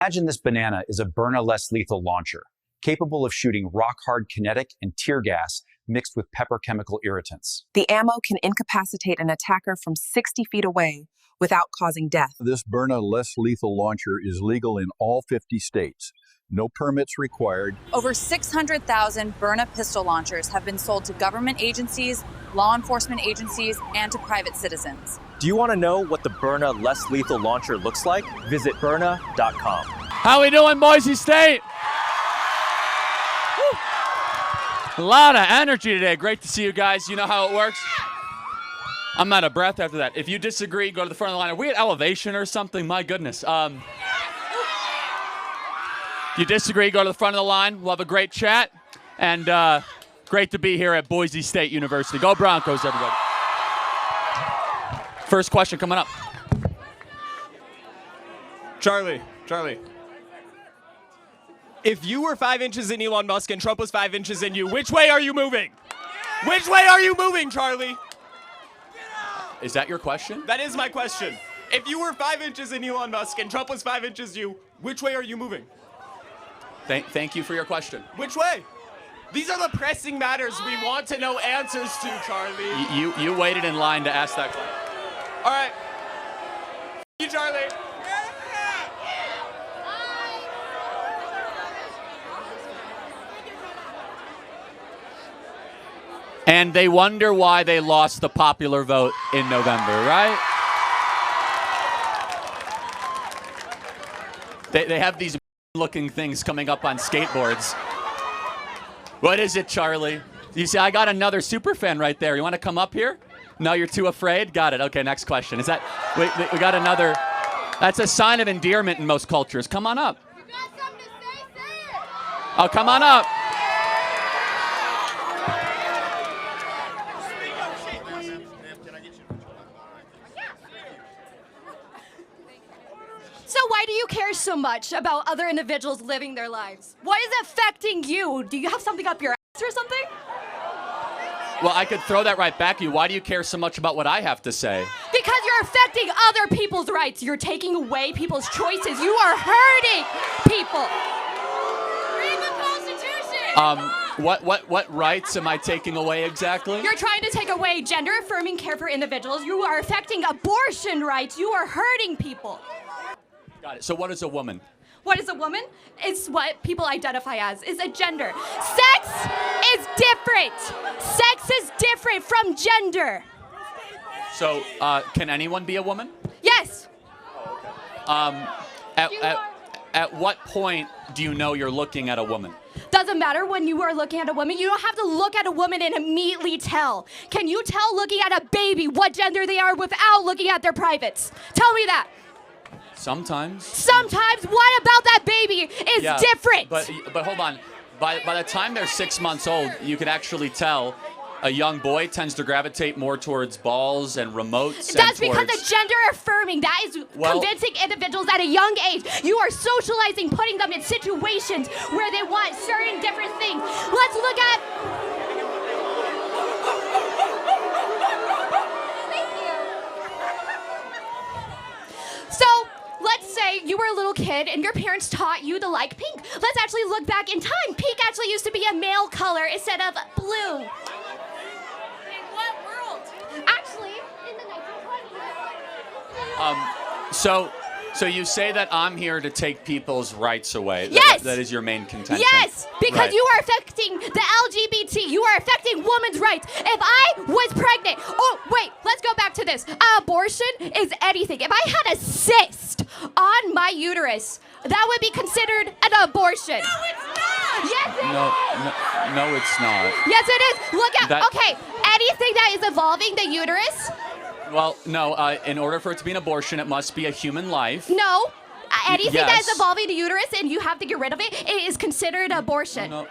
Imagine this banana is a Byrna less lethal launcher, capable of shooting rock-hard kinetic and tear gas mixed with pepper chemical irritants. The ammo can incapacitate an attacker from 60 feet away without causing death. This Byrna less lethal launcher is legal in all 50 states. No permits required. Over 600,000 Byrna pistol launchers have been sold to government agencies, law enforcement agencies, and to private citizens. Do you want to know what the Byrna less lethal launcher looks like? Visit Byrna.com. How we doing, Boise State? Woo. A lot of energy today. Great to see you guys. You know how it works? I'm out of breath after that. If you disagree, go to the front of the line. Are we at elevation or something? My goodness. If you disagree, go to the front of the line. We'll have a great chat. And great to be here at Boise State University. Go Broncos, everybody. First question coming up. Charlie. If you were 5 inches in Elon Musk and Trump was 5 inches in you, which way are you moving? Which way are you moving, Charlie? Is that your question? That is my question. If you were 5 inches in Elon Musk and Trump was 5 inches you, which way are you moving? Thank you for your question. Which way? These are the pressing matters we want to know answers to, Charlie. You waited in line to ask that question. All right. You, Charlie. And they wonder why they lost the popular vote in November, right? They have these looking things coming up on skateboards. What is it, Charlie? You see, I got another super fan right there. You want to come up here? No, you're too afraid? Got it. Okay, next question. Is that, we got another, that's a sign of endearment in most cultures. Come on up. You got something to say it. Oh, come on up. So why do you care so much about other individuals living their lives? Why is it affecting you? Do you have something up your ass or something? Well, I could throw that right back at you. Why do you care so much about what I have to say? Because you're affecting other people's rights. You're taking away people's choices. You are hurting people. Read the Constitution. What rights am I taking away exactly? You're trying to take away gender-affirming care for individuals. You are affecting abortion rights. You are hurting people. Got it. So what is a woman? What is a woman? It's what people identify as. It's a gender. Sex is different. Sex is different from gender. So can anyone be a woman? Yes. At what point do you know you're looking at a woman? Doesn't matter when you are looking at a woman. You don't have to look at a woman and immediately tell. Can you tell looking at a baby what gender they are without looking at their privates? Tell me that. Sometimes. Sometimes. What about that baby is different? But hold on. By the time they're 6 months old, you can actually tell a young boy tends to gravitate more towards balls and remotes. That's because of gender affirming. That is convincing individuals at a young age. You are socializing, putting them in situations where they want certain different things. Let's look at... So, let's say you were a little kid and your parents taught you to like pink. Let's actually look back in time. Pink actually used to be a male color instead of blue. In what world? Actually, in the 1920s. So you say that I'm here to take people's rights away. Yes. That is your main contention. Yes, because you are affecting the LGBT. You are affecting women's rights. If I was pregnant, oh wait, let's go back to this. Abortion is anything. If I had a cyst on my uterus, that would be considered an abortion. No, it's not. Yes, it is. No, it's not. Yes, it is. Look at, okay, anything that is evolving the uterus. Well, no, in order for it to be an abortion, it must be a human life. No. Anything that is evolving the uterus and you have to get rid of it, it is considered abortion. No,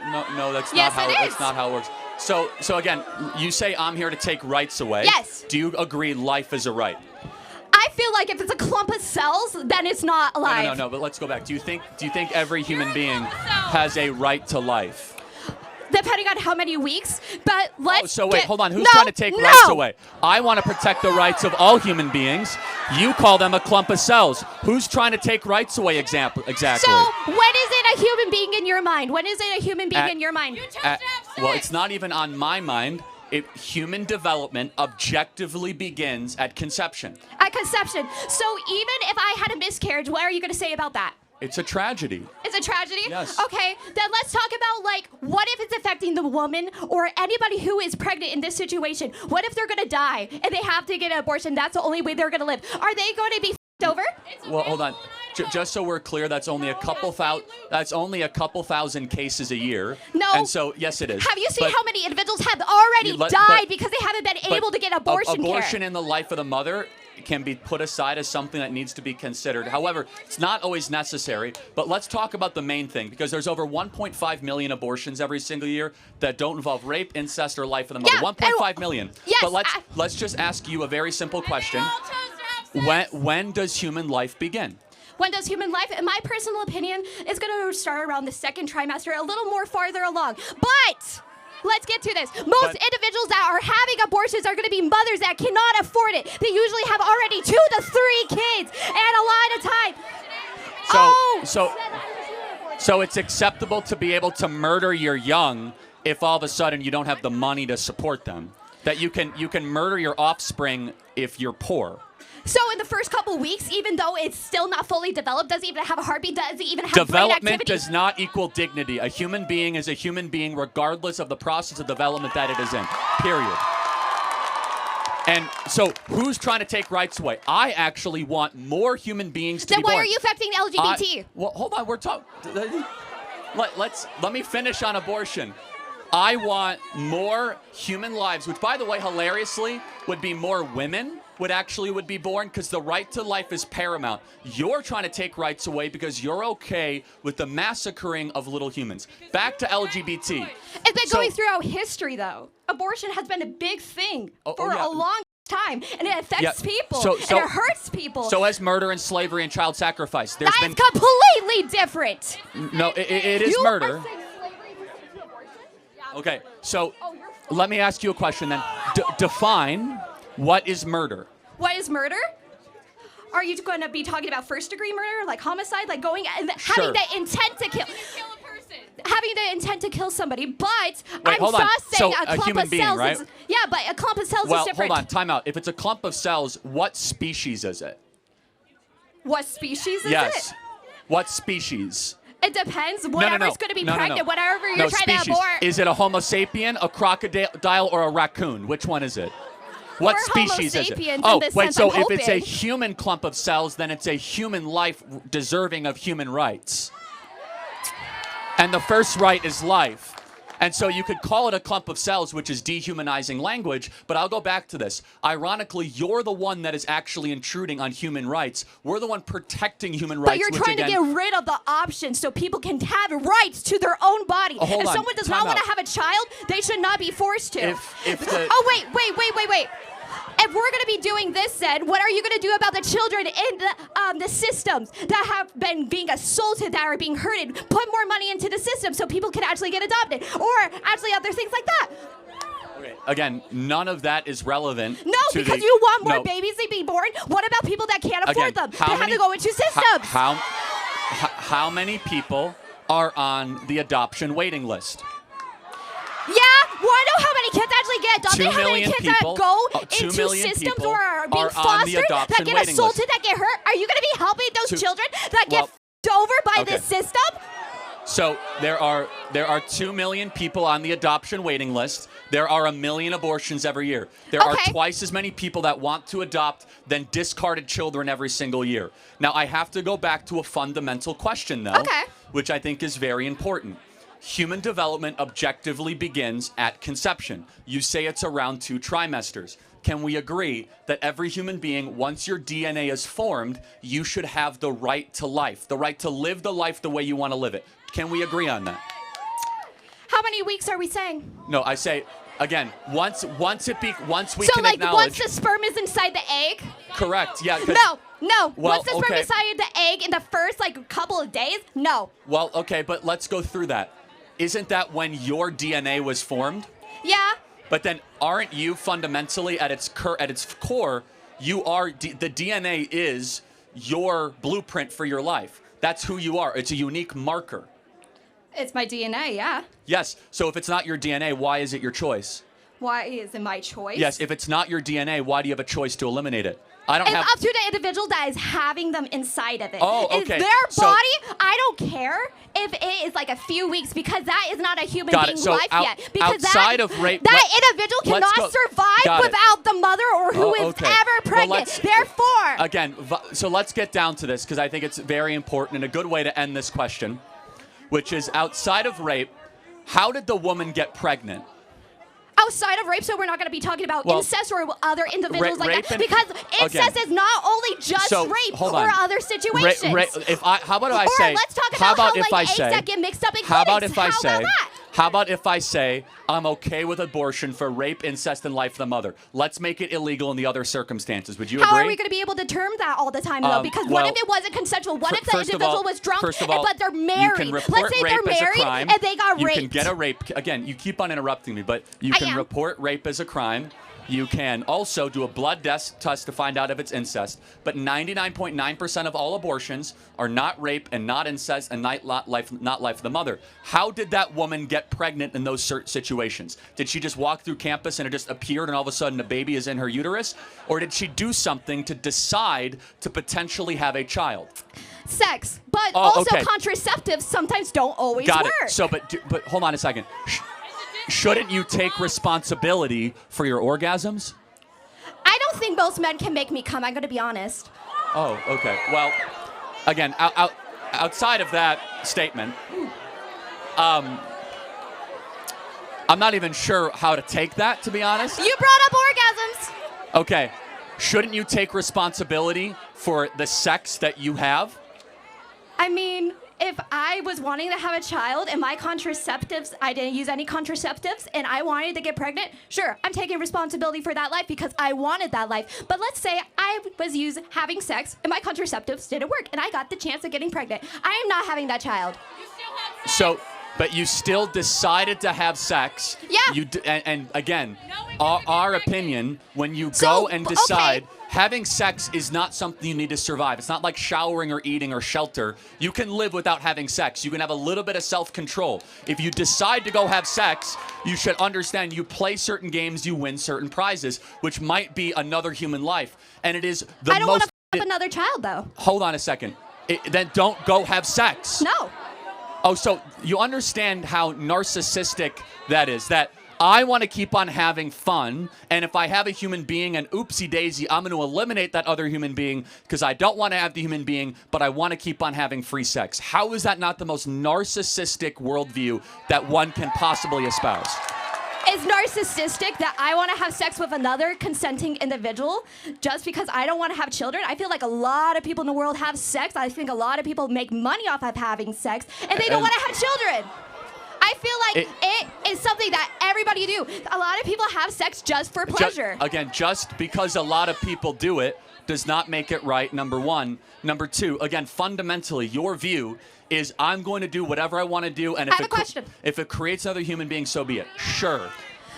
that's yes, not how that's not how it works. So again, you say I'm here to take rights away. Yes. Do you agree life is a right? I feel like if it's a clump of cells, then it's not alive. No, but let's go back. Do you think every human being has a right to life? depending on how many weeks. But let's. So wait, hold on. Who's no, trying to take no. rights away? I want to protect the rights of all human beings. You call them a clump of cells. Who's trying to take rights away? Exactly. So when is it a human being in your mind? When is it a human being in your mind? Well, it's not even on my mind. Human development objectively begins at conception. At conception. So even if I had a miscarriage, what are you going to say about that? It's a tragedy. It's a tragedy? Yes. Okay, then let's talk about, like, what if it's affecting the woman or anybody who is pregnant in this situation? What if they're going to die and they have to get an abortion? That's the only way they're going to live. Are they going to be over? Well, hold on. Just so we're clear, that's only a couple thousand cases a year. No. And so, yes, it is. Have you seen how many individuals have already died because they haven't been able to get abortion care? Abortion in the life of the mother can be put aside as something that needs to be considered. However, it's not always necessary. But let's talk about the main thing, because there's over 1.5 million abortions every single year that don't involve rape, incest, or life of the mother. Yeah, 1.5 million. Yes, but let's just ask you a very simple question. When does human life begin? When does human life, in my personal opinion, is going to start around the second trimester, a little more farther along. But let's get to this. Most individuals that are having abortions are going to be mothers that cannot afford it. They usually have already 2 to 3 kids and a lot of time. So it's acceptable to be able to murder your young if all of a sudden you don't have the money to support them. That you can murder your offspring if you're poor. So in the first couple weeks, even though it's still not fully developed, doesn't even have a heartbeat, doesn't even have brain development activity. does not equal dignity. A human being is a human being regardless of the process of development that it is in, period. And so who's trying to take rights away? I actually want more human beings to be born. Then why are you affecting LGBT? Well, hold on, we're talking. Let me finish on abortion. I want more human lives, which, by the way, hilariously, would be more women would be born, because the right to life is paramount. You're trying to take rights away because you're okay with the massacring of little humans. Back to LGBT. It's been going throughout history, though. Abortion has been a big thing for a long time, and it affects people, and it hurts people. So has murder and slavery and child sacrifice. That's completely different. No, it is murder. Okay, so let me ask you a question then. Define what is murder. What is murder? Are you going to be talking about first-degree murder, like homicide, like going and having the intent to kill? Having the intent to kill somebody, but I'm just saying a clump of cells. Right? Yeah, but a clump of cells is different. Well, hold on, time out. If it's a clump of cells, what species is it? What species is it? Yes. What species? It depends. Whatever's going to be pregnant, whatever you're trying to abort. Is it a Homo sapien, a crocodile, or a raccoon? Which one is it? What species is it? Oh, wait, so if it's a human clump of cells, then it's a human life deserving of human rights. And the first right is life. And so you could call it a clump of cells, which is dehumanizing language, but I'll go back to this. Ironically, you're the one that is actually intruding on human rights. We're the one protecting human rights. But you're trying to get rid of the option so people can have rights to their own body. If someone does not want to have a child, they should not be forced to. Oh, wait. If we're going to be doing this, then what are you going to do about the children in the systems that have been being assaulted, that are being hurted? Put more money into the system so people can actually get adopted, or actually other things like that. Okay. Again, none of that is relevant. No, because you want more babies to be born. What about people that can't afford them? They have to go into systems. How many people are on the adoption waiting list? Yeah, want to know how many kids actually get adopted? How many kids that go into systems or are being fostered, that get assaulted, that get hurt? Are you going to be helping those children that get f***ed over by this system? So there are 2 million people on the adoption waiting list. There are 1 million abortions every year. There are twice as many people that want to adopt than discarded children every single year. Now, I have to go back to a fundamental question, though, which I think is very important. Human development objectively begins at conception. You say it's around 2 trimesters. Can we agree that every human being, once your DNA is formed, you should have the right to life, the right to live the life the way you want to live it? Can we agree on that? How many weeks are we saying? No, I say, again, once we can acknowledge. So, like, once the sperm is inside the egg? Correct, yeah. No. Once the sperm is inside the egg in the first, couple of days? No. Well, okay, but let's go through that. isn't that when your DNA was formed? Yeah. But then aren't you fundamentally at its core, you are the DNA is your blueprint for your life. That's who you are. It's a unique marker. It's my DNA, yeah. Yes. So if it's not your DNA, why is it your choice? Why is it my choice? Yes. If it's not your DNA, why do you have a choice to eliminate it? I don't it's have. up to the individual that is having them inside of it. Oh, okay. It's their body. I don't care if it is like a few weeks because that is not a human being So life yet. Because outside of rape, that individual cannot survive without the mother or who is ever pregnant. Therefore, again, so let's get down to this because I think it's very important and a good way to end this question, which is outside of rape, how did the woman get pregnant? Outside of rape, so we're not going to be talking about incest or other individuals like that, because incest is not only just rape or other situations. How about if I say? Let's talk about how eggs that get mixed up in clinics. How about if I say I'm okay with abortion for rape, incest, and life of the mother? Let's make it illegal in the other circumstances. Would you agree? How are we going to be able to term that all the time, though? Because what if it wasn't consensual? What if the individual was drunk, but they're married? Let's say they're married and they got raped. You can get a rape. Again, you keep on interrupting me, but you can report rape as a crime. You can also do a blood test to find out if it's incest. But 99.9% of all abortions are not rape and not incest and not life of the mother. How did that woman get pregnant in those situations? Did she just walk through campus and it just appeared and all of a sudden a baby is in her uterus? Or did she do something to decide to potentially have a child? Sex. But also contraceptives sometimes don't always work. So, but hold on a second. Shouldn't you take responsibility for your orgasms? I don't think most men can make me come. I'm going to be honest. Oh, okay. Well, again, outside of that statement, I'm not even sure how to take that, to be honest. You brought up orgasms. Okay. Shouldn't you take responsibility for the sex that you have? I mean, if I was wanting to have a child and my contraceptives, I didn't use any contraceptives and I wanted to get pregnant, sure, I'm taking responsibility for that life because I wanted that life. But let's say I was having sex and my contraceptives didn't work and I got the chance of getting pregnant. I am not having that child. But you still decided to have sex. Yeah. And again, our opinion, when you go and decide, having sex is not something you need to survive. It's not like showering or eating or shelter. You can live without having sex. You can have a little bit of self-control. If you decide to go have sex, you should understand you play certain games, you win certain prizes, which might be another human life. And it is the most... I don't want to f*** up another child, though. Hold on a second. Then don't go have sex. No. Oh, so you understand how narcissistic that is, that I want to keep on having fun, and if I have a human being and oopsie daisy, I'm going to eliminate that other human being because I don't want to have the human being, but I want to keep on having free sex. How is that not the most narcissistic worldview that one can possibly espouse? It's narcissistic that I want to have sex with another consenting individual just because I don't want to have children. I feel like a lot of people in the world have sex. I think a lot of people make money off of having sex, and they don't want to have children. I feel like it is something that everybody do. A lot of people have sex just for pleasure. Just because a lot of people do it does not make it right, number one. Number two, again, fundamentally, your view is I'm going to do whatever I want to do, and if it creates another human being, so be it. Sure.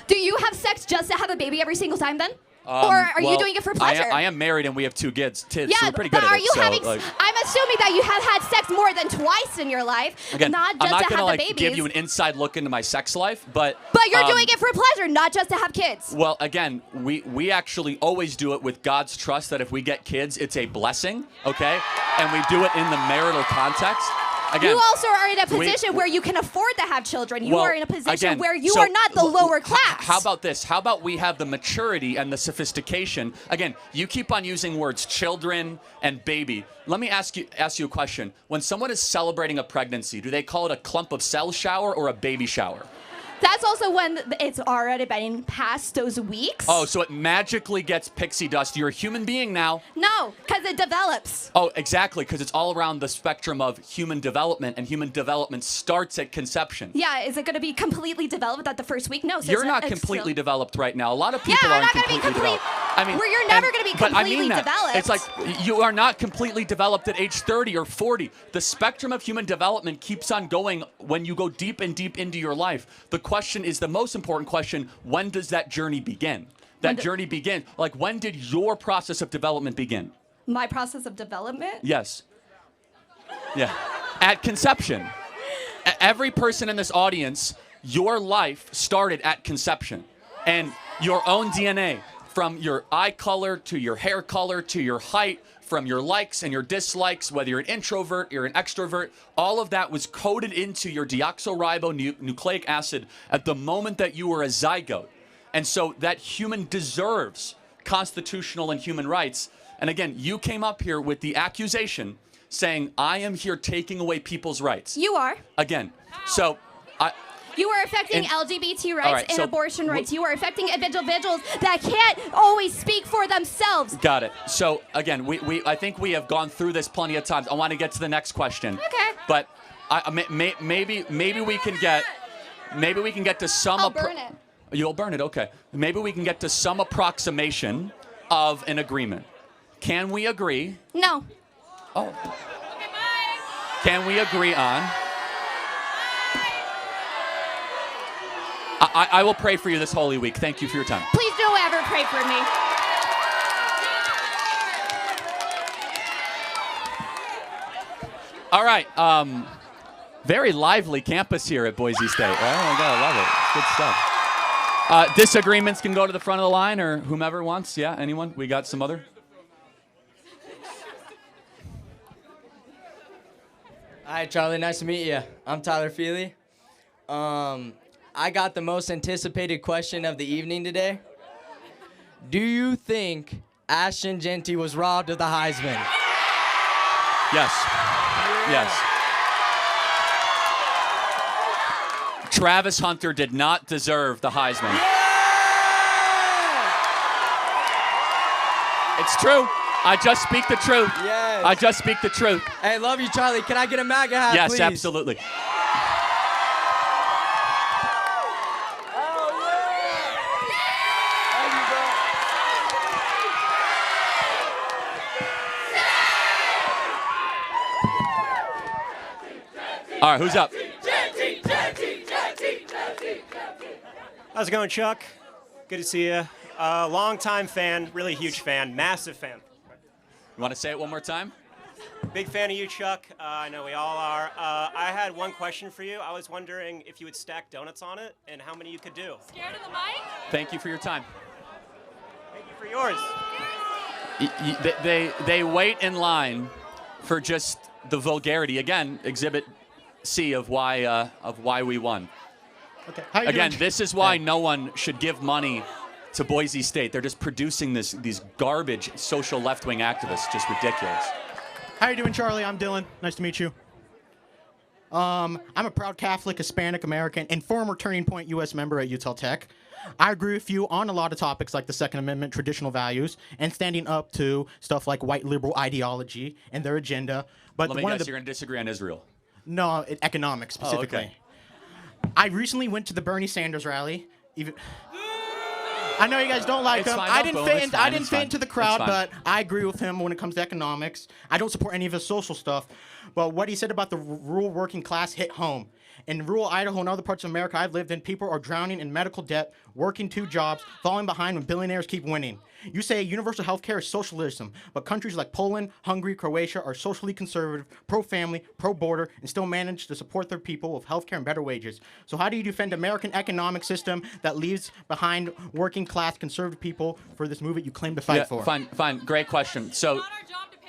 Do you have sex just to have a baby every single time then? Or are you doing it for pleasure? I am married and we have 2 kids. Yeah, so we're pretty good but at it. I'm assuming that you have had sex more than twice in your life, again, not just I'm not to have the babies. give you an inside look into my sex life, but you're doing it for pleasure, not just to have kids. Well, again, we actually always do it with God's trust that if we get kids, it's a blessing, okay? And we do it in the marital context. Again, you also are in a position where you can afford to have children. You are in a position where you are not the lower class. How about this? How about we have the maturity and the sophistication? Again, you keep on using words children and baby. Let me ask you a question. When someone is celebrating a pregnancy, do they call it a clump of cell shower or a baby shower? That's also when it's already been past those weeks. Oh, so it magically gets pixie dust. You're a human being now. No, because it develops. Oh, exactly, because it's all around the spectrum of human development, and human development starts at conception. Yeah, is it going to be completely developed at the first week? No. So You're it's not it's completely still... developed right now. A lot of people Yeah, I'm aren't not gonna be completely complete. developed. I mean, Where you're never gonna be but I mean completely that. developed. It's like you are not completely developed at age 30 or 40. The spectrum of human development keeps on going when you go deep and deep into your life. The question is the most important question: when does that journey begin? That journey begin. Like, when did your process of development begin? My process of development? Yes. Yeah. At conception. Every person in this audience, your life started at conception. And your own DNA, from your eye color to your hair color to your height, from your likes and your dislikes, whether you're an introvert, you're an extrovert, all of that was coded into your deoxyribonucleic acid at the moment that you were a zygote. And so that human deserves constitutional and human rights. And again, you came up here with the accusation saying, I am here taking away people's rights. You are. Again, so You are affecting LGBT rights right, and so abortion rights. You are affecting individuals that can't always speak for themselves. Got it. So again, I think we have gone through this plenty of times. I want to get to the next question. Okay. But maybe we can get to some. I'll burn it. You'll burn it. Okay. Maybe we can get to some approximation of an agreement. Can we agree? No. Oh. Can we agree on? I will pray for you this Holy Week. Thank you for your time. Please don't ever pray for me. All right. Very lively campus here at Boise State. Oh my God, I love it. It's good stuff. Disagreements can go to the front of the line, or whomever wants. Yeah, anyone? We got some other? Hi, Charlie. Nice to meet you. I'm Tyler Feely. I got the most anticipated question of the evening today. Do you think Ashton Genty was robbed of the Heisman? Yes. Yes. Travis Hunter did not deserve the Heisman. It's true. I just speak the truth. Yes. I just speak the truth. Hey, love you, Charlie. Can I get a MAGA hat, Yes, please? absolutely. All right, who's up? How's it going, Chuck? Good to see you. Long-time fan, really huge fan, massive fan. You want to say it one more time? Big fan of you, Chuck. I know we all are. I had one question for you. I was wondering if you would stack donuts on it and how many you could do. Scared of the mic? Thank you for your time. Thank you for yours. They wait in line for just the vulgarity. Again, exhibit C of why we won. Okay. How you Again, doing? this is why no one should give money to Boise State. They're just producing these garbage social left-wing activists. Just ridiculous. How you doing, Charlie? I'm Dylan. Nice to meet you. I'm a proud Catholic, Hispanic American, and former Turning Point U.S. member at Utah Tech. I agree with you on a lot of topics like the Second Amendment, traditional values, and standing up to stuff like white liberal ideology and their agenda. But Let me one guess, of the you're going to disagree on Israel. No, economics specifically. Oh, okay. I recently went to the Bernie Sanders rally. I know you guys don't like him. I didn't fit into the crowd, but I agree with him when it comes to economics. I don't support any of his social stuff, but what he said about the rural working class hit home. In rural Idaho and other parts of America I've lived in, people are drowning in medical debt, working 2 jobs, falling behind when billionaires keep winning. You say universal health care is socialism, but countries like Poland, Hungary, Croatia are socially conservative, pro-family, pro-border, and still manage to support their people with health care and better wages. So how do you defend American economic system that leaves behind working class conservative people for this movement you claim to fight for? Fine. Great question. So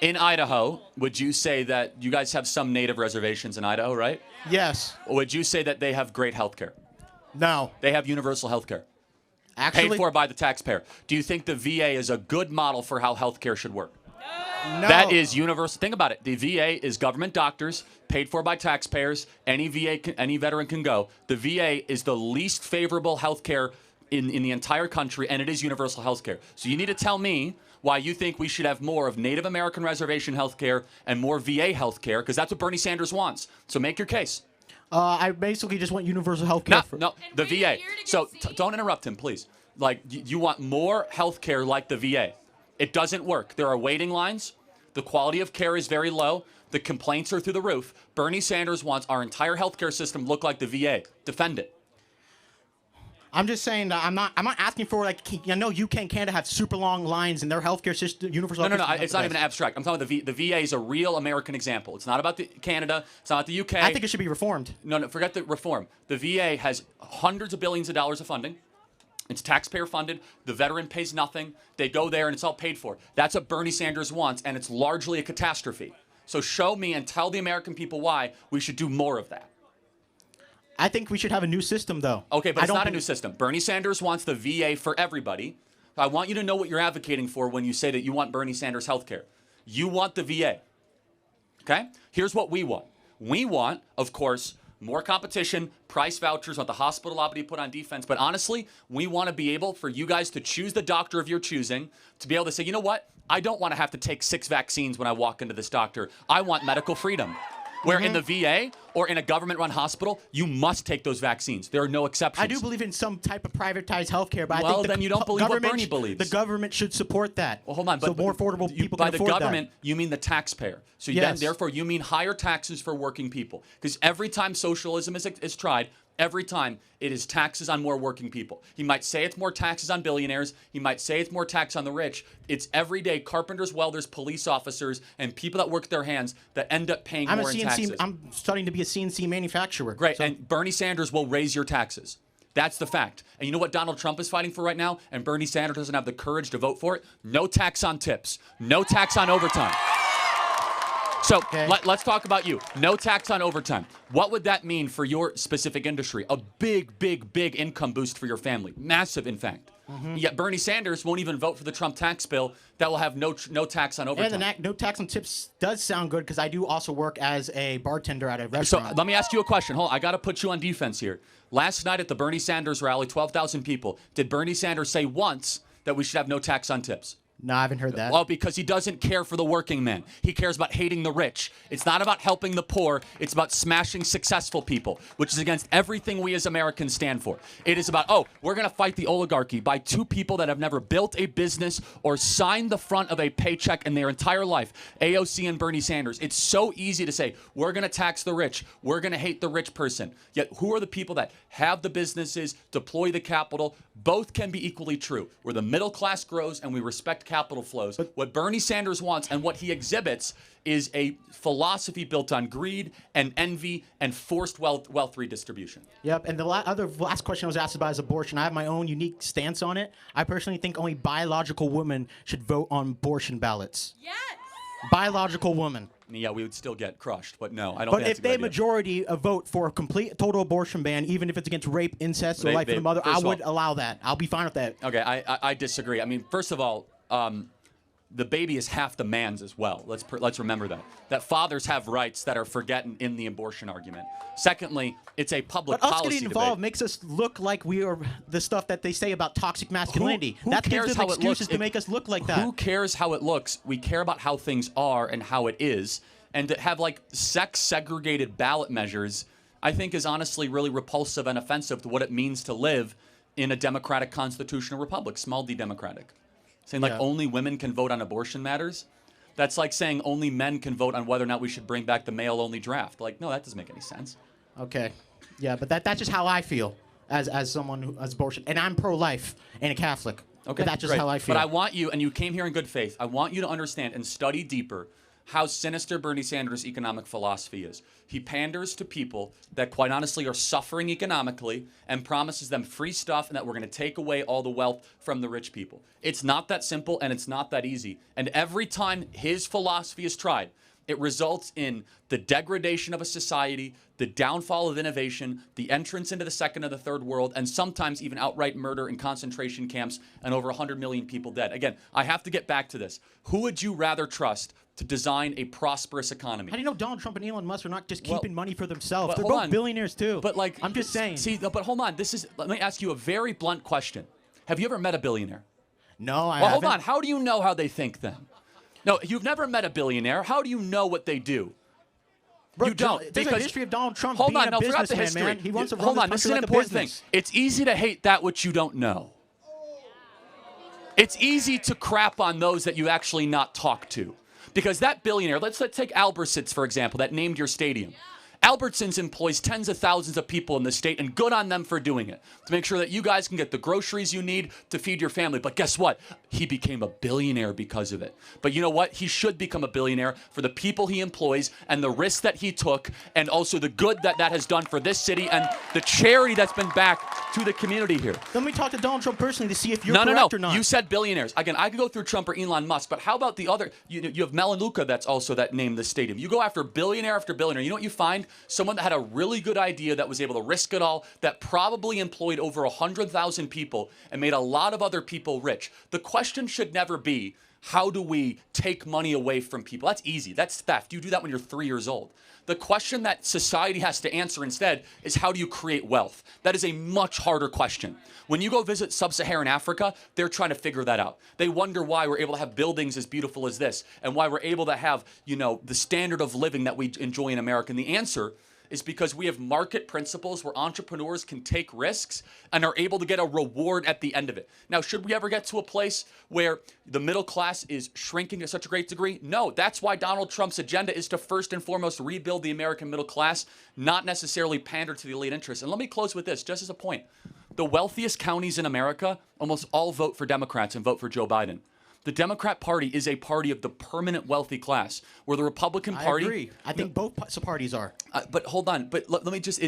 in Idaho, would you say that you guys have some native reservations in Idaho, right? Yes. Or would you say that they have great health care? No. They have universal health care. Actually, paid for by the taxpayer. Do you think the VA is a good model for how healthcare should work? No. That is universal. Think about it. The VA is government doctors paid for by taxpayers. Any veteran can go. The VA is the least favorable health care in the entire country, and it is universal health care. So you need to tell me why you think we should have more of Native American reservation health care and more VA health care, because that's what Bernie Sanders wants. So make your case. I basically just want universal health care. No, the VA. So don't interrupt him, please. Like, you want more health care like the VA. It doesn't work. There are waiting lines. The quality of care is very low. The complaints are through the roof. Bernie Sanders wants our entire healthcare system look like the VA. Defend it. I'm just saying that I'm not asking for, like, I know UK and Canada have super long lines in their healthcare system, universal. No, it's not even abstract. I'm talking about the VA is a real American example. It's not about the Canada. It's not the UK. I think it should be reformed. No, forget the reform. The VA has hundreds of billions of dollars of funding. It's taxpayer funded. The veteran pays nothing. They go there and it's all paid for. That's what Bernie Sanders wants, and it's largely a catastrophe. So show me and tell the American people why we should do more of that. I think we should have a new system, though. Okay, but it's not a new system. Bernie Sanders wants the VA for everybody. I want you to know what you're advocating for when you say that you want Bernie Sanders health care. You want the VA. Okay? Here's what we want. We want, of course, more competition, price vouchers, want the hospital lobby put on defense. But honestly, we want to be able for you guys to choose the doctor of your choosing, to be able to say, you know what? I don't want to have to take 6 vaccines when I walk into this doctor. I want medical freedom. Where in the VA or in a government-run hospital, you must take those vaccines. There are no exceptions. I do believe in some type of privatized healthcare, but well, I think then you don't believe what Bernie believes. The government should support that. Well, hold on. So more affordable people can afford that. By the government, you mean the taxpayer. So then, therefore, you mean higher taxes for working people. Because every time socialism is tried, every time it is taxes on more working people. He might say it's more taxes on billionaires. He might say it's more tax on the rich. It's everyday carpenters, welders, police officers, and people that work their hands that end up paying more in taxes. I'm starting to be a CNC manufacturer. Great, so. And Bernie Sanders will raise your taxes. That's the fact. And you know what Donald Trump is fighting for right now? And Bernie Sanders doesn't have the courage to vote for it? No tax on tips. No tax on overtime. So let's talk about you. No tax on overtime. What would that mean for your specific industry? A big, big, big income boost for your family. Massive, in fact. Yet Bernie Sanders won't even vote for the Trump tax bill that will have no tax on overtime. And the no tax on tips does sound good because I do also work as a bartender at a restaurant. So let me ask you a question. Hold on, I got to put you on defense here. Last night at the Bernie Sanders rally, 12,000 people, did Bernie Sanders say once that we should have no tax on tips? No, I haven't heard that. Well, because he doesn't care for the working man. He cares about hating the rich. It's not about helping the poor. It's about smashing successful people, which is against everything we as Americans stand for. It is about, we're going to fight the oligarchy by 2 people that have never built a business or signed the front of a paycheck in their entire life, AOC and Bernie Sanders. It's so easy to say, we're going to tax the rich. We're going to hate the rich person. Yet who are the people that have the businesses, deploy the capital? Both can be equally true. Where the middle class grows and we respect capital flows. What Bernie Sanders wants and what he exhibits is a philosophy built on greed and envy and forced wealth redistribution. Yep, and the last question I was asked about is abortion. I have my own unique stance on it. I personally think only biological women should vote on abortion ballots. Yes! Biological women. Yeah, we would still get crushed, but no, I don't think that's a good idea. But if they majority vote for a complete, total abortion ban, even if it's against rape, incest, or life of the mother, I would allow that. I'll be fine with that. Okay, I disagree. I mean, first of all, the baby is half the man's as well. Let's remember that. That fathers have rights that are forgotten in the abortion argument. Secondly, it's a public policy debate. But us getting involved makes us look like we are the stuff that they say about toxic masculinity. That gives them excuses to make us look like that. Who cares how it looks? We care about how things are and how it is. And to have like sex-segregated ballot measures, I think is honestly really repulsive and offensive to what it means to live in a democratic constitutional republic, small d democratic. Saying like only women can vote on abortion matters? That's like saying only men can vote on whether or not we should bring back the male-only draft. Like, no, that doesn't make any sense. Okay. Yeah, but that's just how I feel as someone who has abortion. And I'm pro-life and a Catholic. Okay, but that's just how I feel. But I want you, and you came here in good faith, I want you to understand and study deeper how sinister Bernie Sanders' economic philosophy is. He panders to people that quite honestly are suffering economically and promises them free stuff and that we're going to take away all the wealth from the rich people. It's not that simple and it's not that easy. And every time his philosophy is tried, It results in the degradation of a society, the downfall of innovation, the entrance into the second and the third world, and sometimes even outright murder in concentration camps and over 100 million people dead. Again, I have to get back to this. Who would you rather trust to design a prosperous economy? How do you know Donald Trump and Elon Musk are not just keeping money for themselves? They're both billionaires too. But like, I'm just saying. See, but hold on. Let me ask you a very blunt question. Have you ever met a billionaire? No, I haven't. haven't. Hold on. How do you know how they think then? No, you've never met a billionaire. How do you know what they do? Bro, you don't. There's a history of Donald Trump hold being on, no, a forgot the businessman, history. man. He wants to run hold on, this is an like important thing. It's easy to hate that which you don't know. It's easy to crap on those that you actually not talk to. Because that billionaire, let's take Albertsons, for example, that named your stadium. Albertsons employs tens of thousands of people in the state, and good on them for doing it, to make sure that you guys can get the groceries you need to feed your family. But guess what? He became a billionaire because of it. But you know what? He should become a billionaire for the people he employs and the risks that he took, and also the good that has done for this city and the charity that's been back to the community here. Let me talk to Donald Trump personally to see if you're correct or not. You said billionaires. Again, I could go through Trump or Elon Musk, but how about the other? You have Melaleuca that's also that named the stadium. You go after billionaire after billionaire. You know what you find? Someone that had a really good idea, that was able to risk it all, that probably employed over 100,000 people and made a lot of other people rich. The question should never be, how do we take money away from people? That's easy. That's theft. You do that when you're 3 years old. The question that society has to answer instead is, how do you create wealth? That is a much harder question. When you go visit sub-Saharan Africa, they're trying to figure that out. They wonder why we're able to have buildings as beautiful as this, and why we're able to have, the standard of living that we enjoy in America. And the answer is because we have market principles where entrepreneurs can take risks and are able to get a reward at the end of it. Now, should we ever get to a place where the middle class is shrinking to such a great degree? No, that's why Donald Trump's agenda is to first and foremost rebuild the American middle class, not necessarily pander to the elite interests. And let me close with this, just as a point. The wealthiest counties in America almost all vote for Democrats and vote for Joe Biden. The Democrat Party is a party of the permanent wealthy class, where the Republican Party... I agree. I think both parties are. But hold on. But let me just...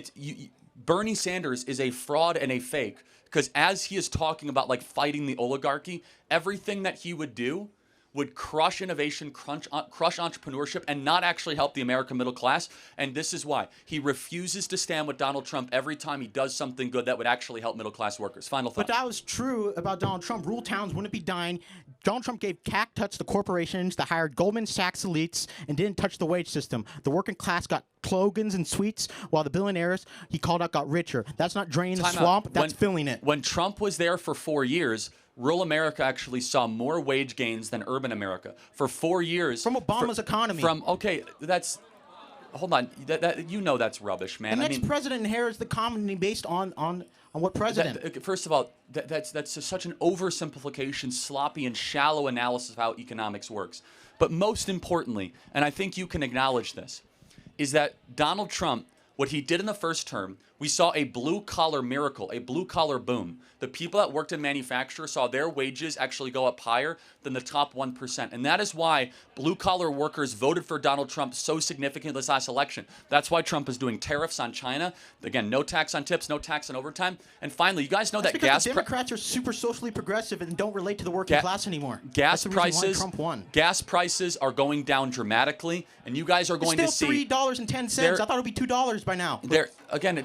Bernie Sanders is a fraud and a fake, because as he is talking about fighting the oligarchy, everything that he would do would crush innovation, crush entrepreneurship, and not actually help the American middle class. And this is why. He refuses to stand with Donald Trump every time he does something good that would actually help middle class workers. Final thought. But that was true about Donald Trump. Rural towns wouldn't be dying. Donald Trump gave cack touch the corporations that hired Goldman Sachs elites and didn't touch the wage system. The working class got slogans and sweets, while the billionaires he called out got richer. That's not draining the swamp. That's filling it. When Trump was there for 4 years, rural America actually saw more wage gains than urban America. For 4 years. From Obama's economy. Hold on. That's rubbish, man. The next president inherits the economy based on what president? First of all, that's such an oversimplification, sloppy, and shallow analysis of how economics works. But most importantly, and I think you can acknowledge this, is that Donald Trump, what he did in the first term, we saw a blue-collar miracle, a blue-collar boom. The people that worked in manufacture saw their wages actually go up higher than the top 1%. And that is why blue-collar workers voted for Donald Trump so significantly this last election. That's why Trump is doing tariffs on China. Again, no tax on tips, no tax on overtime. And finally, you guys know that gas... the Democrats are super socially progressive and don't relate to the working class anymore. Gas prices... Trump won. Gas prices are going down dramatically, and you guys are going to see... It's still $3.10. I thought it would be $2 by now. Again,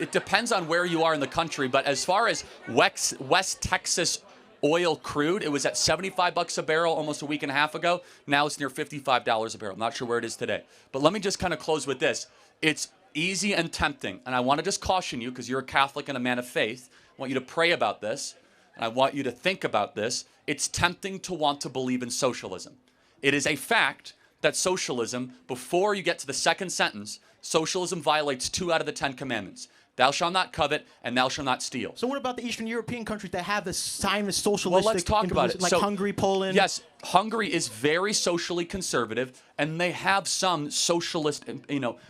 it depends on where you are in the country, but as far as West Texas oil crude, it was at $75 a barrel almost a week and a half ago. Now it's near $55 a barrel. I'm not sure where it is today. But let me just kind of close with this. It's easy and tempting, and I want to just caution you, because you're a Catholic and a man of faith. I want you to pray about this, and I want you to think about this. It's tempting to want to believe in socialism. It is a fact that socialism, before you get to the second sentence, socialism violates 2 out of the 10 commandments. Thou shalt not covet, and thou shalt not steal. So what about the Eastern European countries that have this Zionist socialistic... Well, let's talk about it. Like Hungary, Poland? Yes, Hungary is very socially conservative, and they have some socialist,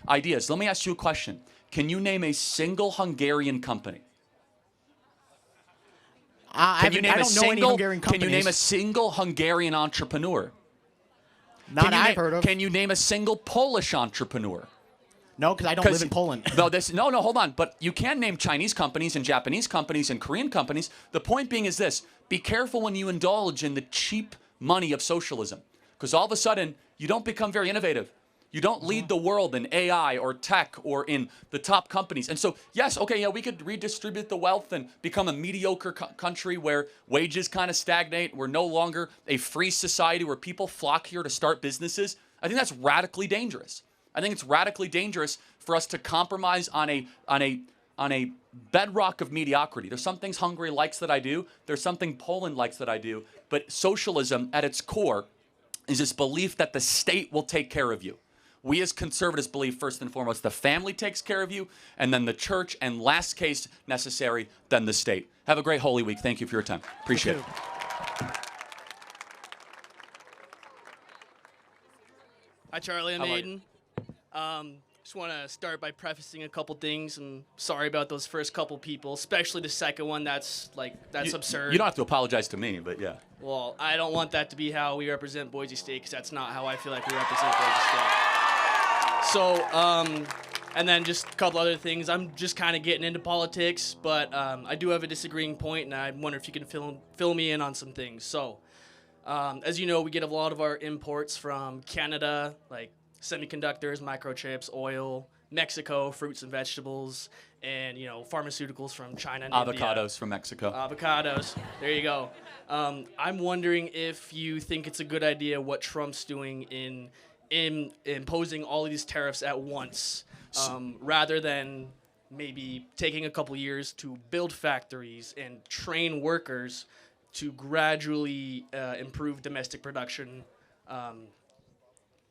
ideas. Let me ask you a question. Can you name a single Hungarian company? I don't know any Hungarian companies. Can you name a single Hungarian entrepreneur? Not I've heard of. Can you name a single Polish entrepreneur? No, because I don't live in Poland. No, hold on. But you can name Chinese companies and Japanese companies and Korean companies. The point being is this. Be careful when you indulge in the cheap money of socialism. Because all of a sudden, you don't become very innovative. You don't lead the world in AI or tech or in the top companies. And so, yes, okay, yeah, we could redistribute the wealth and become a mediocre country where wages kind of stagnate. We're no longer a free society where people flock here to start businesses. I think that's radically dangerous. I think it's radically dangerous for us to compromise on a bedrock of mediocrity. There's some things Hungary likes that I do. There's something Poland likes that I do. But socialism at its core is this belief that the state will take care of you. We as conservatives believe, first and foremost, the family takes care of you, and then the church, and last case necessary, then the state. Have a great Holy Week. Thank you for your time. Appreciate it. Hi, Charlie. I'm Aiden. Just want to start by prefacing a couple things. I'm sorry about those first couple people, especially the second one. That's absurd. You don't have to apologize to me, but yeah. Well, I don't want that to be how we represent Boise State, because that's not how I feel like we represent Boise State. So, and then just a couple other things. I'm just kind of getting into politics, but I do have a disagreeing point, and I wonder if you can fill me in on some things. So, as you know, we get a lot of our imports from Canada, like semiconductors, microchips, oil, Mexico, fruits and vegetables, and, you know, pharmaceuticals from China and Avocados India. from Mexico. Avocados. There you go. I'm wondering if you think it's a good idea what Trump's doing in imposing all of these tariffs at once, rather than maybe taking a couple years to build factories and train workers to gradually improve domestic production.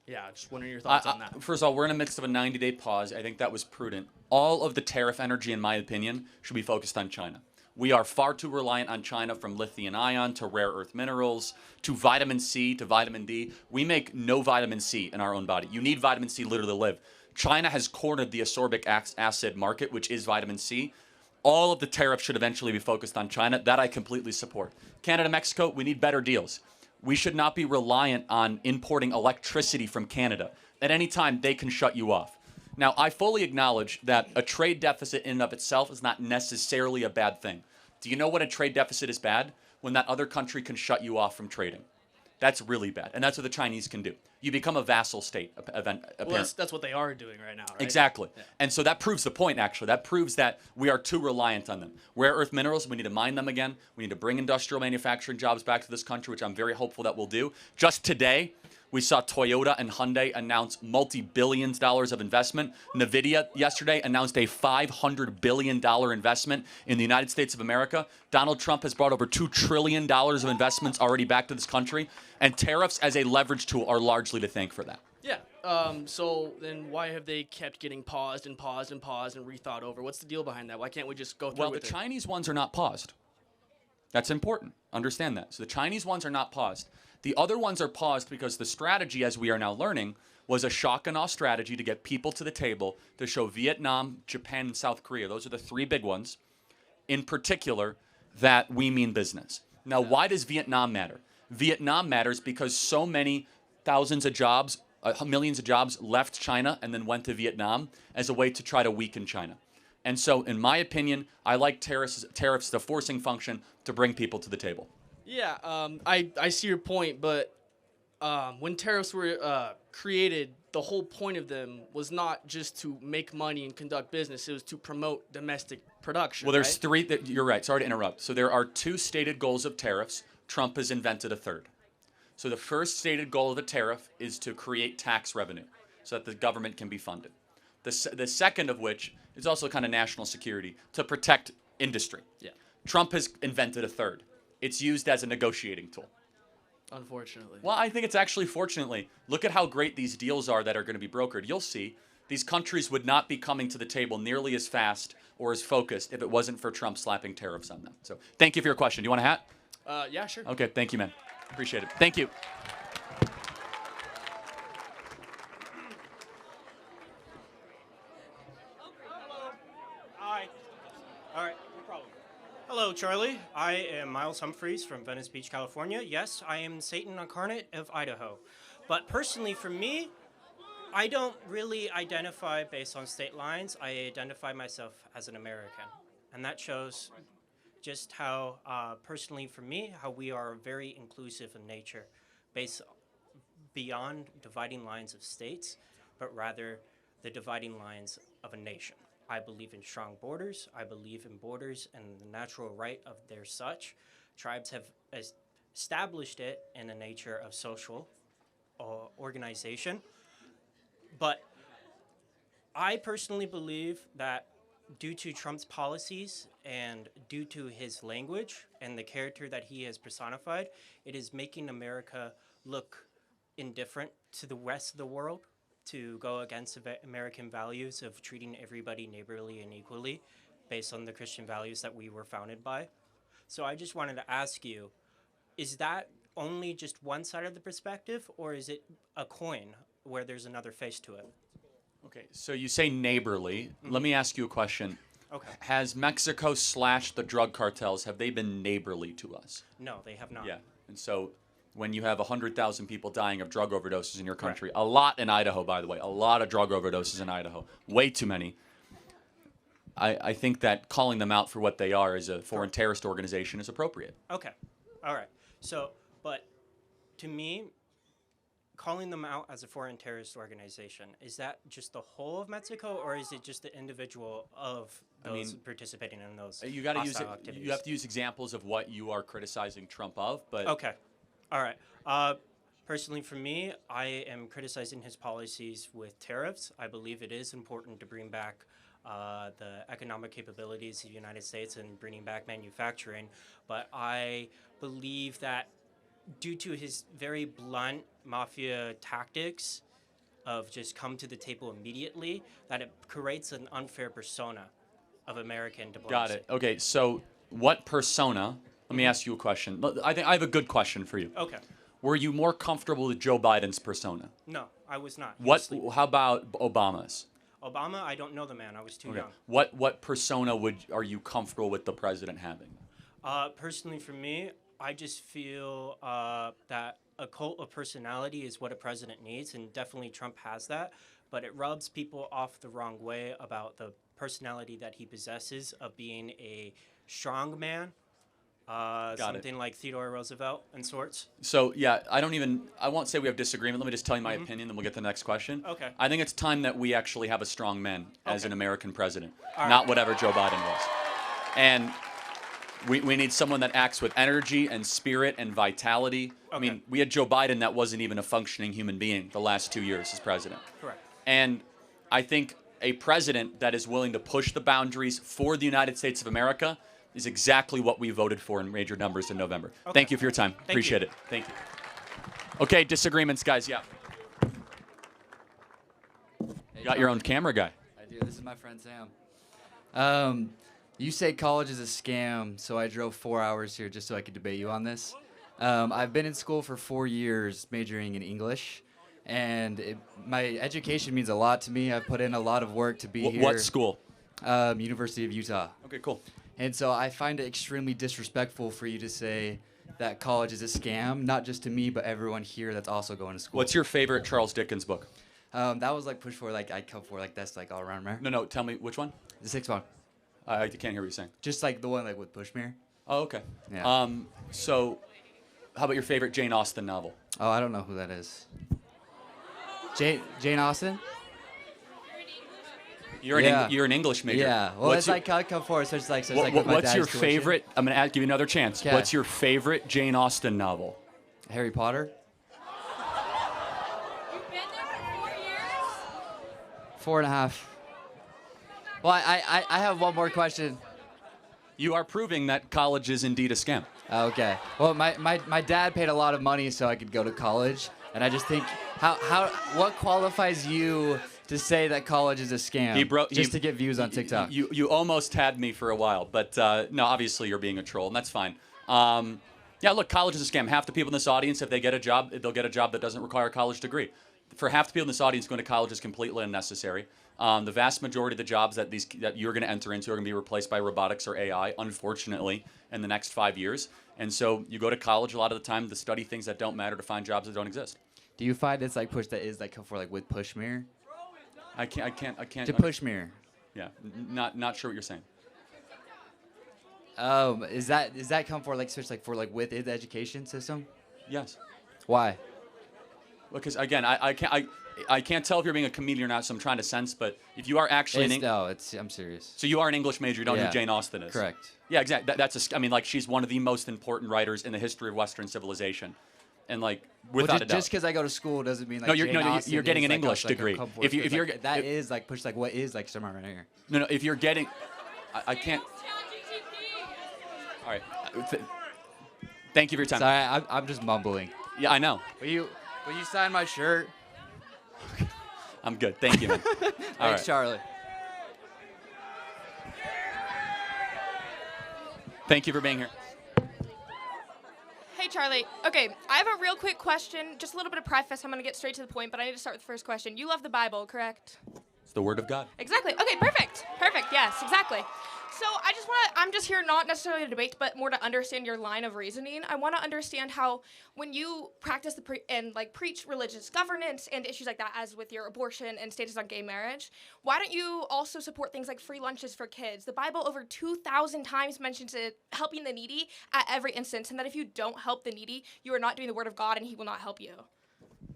Yeah, just wondering your thoughts on that. First of all, we're in the midst of a 90-day pause. I think that was prudent. All of the tariff energy, in my opinion, should be focused on China. We are far too reliant on China, from lithium ion to rare earth minerals to vitamin C to vitamin D. We make no vitamin C in our own body. You need vitamin C literally to live. China has cornered the ascorbic acid market, which is vitamin C. All of the tariffs should eventually be focused on China. That I completely support. Canada, Mexico, we need better deals. We should not be reliant on importing electricity from Canada. At any time, they can shut you off. Now, I fully acknowledge that a trade deficit in and of itself is not necessarily a bad thing. Do you know when a trade deficit is bad? When that other country can shut you off from trading. That's really bad. And that's what the Chinese can do. You become a vassal state, Well, that's what they are doing right now, right? Exactly. Yeah. And so that proves the point, actually. That proves that we are too reliant on them. Rare earth minerals, we need to mine them again. We need to bring industrial manufacturing jobs back to this country, which I'm very hopeful that we'll do. Just today, we saw Toyota and Hyundai announce multi-billions dollars of investment. NVIDIA yesterday announced a $500 billion investment in the United States of America. Donald Trump has brought over $2 trillion of investments already back to this country. And tariffs as a leverage tool are largely to thank for that. Yeah. So then why have they kept getting paused and paused and paused and rethought over? What's the deal behind that? Why can't we just go through with it? Well, the Chinese ones are not paused. That's important. Understand that. So the Chinese ones are not paused. The other ones are paused because the strategy, as we are now learning, was a shock and awe strategy to get people to the table to show Vietnam, Japan, and South Korea. Those are the three big ones, in particular, that we mean business. Now, why does Vietnam matter? Vietnam matters because so many thousands of jobs, millions of jobs left China and then went to Vietnam as a way to try to weaken China. And so, in my opinion, I like tariffs, the forcing function to bring people to the table. Yeah, I see your point, but when tariffs were created, the whole point of them was not just to make money and conduct business. It was to promote domestic production. Well, there's three. You're right. Sorry to interrupt. So there are two stated goals of tariffs. Trump has invented a third. So the first stated goal of the tariff is to create tax revenue so that the government can be funded. The second of which is also kind of national security, to protect industry. Yeah. Trump has invented a third. It's used as a negotiating tool. Unfortunately. Well, I think it's actually fortunately. Look at how great these deals are that are going to be brokered. You'll see these countries would not be coming to the table nearly as fast or as focused if it wasn't for Trump slapping tariffs on them. So thank you for your question. Do you want a hat? Yeah, sure. Okay, thank you, man. Appreciate it. Thank you. Hi. All right, no problem. Hello, Charlie. I am Miles Humphreys from Venice Beach, California. Yes, I am Satan incarnate of Idaho. But personally, for me, I don't really identify based on state lines. I identify myself as an American. And that shows just how, personally for me, how we are very inclusive in nature, based beyond dividing lines of states, but rather the dividing lines of a nation. I believe in strong borders. I believe in borders and the natural right of their such. Tribes have established it in the nature of social organization. But I personally believe that due to Trump's policies and due to his language and the character that he has personified, it is making America look indifferent to the rest of the world, to go against American values of treating everybody neighborly and equally based on the Christian values that we were founded by. So I just wanted to ask you, is that only just one side of the perspective, or is it a coin where there's another face to it? Okay, so you say neighborly. Let me ask you a question. Okay. Has Mexico / the drug cartels, have they been neighborly to us? No, they have not. Yeah, and so when you have 100,000 people dying of drug overdoses in your country, Correct. a lot in Idaho, by the way, a lot of drug overdoses in Idaho, way too many. I think that calling them out for what they are as a foreign terrorist organization is appropriate. Okay, all right. So, but to me, calling them out as a foreign terrorist organization, is that just the whole of Mexico, or is it just the individual of those participating in those You got to use it. activities? You have to use examples of what you are criticizing Trump of, but Okay, all right. Personally, for me, I am criticizing his policies with tariffs. I believe it is important to bring back the economic capabilities of the United States and bringing back manufacturing, but I believe that due to his very blunt mafia tactics of just come to the table immediately, that it creates an unfair persona of American diplomacy. got it. Okay, so what persona? Let me ask you a question. I think I have a good question for you. Okay. Were you more comfortable with Joe Biden's persona? No, I was not. How about Obama's? Obama, I don't know the man. I was too young. What persona are you comfortable with the president having? Personally, for me, I just feel that a cult of personality is what a president needs, and definitely Trump has that. But it rubs people off the wrong way about the personality that he possesses of being a strong man, something like Theodore Roosevelt and sorts. So yeah, I won't say we have disagreement. Let me just tell you my opinion, then we'll get to the next question. Okay. I think it's time that we actually have a strong man as Okay. an American president, All not right. whatever Joe Biden was. And we need someone that acts with energy and spirit and vitality. I mean, we had Joe Biden that wasn't even a functioning human being the last 2 years as president. Correct. And I think a president that is willing to push the boundaries for the United States of America is exactly what we voted for in major numbers in November. Okay. Thank you for your time. Appreciate it. Thank you. Okay, disagreements, guys. Yeah. You got your own camera guy. I do. This is my friend Sam. You say college is a scam, so I drove 4 hours here just so I could debate you on this. I've been in school for 4 years, majoring in English, and my education means a lot to me. I've put in a lot of work to be here. What school? University of Utah. Okay, cool. And so I find it extremely disrespectful for you to say that college is a scam, not just to me, but everyone here that's also going to school. What's your favorite Charles Dickens book? That was like Push For, like I Come For, like that's like all around there. No, tell me which one? The sixth one. I can't hear what you're saying. Just like the one like with Bushmere. Oh, okay. Yeah. So how about your favorite Jane Austen novel? Oh, I don't know who that is. Jane Austen? You're an English major. Yeah. Well, it's like I Come For, so it's like with my what's dad's your tuition. favorite? I'm gonna give you another chance. Okay. What's your favorite Jane Austen novel? Harry Potter. You've been there for 4 years? 4.5. Well, I have one more question. You are proving that college is indeed a scam. Okay. Well, my dad paid a lot of money so I could go to college, and I just think what qualifies you to say that college is a scam? Just to get views on TikTok. You almost had me for a while, but no, obviously you're being a troll, and that's fine. Yeah, look, college is a scam. Half the people in this audience, if they get a job, they'll get a job that doesn't require a college degree. For half the people in this audience, going to college is completely unnecessary. The vast majority of the jobs that you're going to enter into are going to be replaced by robotics or AI, unfortunately, in the next 5 years. And so you go to college a lot of the time to study things that don't matter, to find jobs that don't exist. Do you find it's like push that is like Come For like with Pushmere? I can't. To Pushmere. Yeah, not sure what you're saying. Is that Come For like switch like for like with the education system? Yes. Why? Because again, I can't tell if you're being a comedian or not, so I'm trying to sense. But if you are actually I'm serious. So you are an English major. You don't know who Jane Austen is. Correct. Yeah, exactly. I mean, like, she's one of the most important writers in the history of Western civilization, and like without a doubt. Just because I go to school doesn't mean like you're getting an English degree. If you're that is like push like what is like somewhere right here. No, if you're getting, I can't. All right. Thank you for your time. Sorry, I'm just mumbling. Yeah, I know. Will you sign my shirt? I'm good. Thank you, man. Thanks, Charlie. Thank you for being here. Hey, Charlie. Okay, I have a real quick question. Just a little bit of preface. I'm going to get straight to the point, but I need to start with the first question. You love the Bible, correct? It's the Word of God. Exactly. Okay, perfect. Perfect. Yes, exactly. So I'm just here not necessarily to debate, but more to understand your line of reasoning. I want to understand how when you practice and preach religious governance and issues like that, as with your abortion and status on gay marriage, why don't you also support things like free lunches for kids? The Bible over 2,000 times mentions it, helping the needy at every instance, and that if you don't help the needy, you are not doing the word of God and he will not help you.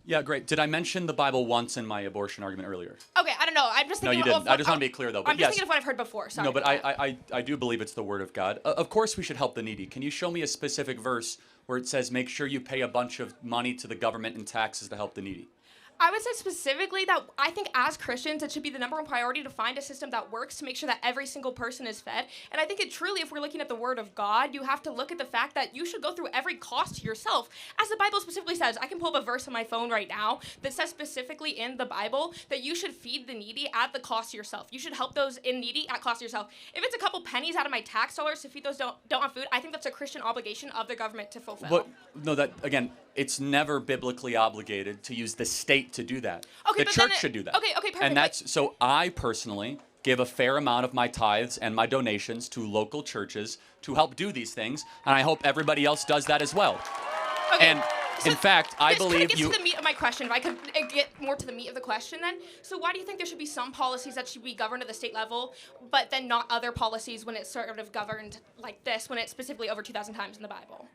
Yeah, great. Did I mention the Bible once in my abortion argument earlier? Okay, I don't know. I'm just thinking No, you didn't. I just want to be clear, though. But I'm just thinking of what I've heard before. Sorry. No, but I do believe it's the Word of God. Of course we should help the needy. Can you show me a specific verse where it says make sure you pay a bunch of money to the government in taxes to help the needy? I would say specifically that I think as Christians, it should be the number one priority to find a system that works to make sure that every single person is fed. And I think it truly, if we're looking at the Word of God, you have to look at the fact that you should go through every cost yourself. As the Bible specifically says, I can pull up a verse on my phone right now that says specifically in the Bible that you should feed the needy at the cost to yourself. You should help those in needy at cost to yourself. If it's a couple pennies out of my tax dollars to feed those don't have food, I think that's a Christian obligation of the government to fulfill. But no, that again, it's never biblically obligated to use the state to do that. Okay, the church should do that. Okay, perfect. And that's so I personally give a fair amount of my tithes and my donations to local churches to help do these things, and I hope everybody else does that as well. Okay. And in fact, I believe you. To the meat of my question, if I could get more to the meat of the question, then. So why do you think there should be some policies that should be governed at the state level, but then not other policies when it's sort of governed like this, when it's specifically over 2,000 times in the Bible?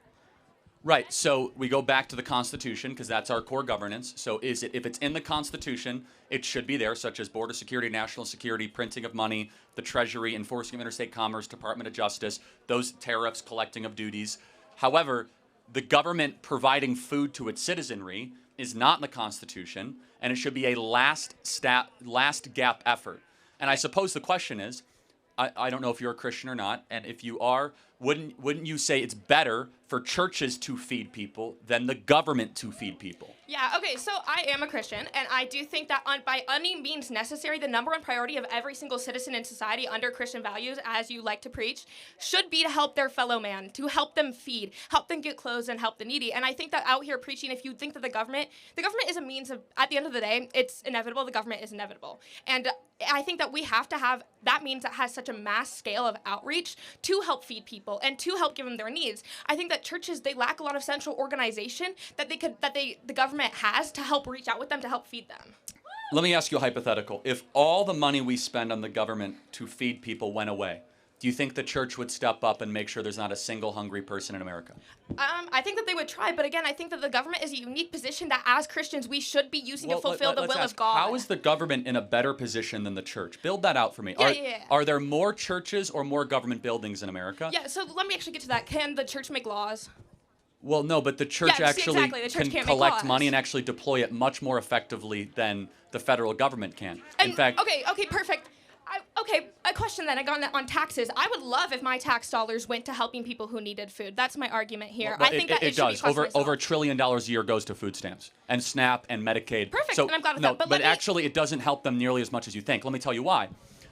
Right, so we go back to the Constitution because that's our core governance. So if it's in the Constitution, it should be there, such as border security, national security, printing of money, the Treasury, enforcing of interstate commerce, Department of Justice, those tariffs, collecting of duties. However, the government providing food to its citizenry is not in the Constitution, and it should be a last gap effort. And I suppose the question is, I don't know if you're a Christian or not, and if you are, wouldn't you say it's better for churches to feed people than the government to feed people? Yeah, okay, so I am a Christian, and I do think that by any means necessary, the number one priority of every single citizen in society under Christian values, as you like to preach, should be to help their fellow man, to help them feed, help them get clothes, and help the needy. And I think that out here preaching, if you think that the government is a means of, at the end of the day, it's inevitable, the government is inevitable. And I think that we have to have that means that has such a mass scale of outreach to help feed people and to help give them their needs. I think that churches, they lack a lot of central organization that the government has to help reach out with them to help feed them. Let me ask you a hypothetical. If all the money we spend on the government to feed people went away, do you think the church would step up and make sure there's not a single hungry person in America? I think that they would try, but again, I think that the government is a unique position that as Christians we should be using to fulfill the will of God. How is the government in a better position than the church? Build that out for me. Are there more churches or more government buildings in America? Yeah, so let me actually get to that. Can the church make laws? Well, no, but the church can collect money and actually deploy it much more effectively than the federal government can. And, in fact, okay, perfect. A question then, I got on taxes. I would love if my tax dollars went to helping people who needed food. That's my argument here. Well, I think it does. Over $1 trillion a year goes to food stamps and SNAP and Medicaid. Perfect, so, and I'm glad with no, that. But actually, it doesn't help them nearly as much as you think. Let me tell you why.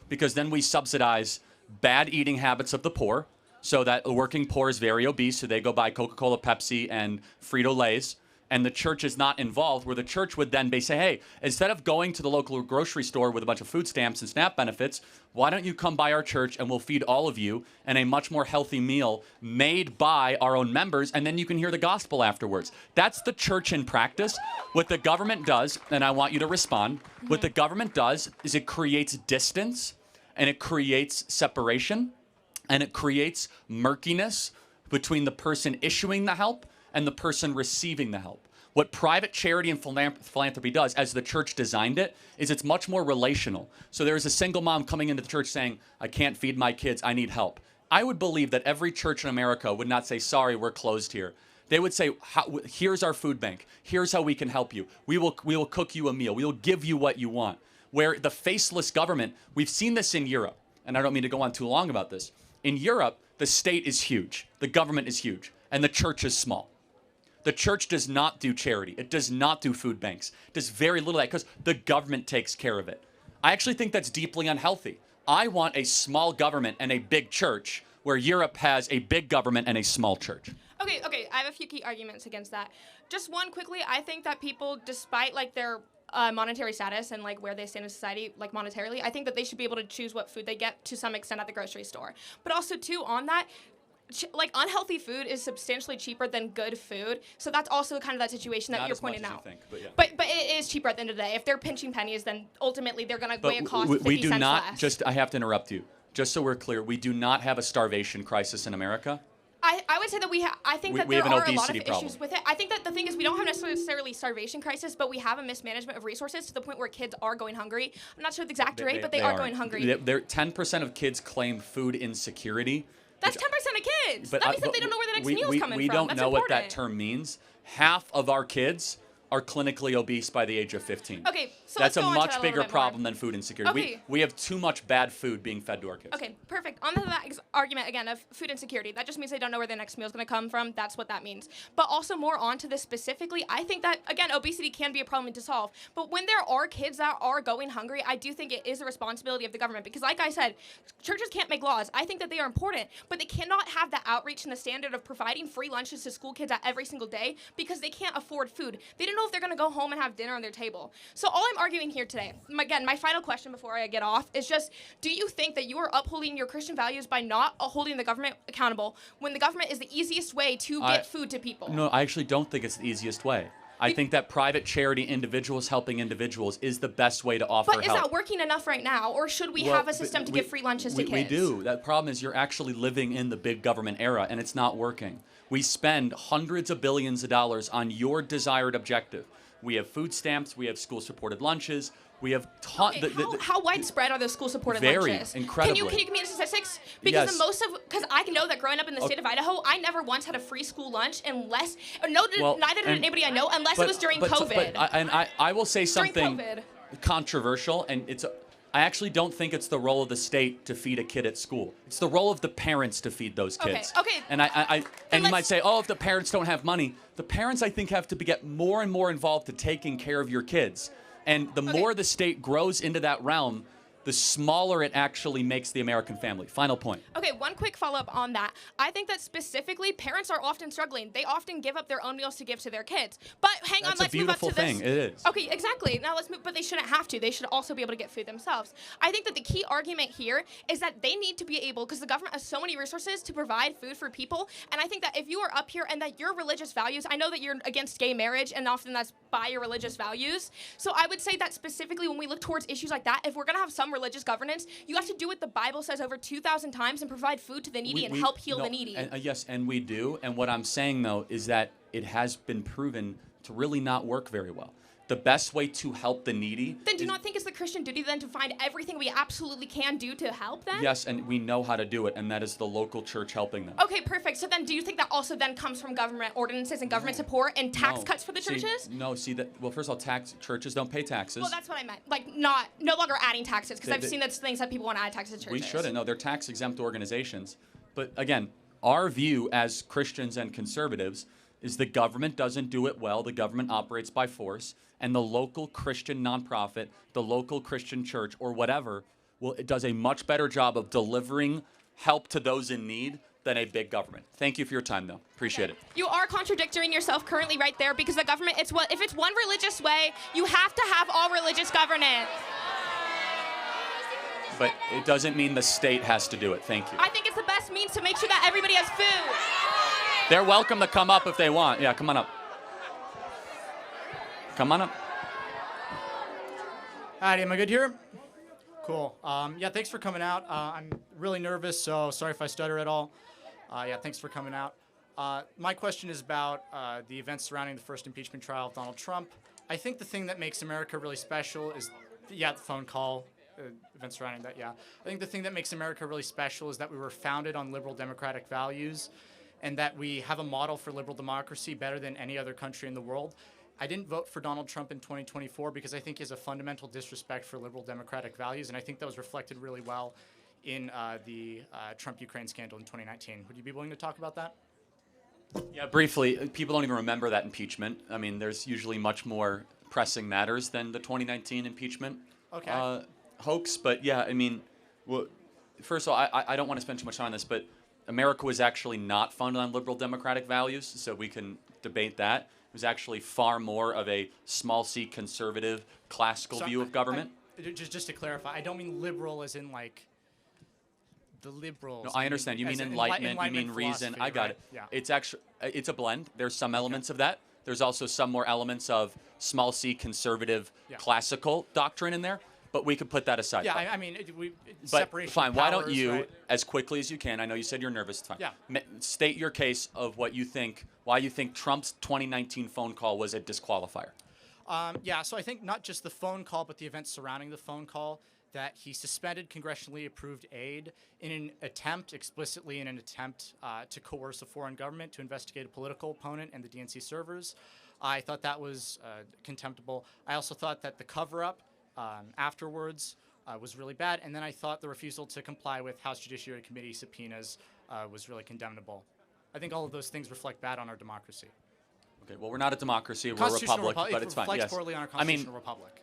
Because then we subsidize bad eating habits of the poor, so that the working poor is very obese, so they go buy Coca-Cola, Pepsi, and Frito-Lays. And the church is not involved, where the church would then say, hey, instead of going to the local grocery store with a bunch of food stamps and SNAP benefits, why don't you come by our church and we'll feed all of you and a much more healthy meal made by our own members, and then you can hear the gospel afterwards. That's the church in practice. What the government does, and I want you to respond, what the government does is it creates distance, and it creates separation, and it creates murkiness between the person issuing the help and the person receiving the help. What private charity and philanthropy does, as the church designed it, is it's much more relational. So there's a single mom coming into the church saying, I can't feed my kids, I need help. I would believe that every church in America would not say, sorry, we're closed here. They would say, here's our food bank. Here's how we can help you. We will cook you a meal. We will give you what you want. Where the faceless government, we've seen this in Europe, and I don't mean to go on too long about this. In Europe, the state is huge, the government is huge, and the church is small. The church does not do charity. It does not do food banks. It does very little of that because the government takes care of it. I actually think that's deeply unhealthy. I want a small government and a big church where Europe has a big government and a small church. Okay, I have a few key arguments against that. Just one quickly, I think that people, despite like their monetary status and like where they stand in society, like monetarily, I think that they should be able to choose what food they get to some extent at the grocery store. But also too, on that, like unhealthy food is substantially cheaper than good food, so that's also kind of that situation that Not you're as much pointing as out. you think, but yeah. But it is cheaper at the end of the day. If they're pinching pennies, then ultimately they're going to weigh a cost of 50 we do cents not, less. just I have to interrupt you. Just so we're clear, we do not have a starvation crisis in America. I would say that I think that we there have an are a lot of obesity problem. issues with it. I think that the thing is we don't have necessarily starvation crisis, but we have a mismanagement of resources to the point where kids are going hungry. I'm not sure the exact rate, but they are going hungry. 10% of kids claim food insecurity. That's 10% of kids. But that means that they don't know where the next meal's coming we from. don't That's know important. what that term means. Half of our kids are clinically obese by the age of 15. Okay, so that's let's go a on to much that a little bigger bit more. problem than food insecurity. Okay. We have too much bad food being fed to our kids. Okay, perfect. On to that argument again of food insecurity, that just means they don't know where their next meal is going to come from. That's what that means. But also more on to this specifically, I think that, again, obesity can be a problem to solve. But when there are kids that are going hungry, I do think it is a responsibility of the government. Because like I said, churches can't make laws. I think that they are important, but they cannot have the outreach and the standard of providing free lunches to school kids every single day because they can't afford food. They don't know if they're going to go home and have dinner on their table. So all I'm arguing here today, again, my final question before I get off is just, do you think that you are upholding your Christian values by not holding the government accountable when the government is the easiest way to get food to people? No, I actually don't think it's the easiest way. I think that private charity, individuals helping individuals, is the best way to offer help. But is that working enough right now, or should we have a system to give free lunches to kids? We do. That problem is you're actually living in the big government era, and it's not working. We spend hundreds of billions of dollars on your desired objective. We have food stamps. We have school-supported lunches. We have how widespread are those school-supported lunches? Incredibly. Can you give me any statistics? Because yes. Because I know that growing up in the state of Idaho, I never once had a free school lunch neither did anybody I know, unless it was during COVID. I will say something During COVID. controversial, and I actually don't think it's the role of the state to feed a kid at school. It's the role of the parents to feed those kids. Okay. And you might say, oh, if the parents don't have money, the parents I think have to get more and more involved to taking care of your kids. And the more the state grows into that realm, the smaller it actually makes the American family. Final point. Okay, one quick follow-up on that. I think that specifically, parents are often struggling. They often give up their own meals to give to their kids. But hang on, let's move up to this. That's a beautiful thing. It is. Okay, exactly. Now let's move, but they shouldn't have to. They should also be able to get food themselves. I think that the key argument here is that they need to be able, because the government has so many resources to provide food for people, and I think that if you are up here and that your religious values, I know that you're against gay marriage, and often that's by your religious values. So I would say that specifically when we look towards issues like that, if we're going to have some religious governance, you have to do what the Bible says over 2,000 times and provide food to the needy and help heal the needy. Yes, and we do. And what I'm saying, though, is that it has been proven to really not work very well. The best way to help the needy... Then do you not think it's the Christian duty then to find everything we absolutely can do to help them? Yes, and we know how to do it, and that is the local church helping them. Okay, perfect. So then do you think that also then comes from government ordinances and government support and tax cuts for the churches? Well, first of all, churches don't pay taxes. Well, that's what I meant. Like, no longer adding taxes, because I've seen those things that people want to add taxes to churches. We shouldn't. No, they're tax-exempt organizations. But again, our view as Christians and conservatives is the government doesn't do it well. The government operates by force. And the local Christian nonprofit, the local Christian church, or whatever, it does a much better job of delivering help to those in need than a big government. Thank you for your time, though. Appreciate it. You are contradicting yourself currently right there, because the government, if it's one religious way, you have to have all religious governance. But it doesn't mean the state has to do it. Thank you. I think it's the best means to make sure that everybody has food. They're welcome to come up if they want. Yeah, come on up. Come on up. Howdy, am I good here? Cool. Yeah, thanks for coming out. I'm really nervous, so sorry if I stutter at all. Yeah, thanks for coming out. My question is about the events surrounding the first impeachment trial of Donald Trump. I think the thing that makes America really special is, the phone call, events surrounding that, I think the thing that makes America really special is that we were founded on liberal democratic values and that we have a model for liberal democracy better than any other country in the world. I didn't vote for Donald Trump in 2024 because I think he has a fundamental disrespect for liberal democratic values, and I think that was reflected really well in the Trump-Ukraine scandal in 2019. Would you be willing to talk about that? Yeah, briefly, people don't even remember that impeachment. I mean, there's usually much more pressing matters than the 2019 impeachment hoax. But yeah, I mean, well, first of all, I don't want to spend too much time on this, but America was actually not founded on liberal democratic values, so we can debate that. It was actually far more of a small c conservative, classical view of government. Just to clarify, I don't mean liberal as in like the liberals. No, I understand. You mean enlightenment, you mean reason. I got it. Yeah. It's actually, it's a blend. There's some elements of that. There's also some more elements of small c conservative, classical doctrine in there. But we could put that aside. Yeah, I mean, but separation fine. of Why don't powers, you, right? as quickly as you can? I know you said you're nervous. It's fine. Yeah. State your case of what you think. Why you think Trump's 2019 phone call was a disqualifier. So I think not just the phone call, but the events surrounding the phone call. That he suspended congressionally approved aid explicitly in an attempt to coerce a foreign government to investigate a political opponent and the DNC servers. I thought that was contemptible. I also thought that the cover-up afterwards was really bad, and then I thought the refusal to comply with House Judiciary Committee subpoenas was really condemnable. I think all of those things reflect bad on our democracy. Okay, well, we're not a democracy, we're a republic, but it's fine. It reflects poorly on our constitutional republic.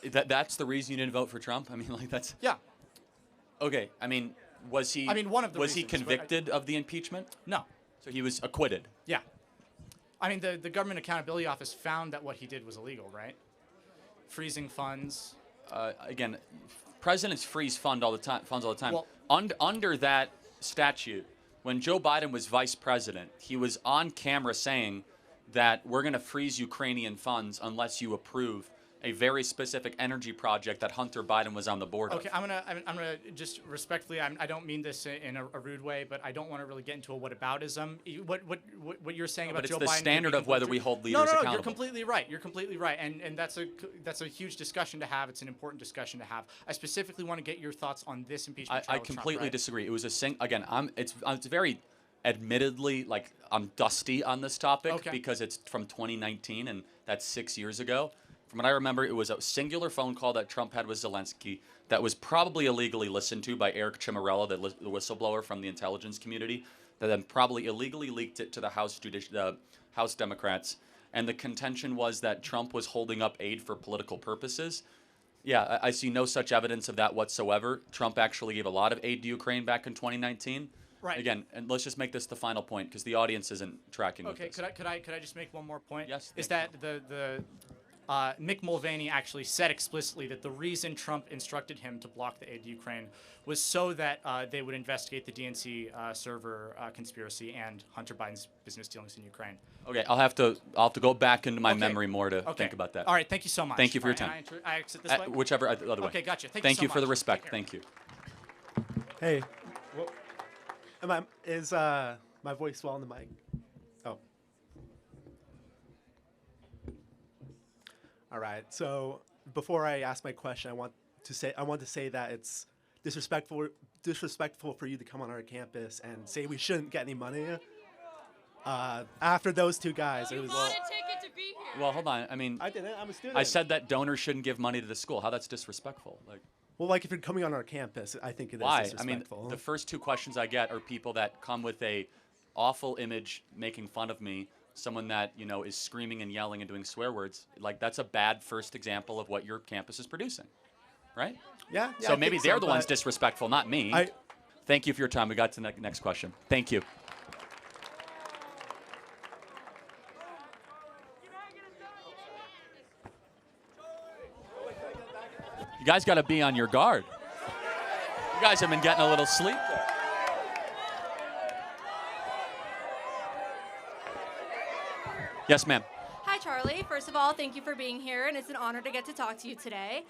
That's the reason you didn't vote for Trump? I mean, like, that's... Yeah. Okay, I mean, was he... one of the Was he reasons, convicted of the impeachment? No. So he was acquitted? Yeah. I mean, the Government Accountability Office found that what he did was illegal, right? Freezing funds. Again, presidents freeze funds all the time. Well, under that statute, when Joe Biden was vice president, he was on camera saying that we're going to freeze Ukrainian funds unless you approve a very specific energy project that Hunter Biden was on the board of. Okay, I'm gonna just respectfully. I don't mean this in a rude way, but I don't want to really get into a whataboutism. What you're saying about Joe Biden? But it's the standard of whether we hold leaders accountable. No, you're completely right. You're completely right, and that's a huge discussion to have. It's an important discussion to have. I specifically want to get your thoughts on this impeachment trial. I completely disagree. It was it's very, admittedly, like, I'm dusty on this topic because it's from 2019 and that's 6 years ago. From what I remember, it was a singular phone call that Trump had with Zelensky that was probably illegally listened to by Eric Cimarella, the whistleblower from the intelligence community, that then probably illegally leaked it to the House Democrats. And the contention was that Trump was holding up aid for political purposes. Yeah, I see no such evidence of that whatsoever. Trump actually gave a lot of aid to Ukraine back in 2019. Right. Again, and let's just make this the final point because the audience isn't tracking with this. Okay, could I just make one more point? Yes. Is that Mick Mulvaney actually said explicitly that the reason Trump instructed him to block the aid to Ukraine was so that they would investigate the DNC server conspiracy and Hunter Biden's business dealings in Ukraine. Okay, I'll have to go back into my memory more to think about that. All right, thank you so much. Thank you for your time. I exit this way? Whichever other way. Okay, gotcha. Thank you for the respect. Thank you. Hey, is my voice well on the mic? Oh. All right. So before I ask my question, I want to say that it's disrespectful for you to come on our campus and say we shouldn't get any money. After those two guys, it was. Well, hold on. I mean, I didn't. I'm a student. I said that donors shouldn't give money to the school. How that's disrespectful? Well, if you're coming on our campus, I think it is disrespectful. I mean, the first two questions I get are people that come with a awful image, making fun of me. Someone that is screaming and yelling and doing swear words. Like, that's a bad first example of what your campus is producing, right? Yeah. So maybe they're the ones disrespectful, not me. Thank you for your time. We got to the next question. Thank you. You guys got to be on your guard. You guys have been getting a little sleep. Yes, ma'am. Hi, Charlie. First of all, thank you for being here, and it's an honor to get to talk to you today.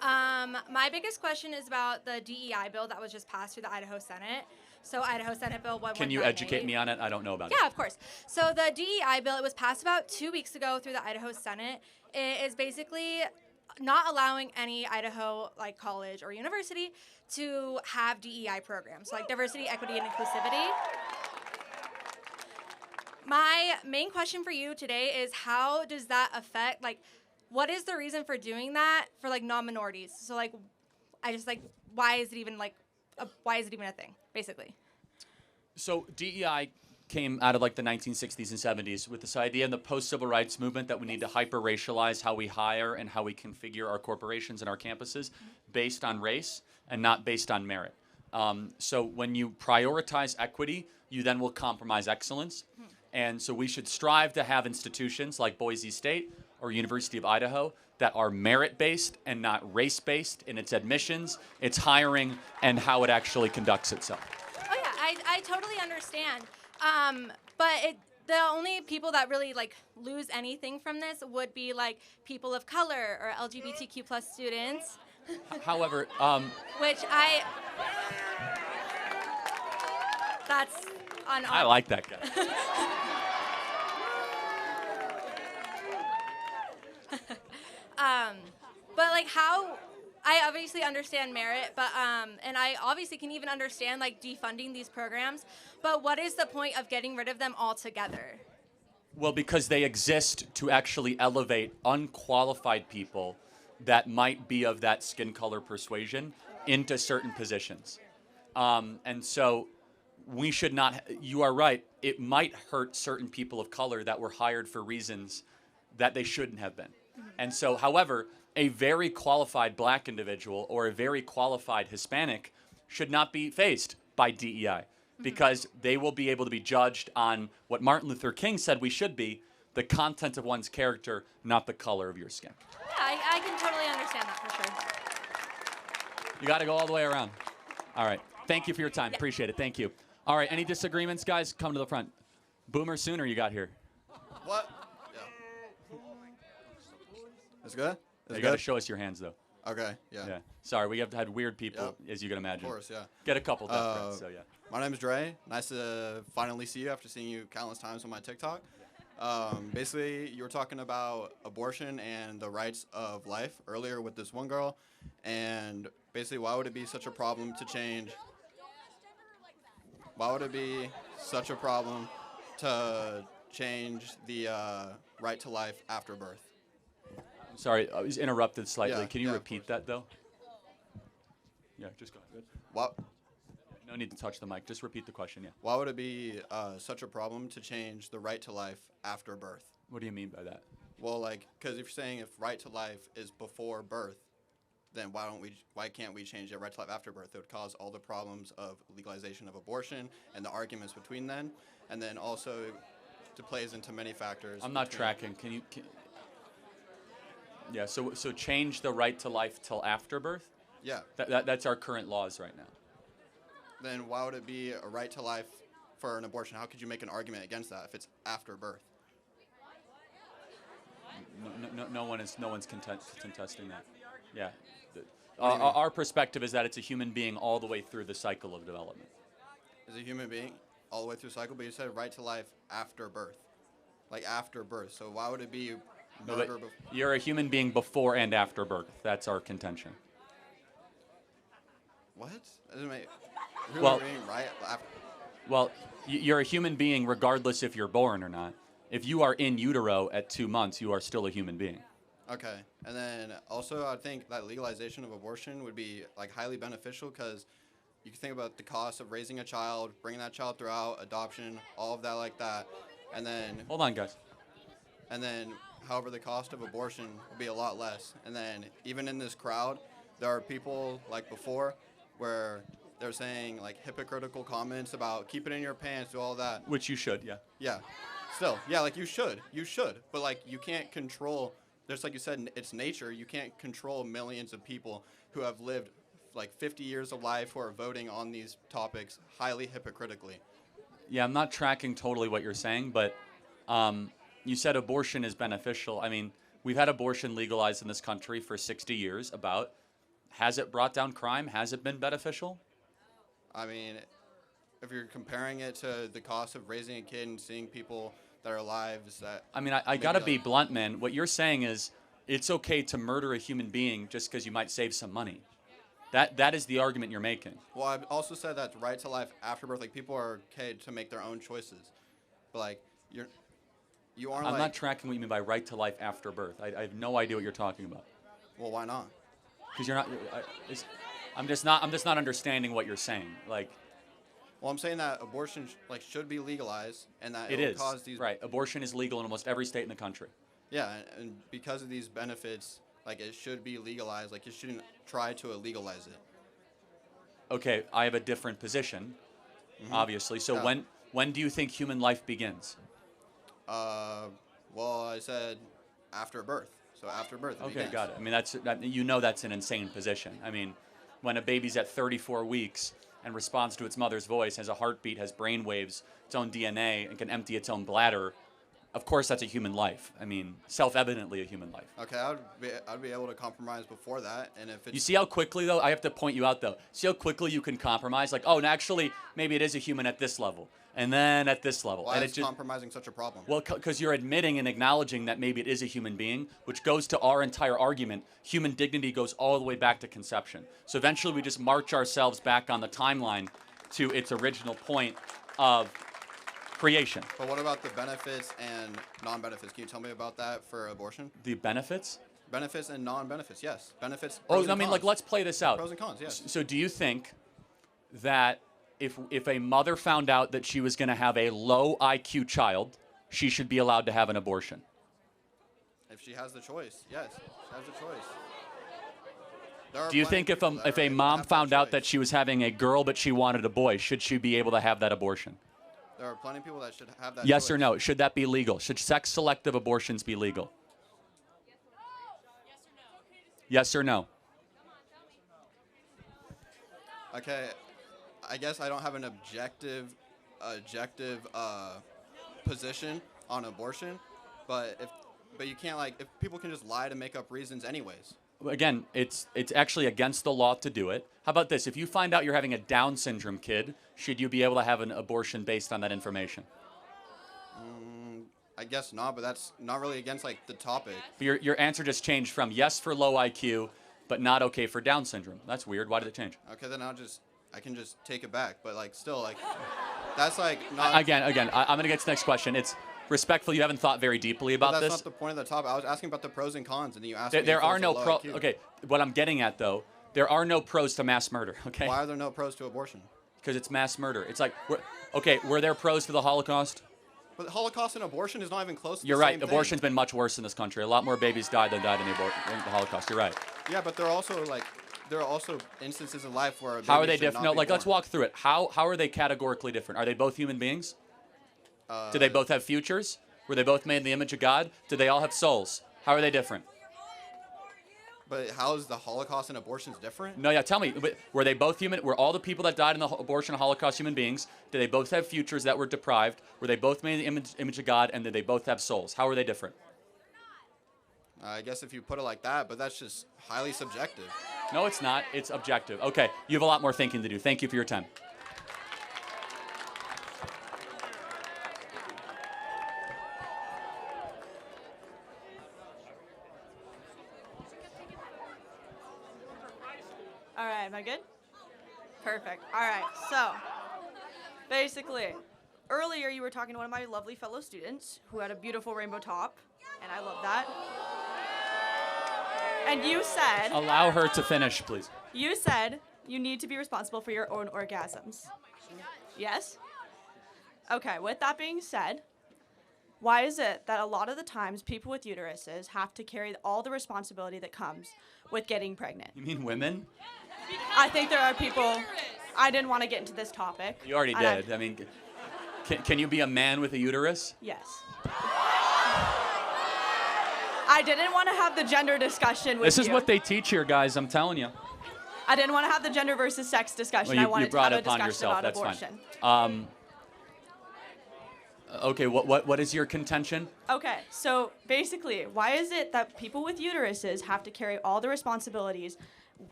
My biggest question is about the DEI bill that was just passed through the Idaho Senate. So Idaho Senate Bill 1198. Can you educate me on it? I don't know about it. Yeah, of course. So the DEI bill, it was passed about 2 weeks ago through the Idaho Senate. It is basically not allowing any Idaho college or university to have DEI programs, like diversity, equity, and inclusivity. My main question for you today is how does that affect, what is the reason for doing that for non-minorities? So why is it even a thing, basically? So DEI came out of the 1960s and 70s with this idea in the post-civil rights movement that we need to hyper-racialize how we hire and how we configure our corporations and our campuses based on race and not based on merit. So when you prioritize equity, you then will compromise excellence. And so we should strive to have institutions like Boise State or University of Idaho that are merit-based and not race-based in its admissions, its hiring, and how it actually conducts itself. Oh yeah, I totally understand. But the only people that really lose anything from this would be people of color or LGBTQ plus students. However, which that's on. I like that guy. But how I obviously understand merit, but and I obviously can even understand defunding these programs. But what is the point of getting rid of them altogether? Well, because they exist to actually elevate unqualified people that might be of that skin color persuasion into certain positions. And so we should not, you are right, it might hurt certain people of color that were hired for reasons that they shouldn't have been. And so, however, a very qualified black individual or a very qualified Hispanic should not be faced by DEI because they will be able to be judged on what Martin Luther King said we should be, the content of one's character, not the color of your skin. Yeah, I can totally understand that for sure. You got to go all the way around. All right. Thank you for your time. Appreciate it. Thank you. All right. Any disagreements, guys? Come to the front. Boomer Sooner, you got here. What? Yeah. That's good? You got to show us your hands, though. Okay, yeah. Sorry, we have had weird people, as you can imagine. Of course, yeah. Get a couple death threats, so yeah. My name is Dre. Nice to finally see you after seeing you countless times on my TikTok. Basically, you were talking about abortion and the rights of life earlier with this one girl. And basically, why would it be such a problem to change? Why would it be such a problem to change the right to life after birth? Sorry, I was interrupted slightly. Yeah, Can you repeat that, though? Yeah, just go ahead. What? No need to touch the mic. Just repeat the question, yeah. Why would it be such a problem to change the right to life after birth? What do you mean by that? Well, because if you're saying if right to life is before birth, then why can't we change the right to life after birth? It would cause all the problems of legalization of abortion and the arguments between them, and then also it plays into many factors. I'm not tracking. Can you? Yeah, so change the right to life till after birth? Yeah. That's our current laws right now. Then why would it be a right to life for an abortion? How could you make an argument against that if it's after birth? No one's contesting that. Yeah. Our perspective is that it's a human being all the way through the cycle of development. Is a human being all the way through the cycle? But you said right to life after birth. After birth. So why would it be murder before? You're a human being before and after birth. That's our contention. What? That doesn't make... Well, right after. Well, you're a human being regardless if you're born or not. If you are in utero at 2 months, you are still a human being. Okay. And then also I think that legalization of abortion would be highly beneficial because you can think about the cost of raising a child, bringing that child throughout, adoption, all of that like that. And then... Hold on, guys. And then, however, the cost of abortion will be a lot less. And then even in this crowd, there are people like before where they're saying hypocritical comments about keep it in your pants, do all that. Which you should, yeah. Yeah. Still, yeah, you should. You should. But you can't control, just like you said, it's nature. You can't control millions of people who have lived 50 years of life who are voting on these topics highly hypocritically. Yeah, I'm not tracking totally what you're saying, but you said abortion is beneficial. I mean, we've had abortion legalized in this country for 60 years, about. Has it brought down crime? Has it been beneficial? I mean, if you're comparing it to the cost of raising a kid and seeing people that are lives that... I mean, I got to be blunt, man. What you're saying is it's okay to murder a human being just because you might save some money. That is the argument you're making. Well, I've also said that right to life after birth, like, people are okay to make their own choices. But, like, you aren't, I'm not tracking what you mean by right to life after birth. I have no idea what you're talking about. Well, why not? Because you're not... I'm just not understanding what you're saying. Like... Well, I'm saying that abortion should be legalized, and that it will is cause these... right. Abortion is legal in almost every state in the country. Yeah, and because of these benefits, like, it should be legalized. Like, you shouldn't try to illegalize it. Okay, I have a different position, obviously. So Yeah. when do you think human life begins? Well, I said after birth. So after birth. Okay, got it. I mean, that's an insane position. I mean, when a baby's at 34 weeks and responds to its mother's voice, has a heartbeat, has brain waves, its own DNA, and can empty its own bladder, of course that's a human life. I mean, self-evidently a human life. Okay, I'd be able to compromise before that, and if it's... You see how quickly, though, I have to point you out, though. See how quickly you can compromise? Like, oh, and actually, maybe it is a human at this level, and then at this level. Why and is compromising such a problem? Well, because you're admitting and acknowledging that maybe it is a human being, which goes to our entire argument. Human dignity goes all the way back to conception. So eventually we just march ourselves back on the timeline to its original point of creation. But what about the benefits and non-benefits? Can you tell me about that for abortion? The benefits? Benefits and non-benefits, yes. Benefits. Oh, I mean, like, let's play this out. Pros and cons, yes. So do you think that if a mother found out that she was going to have a low IQ child, she should be allowed to have an abortion? If she has the choice, yes. She has the choice. Do you think if a mom found out that she was having a girl but she wanted a boy, should she be able to have that abortion? There are plenty of people that should have that Yes choice. or no? Should that be legal? Should sex-selective abortions be legal? Yes or no? Okay, I guess I don't have an objective position on abortion, but you can't, like, if people can just lie to make up reasons anyways. Again, it's actually against the law to do it. How about this? If you find out you're having a Down syndrome kid, should you be able to have an abortion based on that information? I guess not, but that's not really against, like, the topic. But your answer just changed from yes for low IQ, but not okay for Down syndrome. That's weird. Why did it change? Okay, then I can just take it back, but, like, still, like, that's, like, not... Again, I'm going to get to the next question. It's respectful. You haven't thought very deeply about but this. that's not the point of the topic. I was asking about the pros and cons, and then you asked There are no pros. Okay, what I'm getting at, though, there are no pros to mass murder, okay? Why are there no pros to abortion? Because it's mass murder. It's like, were there pros to the Holocaust? But the Holocaust and abortion is not even close to You're the right. same thing. Abortion's been much worse in this country. A lot more babies died than died in the Holocaust. You're right. Yeah, but there are also instances in life where How are they different? No, like, let's walk through it. How are they categorically different? Are they both human beings? Do they both have futures? Were they both made in the image of God? Do they all have souls? How are they different? But how is the Holocaust and abortions different? No, yeah, tell me. Were they both human? Were all the people that died in the abortion and Holocaust human beings? Did they both have futures that were deprived? Were they both made in the image of God? And did they both have souls? How are they different? I guess if you put it like that, but that's just highly subjective. No, it's not. It's objective. Okay, you have a lot more thinking to do. Thank you for your time. All right, am I good? Perfect. All right, so basically, earlier you were talking to one of my lovely fellow students who had a beautiful rainbow top, and I love that. And you said... Allow her to finish, please. You said you need to be responsible for your own orgasms. Yes? Okay, with that being said, why is it that a lot of the times people with uteruses have to carry all the responsibility that comes with getting pregnant? You mean women? I think there are people... I didn't want to get into this topic. You already did. I mean, can you be a man with a uterus? Yes. I didn't want to have the gender discussion with you. This is what they teach here, guys. I'm telling you. I didn't want to have the gender versus sex discussion. Well, I wanted you brought to it have a upon discussion yourself. about That's abortion. fine. Okay, what is your contention? Okay, so basically, why is it that people with uteruses have to carry all the responsibilities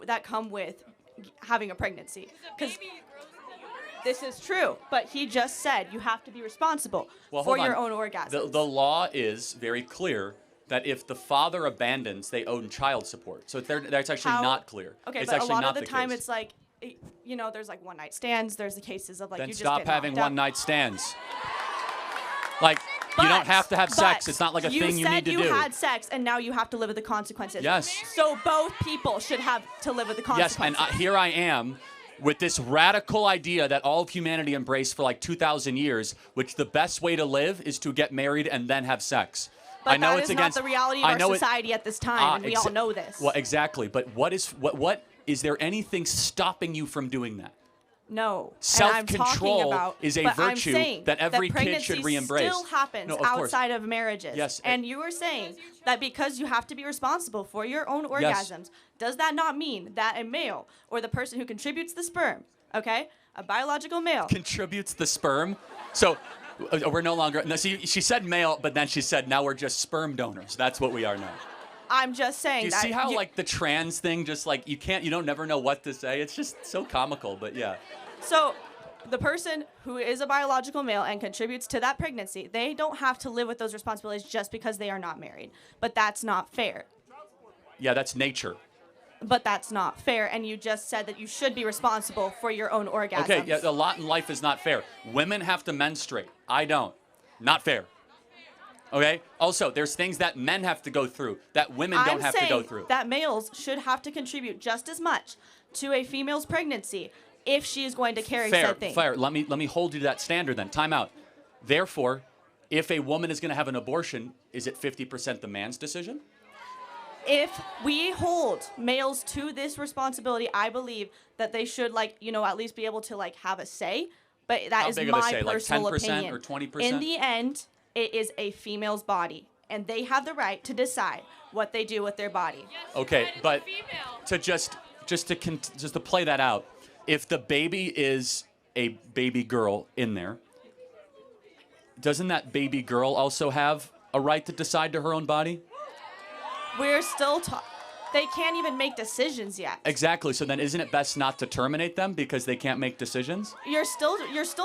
that come with having a pregnancy. Because this is true, but he just said you have to be responsible for your own orgasms. The law is very clear that if the father abandons, they own child support. So that's actually not clear. Okay, it's but actually a lot not of the time case. it's like, you know, there's like one-night stands. There's the cases of like Then you just stop get having knocked out. one-night stands. Like, you don't have to have sex. It's not like a thing you need to do. You said you had sex, and now you have to live with the consequences. Yes. So both people should have to live with the Yes, consequences. and here I am with this radical idea that all of humanity embraced for like 2,000 years, which the best way to live is to get married and then have sex. But I know that it's is against not the reality of our society at this time, and we all know this. Well, exactly. But what is there anything stopping you from doing that? No. Self-control is a virtue that every kid should re-embrace. Still happens No, of course. outside of marriages. Yes. And you were saying that because you have to be responsible for your own orgasms, does that not mean that a male or the person who contributes the sperm, okay, a biological male, contributes the sperm? So we're no longer. No, see, she said male, but then she said now we're just sperm donors. That's what we are now. I'm just saying. Do you that see how like the trans thing, just like you don't never know what to say. It's just so comical, but yeah. So the person who is a biological male and contributes to that pregnancy, they don't have to live with those responsibilities just because they are not married. But that's not fair. Yeah, that's nature. But that's not fair. And you just said that you should be responsible for your own orgasms. Okay, yeah, a lot in life is not fair. Women have to menstruate. I don't. Not fair. Okay? Also, there's things that men have to go through that women don't have to go through. I'm saying that males should have to contribute just as much to a female's pregnancy if she is going to carry said thing. Fair. Let me hold you to that standard then. Time out. Therefore, if a woman is going to have an abortion, is it 50% the man's decision? If we hold males to this responsibility, I believe that they should, at least be able to, have a say. But that is my personal opinion. Or 20%? In the end, it is a female's body, and they have the right to decide what they do with their body. Okay, but to just to play that out, if the baby is a baby girl in there, doesn't that baby girl also have a right to decide to her own body? We're still they can't even make decisions yet. Exactly. So then isn't it best not to terminate them because they can't make decisions? You're still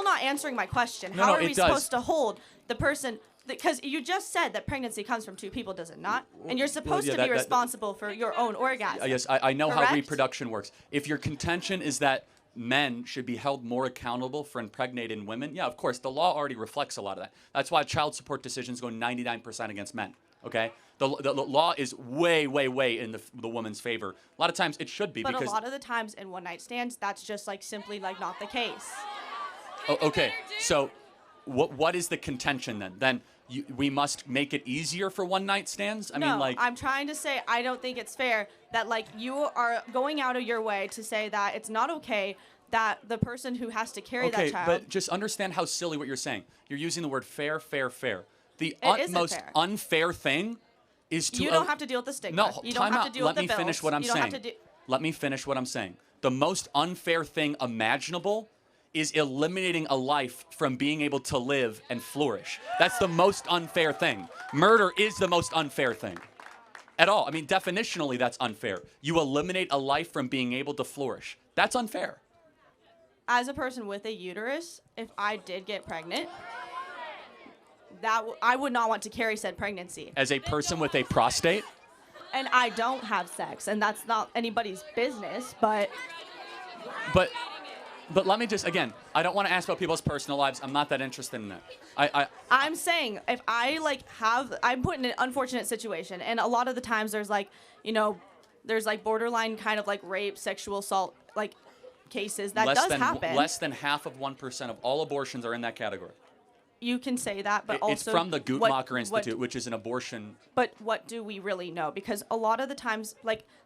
not answering my question. No, How no, are we it does. supposed to hold the person? Because you just said that pregnancy comes from two people, does it not? And you're supposed to be responsible for your own orgasm. Yes, I know Correct? how reproduction works. If your contention is that men should be held more accountable for impregnating women, yeah, of course, the law already reflects a lot of that. That's why child support decisions go 99% against men, okay? The law is way, way, way in the woman's favor. A lot of times it should be But because... a lot of the times in one-night stands, that's just simply not the case. Oh, okay, so what is the contention then? Then we must make it easier for one-night stands? I'm trying to say I don't think it's fair that you are going out of your way to say that it's not okay that the person who has to carry that child... But just understand how silly what you're saying. You're using the word fair, fair, fair. The It isn't utmost fair. unfair thing is to... You don't have to deal with the stigma. No, you don't time have out. to deal Let with me the bills. finish what I'm You don't have saying. to do- Let me finish what I'm saying. The most unfair thing imaginable is eliminating a life from being able to live and flourish. That's the most unfair thing. Murder is the most unfair thing. At all. I mean, definitionally, that's unfair. You eliminate a life from being able to flourish. That's unfair. As a person with a uterus, if I did get pregnant, I would not want to carry said pregnancy. As a person with a prostate, And I don't have sex, and that's not anybody's business, but... But let me just, again, I don't want to ask about people's personal lives. I'm not that interested in that. I'm saying if I'm put in an unfortunate situation, and a lot of the times there's there's borderline kind of rape, sexual assault, cases. That does happen. Less than half of 1% of all abortions are in that category. You can say that, but also... It's from the Guttmacher Institute, which is an abortion... But what do we really know? Because a lot of the times,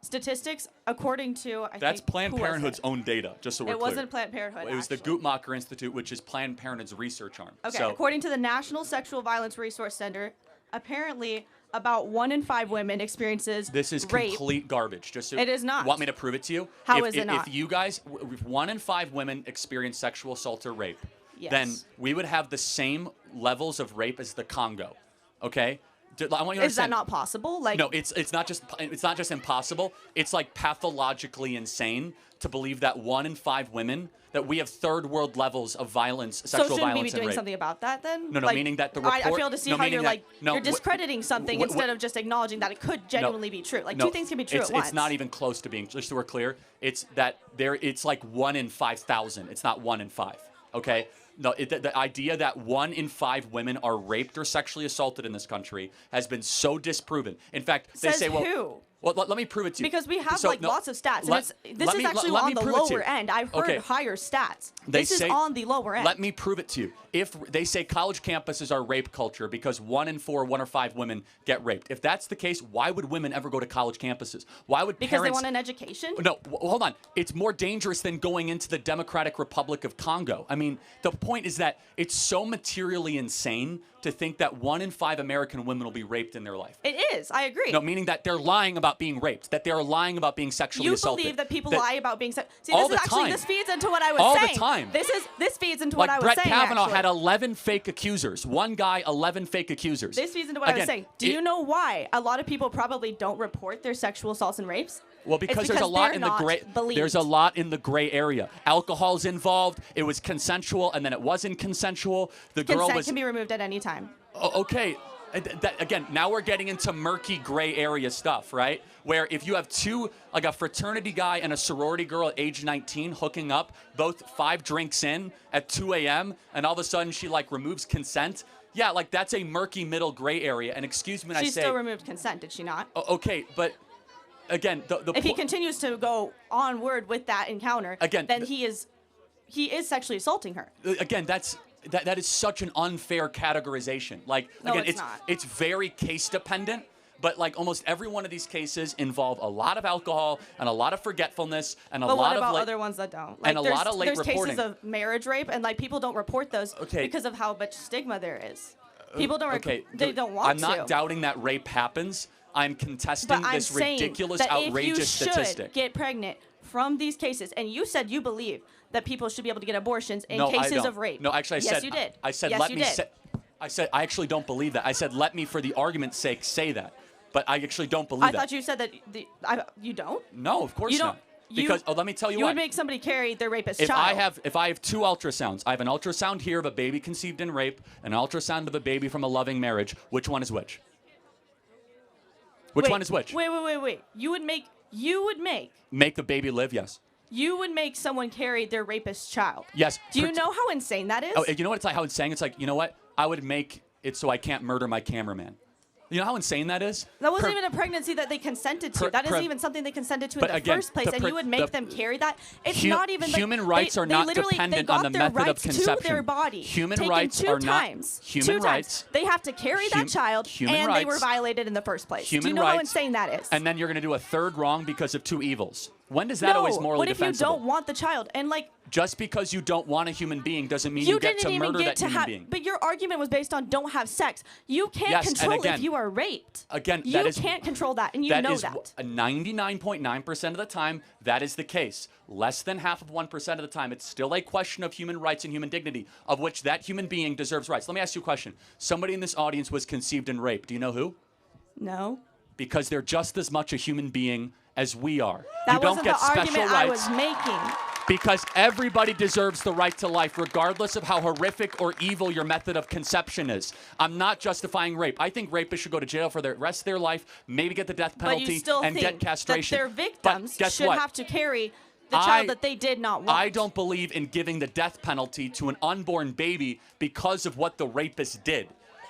statistics, according to... That's Planned Parenthood's own data, just so we're clear. It wasn't Planned Parenthood, It was the Guttmacher Institute, which is Planned Parenthood's research arm. Okay, So, according to the National Sexual Violence Resource Center, apparently about 1 in 5 women experiences this is rape. complete garbage. Just so It is not. Want me to prove it to you? How is it not? If you guys, if 1 in 5 women experience sexual assault or rape, Yes. then we would have the same levels of rape as the Congo. Okay? I want you to Is that understand. not possible? Like, No, it's not just impossible. It's like pathologically insane to believe that 1 in 5 women, that we have third world levels of violence, so sexual shouldn't we violence be and doing rape. something about that then? No, like, meaning that the I report. fail to see no, how meaning you're that- like no, you're discrediting something instead of just acknowledging that it could genuinely be true. Like no, two things can be true it's, at once. It's not even close to being. Just so we're clear, it's that there. It's like 1 in 5,000. It's not 1 in 5. Okay. No, the idea that 1 in 5 women are raped or sexually assaulted in this country has been so disproven. In fact, they Says say, well, who? Well, let me prove it to you. Because we have So, no, lots of stats, let- and this let is me- actually let on me the prove it to you. lower end. I've heard Okay. higher stats. They This is say- on the lower end. Let me prove it to you. If they say college campuses are rape culture because 1 in 4, 1 or 5 women get raped. If that's the case, why would women ever go to college campuses? Why would Because they parents? want an education? No, hold on. It's more dangerous than going into the Democratic Republic of Congo. I mean, the point is that it's so materially insane to think that 1 in 5 American women will be raped in their life. It is. I agree. No, meaning that they're lying about being raped, that they're lying about being sexually You assaulted. believe that people that- lie about being See, All this is the time. this feeds into what I was All the saying. time. This feeds into Like what I was Brett saying. Kavanaugh actually. had 11 fake accusers. One guy, 11 fake accusers. This feeds into what I was Again, saying. Do you know why a lot of people probably don't report their sexual assaults and rapes? Well, It's because there's a lot they're in the not gray. believed. There's a lot in the gray area. Alcohol's involved. It was consensual, and then it wasn't consensual. The girl Consent was. can be removed at any time. Okay. Again, now we're getting into murky gray area stuff, right? Where if you have two, like a fraternity guy and a sorority girl at age 19 hooking up, both 5 drinks in at 2 a.m., and all of a sudden she like removes consent. Yeah, like that's a murky middle gray area. And excuse me when I She say. still removed consent, did she not? Okay, but again, If he continues to go onward with that encounter, Again, then he is sexually assaulting her. Again, that is such an unfair categorization. Like No, again, it's not. it's very case dependent, but like almost every one of these cases involve a lot of alcohol and a lot of forgetfulness and a But lot what about of other ones that don't? and a lot of late there's reporting. cases of marriage rape, and like people don't report those because of how much stigma there is. People don't. They don't want I'm to. not doubting that rape happens. I'm contesting But I'm this saying ridiculous, that outrageous if you statistic. should get pregnant from these cases, and you said you believe that people should be able to get abortions in No, I cases don't. of rape. No, actually, I yes, said you did. I said yes, let you me did. say. I said I actually don't believe that. I said let me, for the argument's sake, say that. But I actually don't believe I that. thought you said that. You don't. No, of course You don't. not. Because let me tell you You what. would make somebody carry their rapist If child. I have 2 ultrasounds, I have an ultrasound here of a baby conceived in rape, and an ultrasound of a baby from a loving marriage. Which one is which? Which Wait, one is which? Wait. You would Make the baby live, yes. someone carry their rapist child. Yes. Do you know how insane that is? Oh, you know what it's like? How it's saying? It's like, you know what? I would make it so I can't murder my cameraman. You know how insane that is? That wasn't even a pregnancy that they consented to. That isn't even something they consented to in But the again, first place, and you would make them carry that. It's hu- not even like, human rights are they not literally, dependent they on got the their method of rights conception. To their body. Human taken rights two are not- times. human two rights- times. They have to carry that child, human and they were rights- violated in the first place. Do Human you know how rights- insane that is? And then you're going to do a third wrong because of 2 evils. When does that no, always morally what if defensible? you don't want the child? And like, Just because you don't want a human being doesn't mean you get didn't to even murder get that to human have. being. But your argument was based on don't have sex. You can't Yes, and control again- if you are raped. Again, you that is can't control that, and you that know is that. 99.9% of the time, that is the case. Less than half of 1% of the time, it's still a question of human rights and human dignity, of which that human being deserves rights. Let me ask you a question. Somebody in this audience was conceived in rape. Do you know who? No. Because they're just as much a human being as we are. That you don't wasn't get the special argument rights. I was making. Because everybody deserves the right to life, regardless of how horrific or evil your method of conception is. I'm not justifying rape. I think rapists should go to jail for the rest of their life, maybe get the death But penalty, you still and think get castration. that their victims but guess should what? have to carry the child that they did not want. I don't believe in giving the death penalty to an unborn baby because of what the rapist did.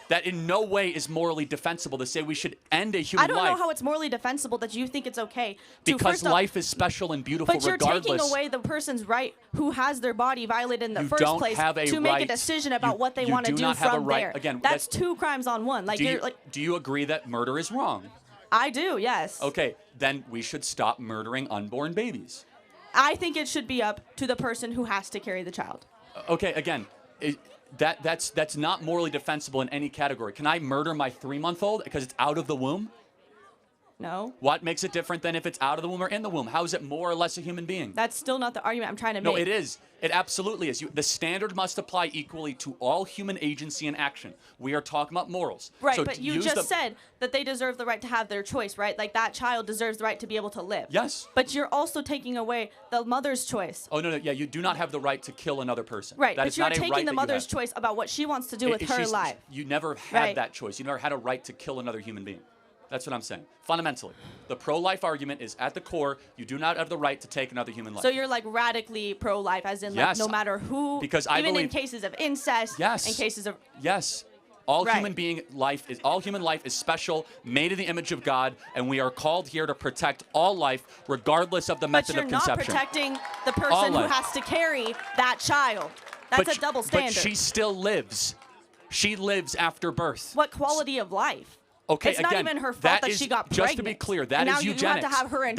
That in no way is morally defensible to say we should end a human I don't life. know how it's morally defensible that you think it's okay to Because first off, life is special and beautiful but you're regardless. taking away the person's right who has their body violated in the You first don't place have a to make a right- decision about what they you want to do do not have a from right- there. again, that's that's- 2 crimes on one. Like do you're you, like do you agree that murder is wrong? I do, yes. Okay, then we should stop murdering unborn babies. I think it should be up to the person who has to carry the child. Okay, again, that's not morally defensible in any category. Can I murder my 3-month-old because it's out of the womb? No. What makes it different than if it's out of the womb or in the womb? How is it more or less a human being? That's still not the argument I'm trying to make. No, it is. It absolutely is. The standard must apply equally to all human agency and action. We are talking about morals. Right, So but you just said that they deserve the right to have their choice, right? Like that child deserves the right to be able to live. Yes. But you're also taking away the mother's choice. Oh, no, yeah, you do not have the right to kill another person. Right, That but is you're not a taking right the that you mother's have. choice about what she wants to do with her She's- life. You never had Right. that choice. You never had a right to kill another human being. That's what I'm saying. Fundamentally, the pro-life argument is at the core, you do not have the right to take another human life. So you're like radically pro-life, as in like Yes, no matter who, because I even in believe- cases of incest, Yes. in cases of Yes. All Right. all human life is special, made in the image of God, and we are called here to protect all life, regardless of the but method you're of not conception. protecting the All person who life. has to carry that child. That's a double standard. But she still lives. She lives after birth. What quality of life? Okay, it's again, not even her fault that is- she got just pregnant. to be clear, that and is now eugenics. you have to have her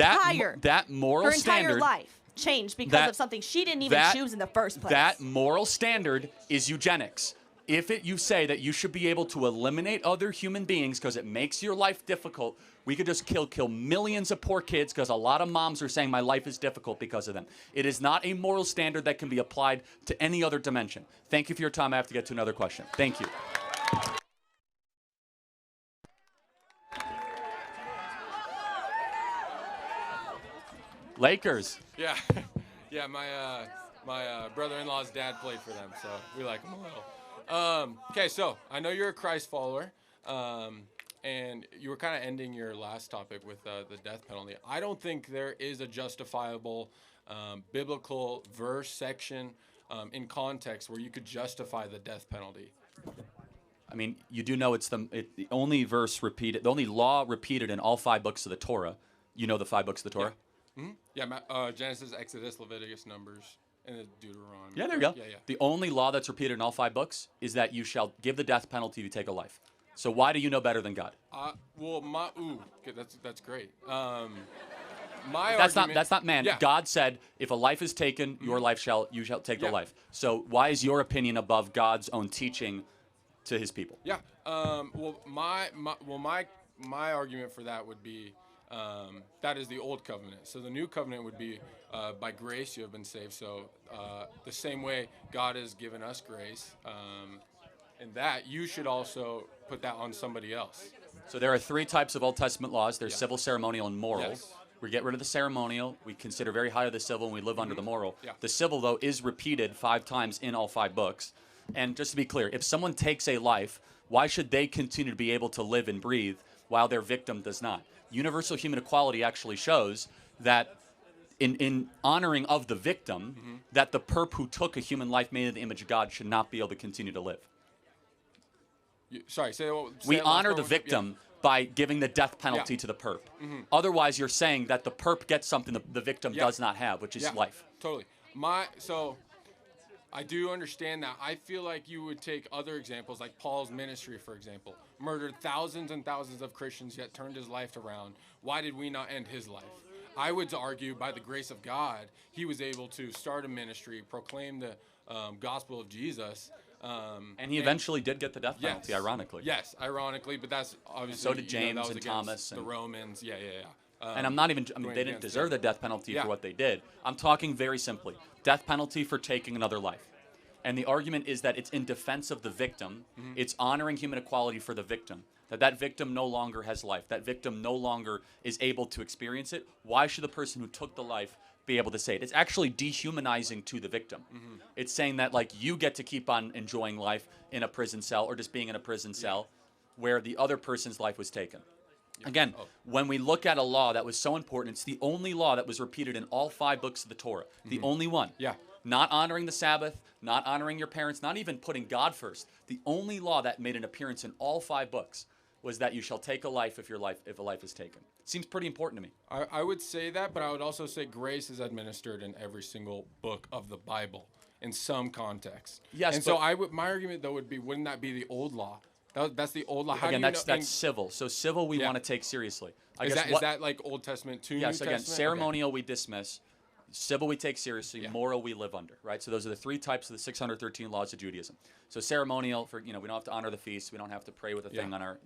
That moral her entire standard, life changed because that- of something she didn't even choose in the first place. That moral standard is eugenics. If you say that you should be able to eliminate other human beings because it makes your life difficult, we could just kill millions of poor kids because a lot of moms are saying my life is difficult because of them. It is not a moral standard that can be applied to any other dimension. Thank you for your time. I have to get to another question. Thank you. Lakers. Yeah, yeah. My brother-in-law's dad played for them, so we like him a little. Okay, so I know you're a Christ follower, and you were kind of ending your last topic with the death penalty. I don't think there is a justifiable biblical verse section in context where you could justify the death penalty. I mean, you do know it's the only verse repeated, the only law repeated in all 5 books of the Torah. You know the 5 books of the Torah? Yeah, Genesis, Exodus, Leviticus, Numbers, and Deuteronomy. Yeah, there you go. Yeah, yeah. The only law that's repeated in all 5 books is that you shall give the death penalty if you take a life. So why do you know better than God? Okay, that's great. My That's argument, not man. Yeah. God said, if a life is taken, you shall take the life. So why is your opinion above God's own teaching to his people? Yeah. My argument for that would be that is the old covenant. So the new covenant would be by grace you have been saved. So the same way God has given us grace, and that you should also put that on somebody else. So there are 3 types of Old Testament laws. There's civil, ceremonial, and moral. Yes. We get rid of the ceremonial. We consider very high of the civil, and we live under the moral. Yeah. The civil, though, is repeated 5 times in all 5 books. And just to be clear, if someone takes a life, why should they continue to be able to live and breathe while their victim does not? Universal human equality actually shows that in honoring of the victim, that the perp who took a human life made in the image of God should not be able to continue to live. We honor the victim by giving the death penalty to the perp. Otherwise, you're saying that the perp gets something the victim does not have, which is life. Totally. So I do understand that. I feel like you would take other examples, like Paul's ministry, for example. Murdered thousands and thousands of Christians, yet turned his life around. Why did we not end his life? I would argue, by the grace of God, he was able to start a ministry, proclaim the gospel of Jesus. And he eventually did get the death penalty, ironically. Yes, ironically, but that's obviously... So did James that was and against Thomas. the Romans, yeah. And I'm not even, they didn't deserve the death penalty for what they did. I'm talking very simply. Death penalty for taking another life. And the argument is that it's in defense of the victim. It's honoring human equality for the victim. That victim no longer has life. That victim no longer is able to experience it. Why should the person who took the life be able to say it? It's actually dehumanizing to the victim. It's saying that, like, you get to keep on enjoying life in a prison cell or just being in a prison cell where the other person's life was taken. Again, when we look at a law that was so important, it's the only law that was repeated in all 5 books of the Torah. The only one. Yeah. Not honoring the Sabbath, not honoring your parents, not even putting God first. The only law that made an appearance in all 5 books was that you shall take a life if a life is taken. Seems pretty important to me. I would say that, but I would also say grace is administered in every single book of the Bible in some context. Yes, and so my argument though would be, wouldn't that be the old law? That's the old law. How Again, do you that's civil. So civil we want to take seriously. Is that like Old Testament to New Testament? Yes, again, ceremonial we dismiss. Civil we take seriously, moral we live under, right? So those are the 3 types of the 613 laws of Judaism. So ceremonial, we don't have to honor the feast, we don't have to pray with a thing on our,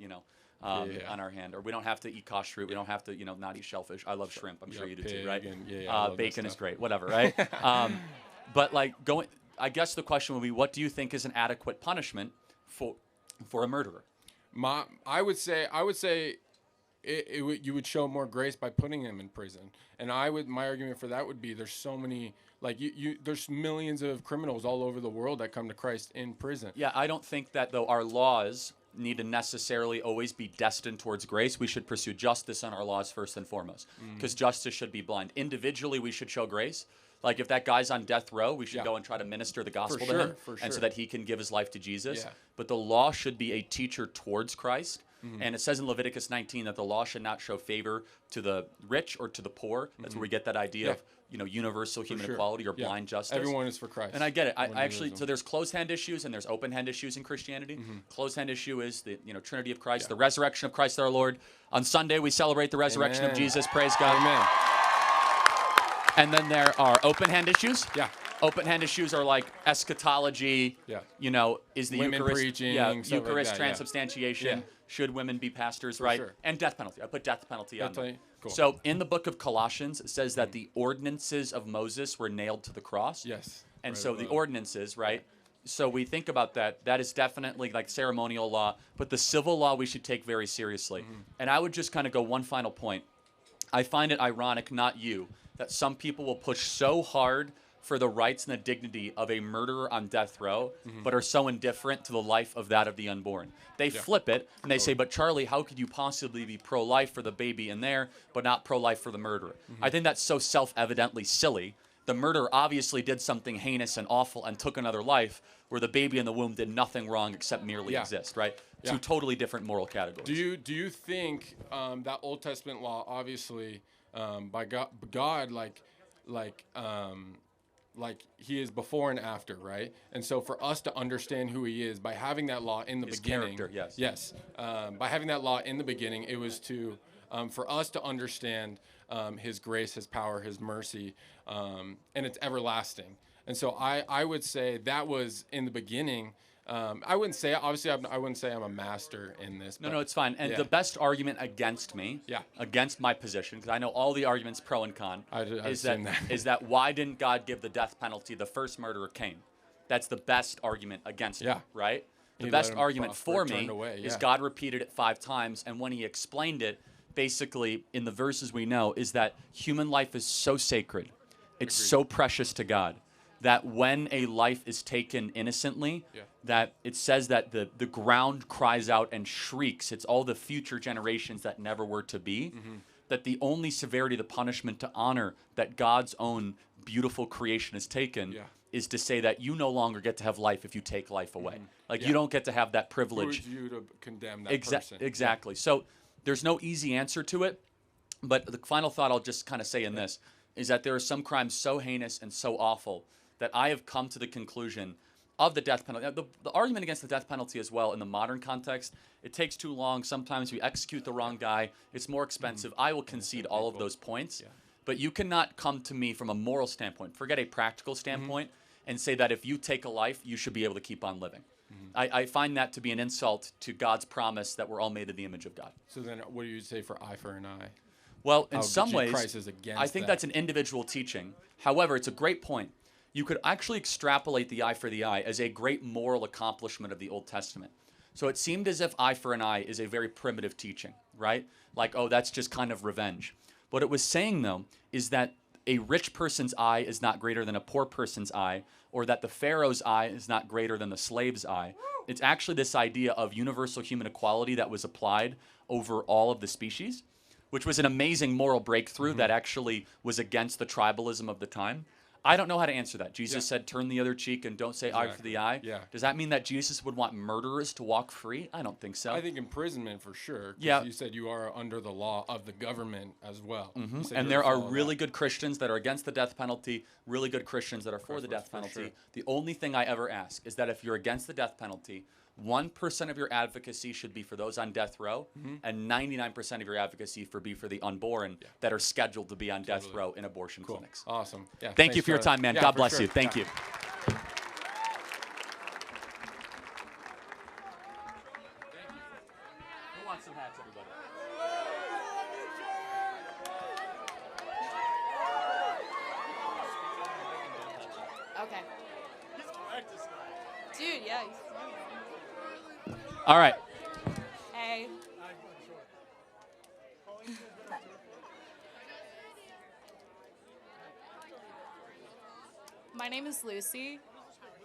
on our hand, or we don't have to eat kosher fruit. We don't have to, not eat shellfish. I love shrimp. I'm sure you do too, right? Bacon is great. Whatever, right? But I guess the question would be, what do you think is an adequate punishment for a murderer? I would say you would show more grace by putting him in prison. And my argument for that would be, there's so many, there's millions of criminals all over the world that come to Christ in prison. Yeah, I don't think that, though, our laws need to necessarily always be destined towards grace. We should pursue justice in our laws first and foremost, because justice should be blind. Individually, we should show grace. Like, if that guy's on death row, we should go and try to minister the gospel to him, and so that he can give his life to Jesus. Yeah. But the law should be a teacher towards Christ. And it says in Leviticus 19 that the law should not show favor to the rich or to the poor. That's where we get that idea of universal human equality or blind justice. Everyone is for Christ. And I get it. I actually, so there's closed hand issues and there's open hand issues in Christianity. Closed hand issue is the Trinity of Christ, the resurrection of Christ our Lord. On Sunday we celebrate the resurrection of Jesus. Praise God. Amen. And then there are open hand issues. Yeah. Open hand issues are like eschatology. Yeah. Is the women Eucharist preaching, Eucharist like that, transubstantiation? Yeah. Should women be pastors, For right? sure. And death penalty. I put death penalty on there. Cool. So in the book of Colossians, it says that the ordinances of Moses were nailed to the cross. Yes. And Right so above. the ordinances, right? So we think about that. That is definitely like ceremonial law, but the civil law we should take very seriously. And I would just kind of go one final point. I find it ironic, not you, that some people will push so hard for the rights and the dignity of a murderer on death row, but are so indifferent to the life of that of the unborn. They flip it, and they say, but Charlie, how could you possibly be pro-life for the baby in there, but not pro-life for the murderer? I think that's so self-evidently silly. The murderer obviously did something heinous and awful and took another life, where the baby in the womb did nothing wrong except merely exist, right? Yeah. Two totally different moral categories. Do you think that Old Testament law, obviously, by God, like he is before and after, right? And so for us to understand who he is, by having that law in the His beginning, character, yes. By having that law in the beginning, it was to for us to understand his grace, his power, his mercy, and it's everlasting. And so I would say that was in the beginning. I wouldn't say, obviously, I wouldn't say I'm a master in this. No, it's fine. And the best argument against me, against my position, because I know all the arguments pro and con, is that why didn't God give the death penalty the first murderer, Cain? That's the best argument against me, right? The best argument for me is God repeated it 5 times, and when he explained it, basically, in the verses we know, is that human life is so sacred, it's so precious to God, that when a life is taken innocently, that it says that the ground cries out and shrieks. It's all the future generations that never were to be. That the only severity of the punishment to honor that God's own beautiful creation has taken is to say that you no longer get to have life if you take life away. Like you don't get to have that privilege. Who are you to condemn that person? Exactly. So there's no easy answer to it. But the final thought I'll just kind of say in this is that there are some crimes so heinous and so awful that I have come to the conclusion of the death penalty. The argument against the death penalty as well in the modern context, it takes too long. Sometimes we execute the wrong guy. It's more expensive. I will concede all of those points. But you cannot come to me from a moral standpoint, forget a practical standpoint, and say that if you take a life, you should be able to keep on living. I find that to be an insult to God's promise that we're all made in the image of God. So then what do you say for eye for an eye? Well, in some ways, Christ is against I think that's an individual teaching. However, it's a great point. You could actually extrapolate the eye for the eye as a great moral accomplishment of the Old Testament. So it seemed as if eye for an eye is a very primitive teaching, right? Like, oh, that's just kind of revenge. What it was saying, though, is that a rich person's eye is not greater than a poor person's eye, or that the Pharaoh's eye is not greater than the slave's eye. It's actually this idea of universal human equality that was applied over all of the species, which was an amazing moral breakthrough that actually was against the tribalism of the time. I don't know how to answer that. Jesus said, turn the other cheek and don't say eye for the eye. Does that mean that Jesus would want murderers to walk free? I don't think so. I think imprisonment for sure. You said you are under the law of the government as well. And there are really good Christians that are against the death penalty, really good Christians that are for the death penalty. sure. The only thing I ever ask is that if you're against the death penalty, 1% of your advocacy should be for those on death row, and 99% of your advocacy be for the unborn that are scheduled to be on death row in abortion clinics. Awesome. Yeah, Thank you for your time, man. God bless you. Thank you. Who wants some hats? Dude, yeah. All right. Hey. My name is Lucy.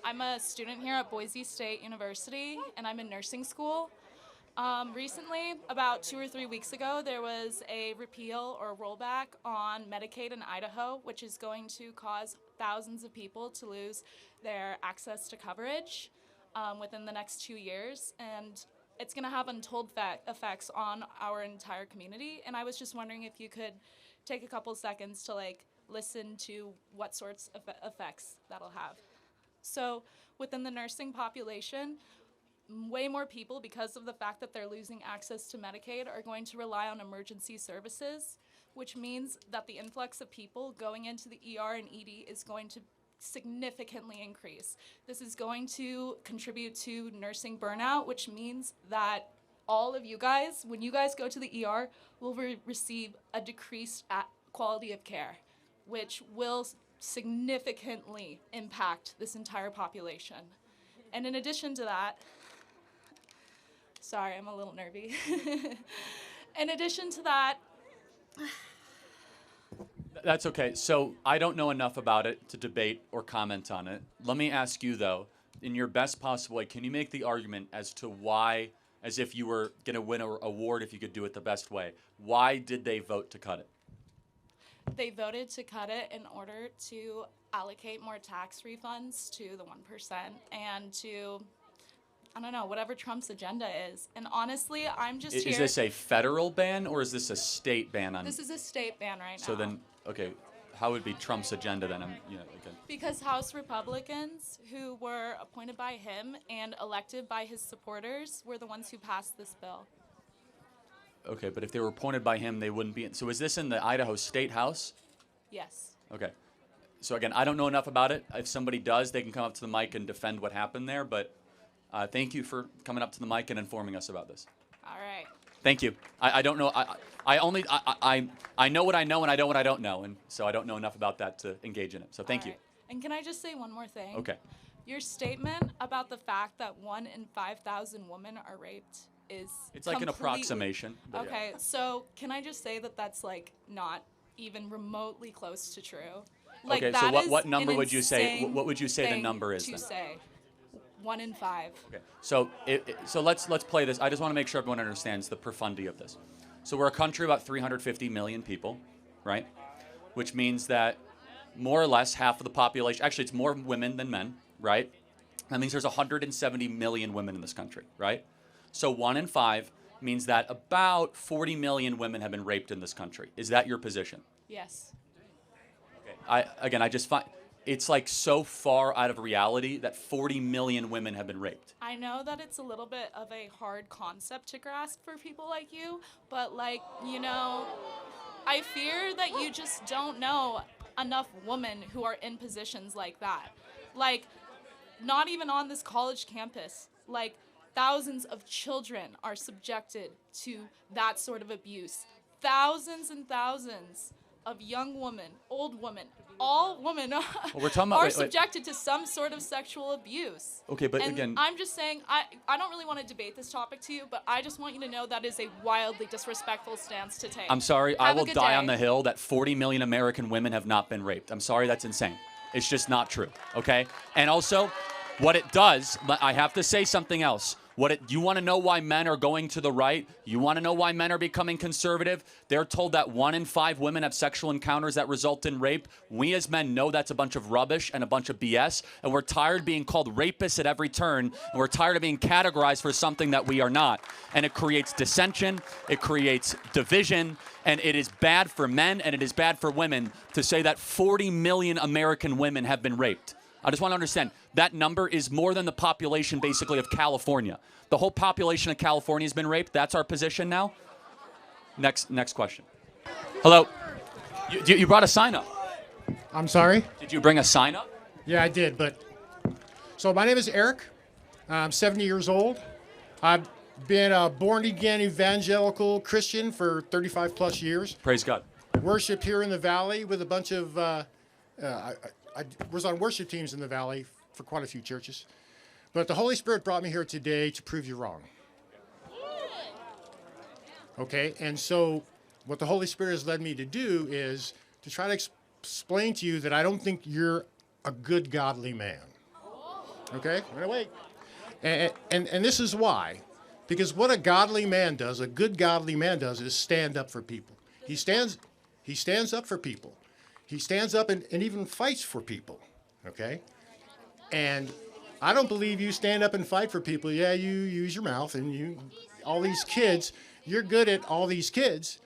I'm a student here at Boise State University, and I'm in nursing school. Recently, about 2 or 3 weeks ago, there was a repeal or rollback on Medicaid in Idaho, which is going to cause thousands of people to lose their access to coverage within the next 2 years. And it's going to have untold effects on our entire community. And I was just wondering if you could take a couple seconds to listen to what sorts of effects that'll have. So within the nursing population, way more people, because of the fact that they're losing access to Medicaid, are going to rely on emergency services, which means that the influx of people going into the ER and ED is going to significantly increase. This is going to contribute to nursing burnout, which means that all of you guys, when you guys go to the ER, will receive a decreased quality of care, which will significantly impact this entire population. And in addition to that, sorry, I'm a little nervy. In addition to that, That's okay. So I don't know enough about it to debate or comment on it. Let me ask you, though, in your best possible way, can you make the argument as to why, as if you were going to win an award if you could do it the best way, why did they vote to cut it? they voted to cut it in order to allocate more tax refunds to the 1% and to, I don't know, whatever Trump's agenda is. And honestly, I'm just here. Is this a federal ban or is this a state ban on? This is a state ban right now. So then, okay, how would be Trump's agenda then? Because House Republicans who were appointed by him and elected by his supporters were the ones who passed this bill. Okay, but if they were appointed by him, they wouldn't be. So is this in the Idaho State House? Yes. Okay. So again, I don't know enough about it. If somebody does, they can come up to the mic and defend what happened there. But thank you for coming up to the mic and informing us about this. All right. Thank you. I don't know. I know what I know and I know what I don't know, and so I don't know enough about that to engage in it. So thank you. And can I just say one more thing? Okay. Your statement about the fact that 1 in 5,000 women are raped is It's like an approximation. but Okay, so can I just say that that's like not even remotely close to true? Like, okay, so that is what number an would you say? insane What would you say the thing number is to then? say 1 in 5. Okay. So so let's play this. I just want to make sure everyone understands the profundity of this. So we're a country of about 350 million people, right? Which means that more or less half of the population, actually it's more women than men, right? That means there's 170 million women in this country, right? So 1 in 5 means that about 40 million women have been raped in this country. Is that your position? Yes. Okay. I just find it's like so far out of reality that 40 million women have been raped. I know that it's a little bit of a hard concept to grasp for people like you, but like, you know, I fear that you just don't know enough women who are in positions like that. Like, not even on this college campus. Like, thousands of children are subjected to that sort of abuse. Thousands and thousands of young women, old women, all women we're talking about, are wait. subjected to some sort of sexual abuse. Okay, but and again, I'm just saying, I don't really want to debate this topic to you, but I just want you to know that is a wildly disrespectful stance to take. I'm sorry, I Have a will good die day. on the hill that 40 million American women have not been raped. I'm sorry, that's insane. It's just not true, okay? And also, what it does, I have to say something else. You want to know why men are going to the right? You want to know why men are becoming conservative? They're told that 1 in 5 women have sexual encounters that result in rape. We as men know that's a bunch of rubbish and a bunch of BS, and we're tired of being called rapists at every turn, and we're tired of being categorized for something that we are not. And it creates dissension, it creates division, and it is bad for men and it is bad for women to say that 40 million American women have been raped. I just want to understand, that number is more than the population, basically, of California. The whole population of California has been raped. That's our position now? Next question. Hello? You brought a sign up. I'm sorry? Did you bring a sign up? Yeah, I did, but... So my name is Eric. I'm 70 years old. I've been a born-again evangelical Christian for 35 plus years. Praise God. Worshipped here in the Valley with a bunch of... I was on worship teams in the Valley for quite a few churches. But the Holy Spirit brought me here today to prove you wrong. Okay, and so what the Holy Spirit has led me to do is to try to explain to you that I don't think you're a good, godly man. Okay, wait. And this is why. Because what a godly man does, a good godly man does, is stand up for people. He stands up for people. He stands up and even fights for people. Okay? And I don't believe you stand up and fight for people. Yeah, you use your mouth and all these kids, you're good at all these kids.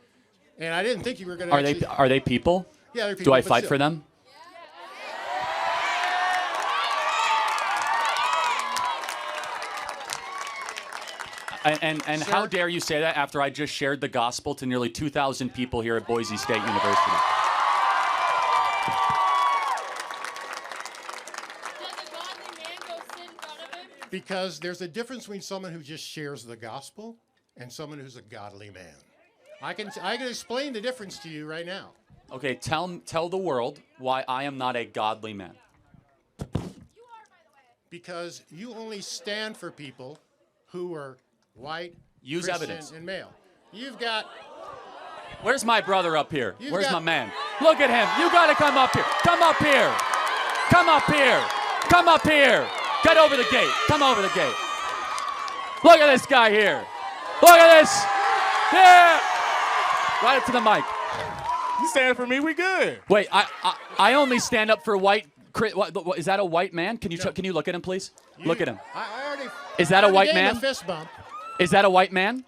And I didn't think you were going to Are they people? Yeah, they're people. Do I but fight still. for them? And how dare you say that after I just shared the gospel to nearly 2,000 people here at Boise State University? Because there's a difference between someone who just shares the gospel and someone who's a godly man. I can explain the difference to you right now. Okay, tell the world why I am not a godly man. Because you only stand for people who are white, Use Christian, evidence. and male. You've got... Where's my brother up here? You've Where's got- my man? Look at him. You got to come up here. Come up here. Come up here. Come up here. Get over the gate. Come over the gate. Look at this guy here. Look at this. Yeah. Right up to the mic. You stand for me, we good. Wait, I only stand up for white. Is that a white man? Can you look at him, please? Look at him. I already... Is that a white gave him man? a fist bump. Is that a white man?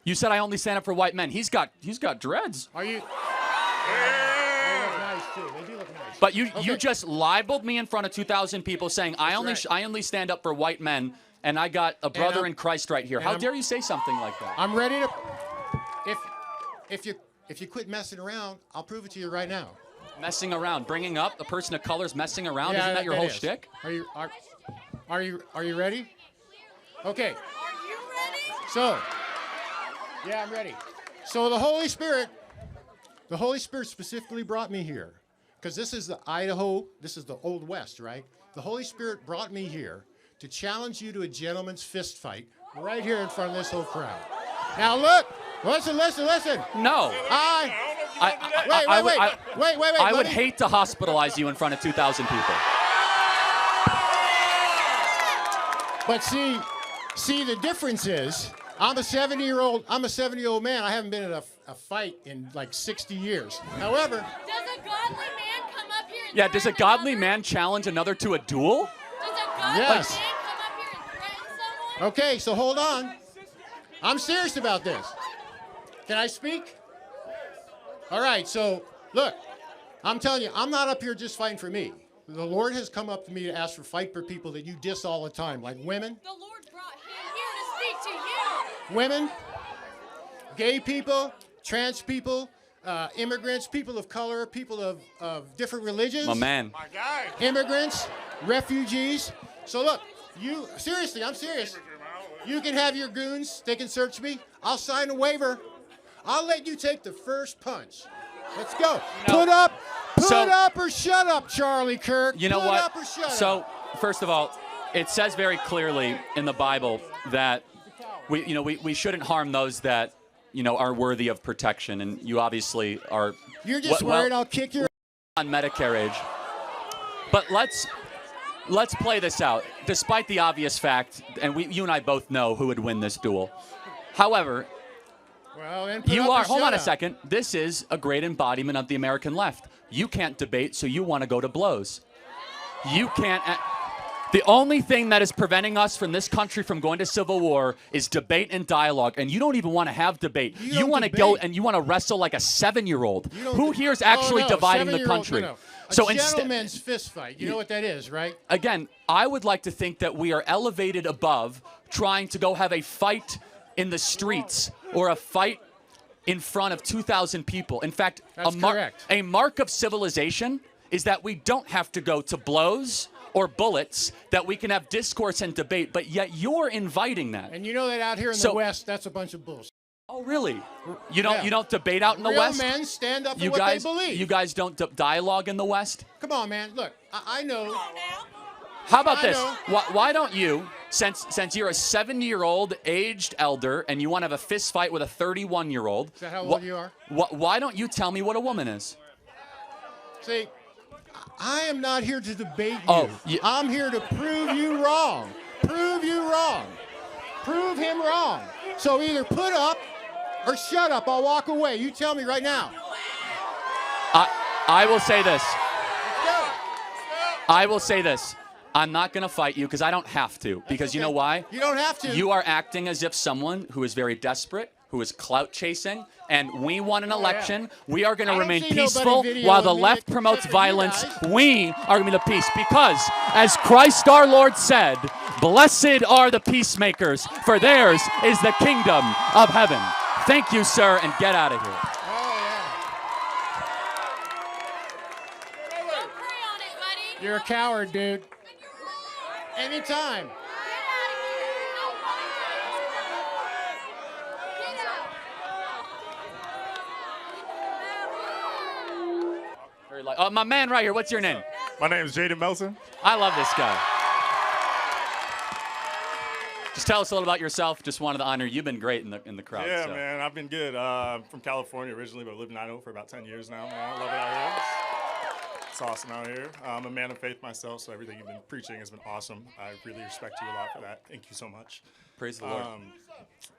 You said I only stand up for white men. He's got dreads. Are you... They look nice, too. They do look nice. But you Okay. just libeled me in front of 2,000 people saying I only stand up for white men, and I got a brother in Christ right here. How dare you say something like that? I'm ready to... If you quit messing around, I'll prove it to you right now. Messing around, bringing up a person of color's messing around. Yeah, Isn't that your whole is. shtick? Are you ready? Okay. Are you ready? So, yeah, I'm ready. So the Holy Spirit specifically brought me here, because this is the Idaho, this is the Old West, right? The Holy Spirit brought me here to challenge you to a gentleman's fist fight right here in front of this whole crowd. Now look, listen. No. Wait. I would hate to hospitalize you in front of 2,000 people. But see, the difference is, I'm a 70-year-old man. I haven't been in a fight in like 60 years. However, Does a godly man come up here and Yeah, does a godly man challenge another to a duel? Does a godly Yes. man come up here and threaten someone? okay, so hold on. I'm serious about this. Can I speak? All right, so look, I'm telling you, I'm not up here just fighting for me. The Lord has come up to me to ask for fight for people that you diss all the time, like women, The Lord brought him here to speak to you. women, gay people, trans people, immigrants, people of color, people of different religions. My man. Immigrants, refugees. So look, seriously, I'm serious. You can have your goons, they can search me. I'll sign a waiver. I'll let you take the first punch. Let's go. Put up or shut up, Charlie Kirk. You know Put what? up or shut So, up. first of all, it says very clearly in the Bible that we shouldn't harm those that are worthy of protection, and you obviously are. You're just worried I'll kick your on Medicare age. But let's play this out. Despite the obvious fact, and you and I both know who would win this duel. However, well, then put up or hold shut on a up. second. This is a great embodiment of the American left. You can't debate, so you want to go to blows. You can't. The only thing that is preventing us from this country from going to civil war is debate and dialogue, and you don't even want to have debate. You want to go and you want to wrestle like a 7-year-old. Who here is actually dividing the 7-year-old, country? no. A So gentleman's fist fight. You know what that is, right? Again, I would like to think that we are elevated above trying to go have a fight in the streets or a fight in front of 2,000 people. In fact, a mark of civilization is that we don't have to go to blows or bullets, that we can have discourse and debate, but yet you're inviting that. And you know that out here in the West, that's a bunch of bullshit. Oh, really? You don't debate out in the Real West? men stand up for You what guys, they believe. You guys don't dialogue in the West? Come on, man. Look, I know. How about this? know. Why don't you, since you're a 70-year-old aged elder and you want to have a fist fight with a 31-year-old? Is that how old you are? Why don't you tell me what a woman is? See, I am not here to debate you. Oh, I'm here to prove you wrong. Prove you wrong. Prove him wrong. So either put up or shut up. I'll walk away. You tell me right now. I will say this. I will say this. I'm not going to fight you because I don't have to. Because you know why? You don't have to. You are acting as if someone who is very desperate, who is clout chasing, and we won an election. We are going to remain peaceful while the left promotes violence. We are going to be the peace because, as Christ our Lord said, blessed are the peacemakers, for theirs is the kingdom of heaven. Thank you, sir, and get out of here. You're a coward, dude. Anytime. Oh, my man right here, what's your name? My name is Jaden Melton. I love this guy. Just tell us a little about yourself. Just wanted to honor you. You've been great in the crowd. Yeah, so. man, I've been good. I'm from California originally, but lived in Idaho for about 10 years now, man. I love it out here. It's awesome out here. I'm a man of faith myself, so everything you've been preaching has been awesome. I really respect you a lot for that. Thank you so much. Praise the Lord.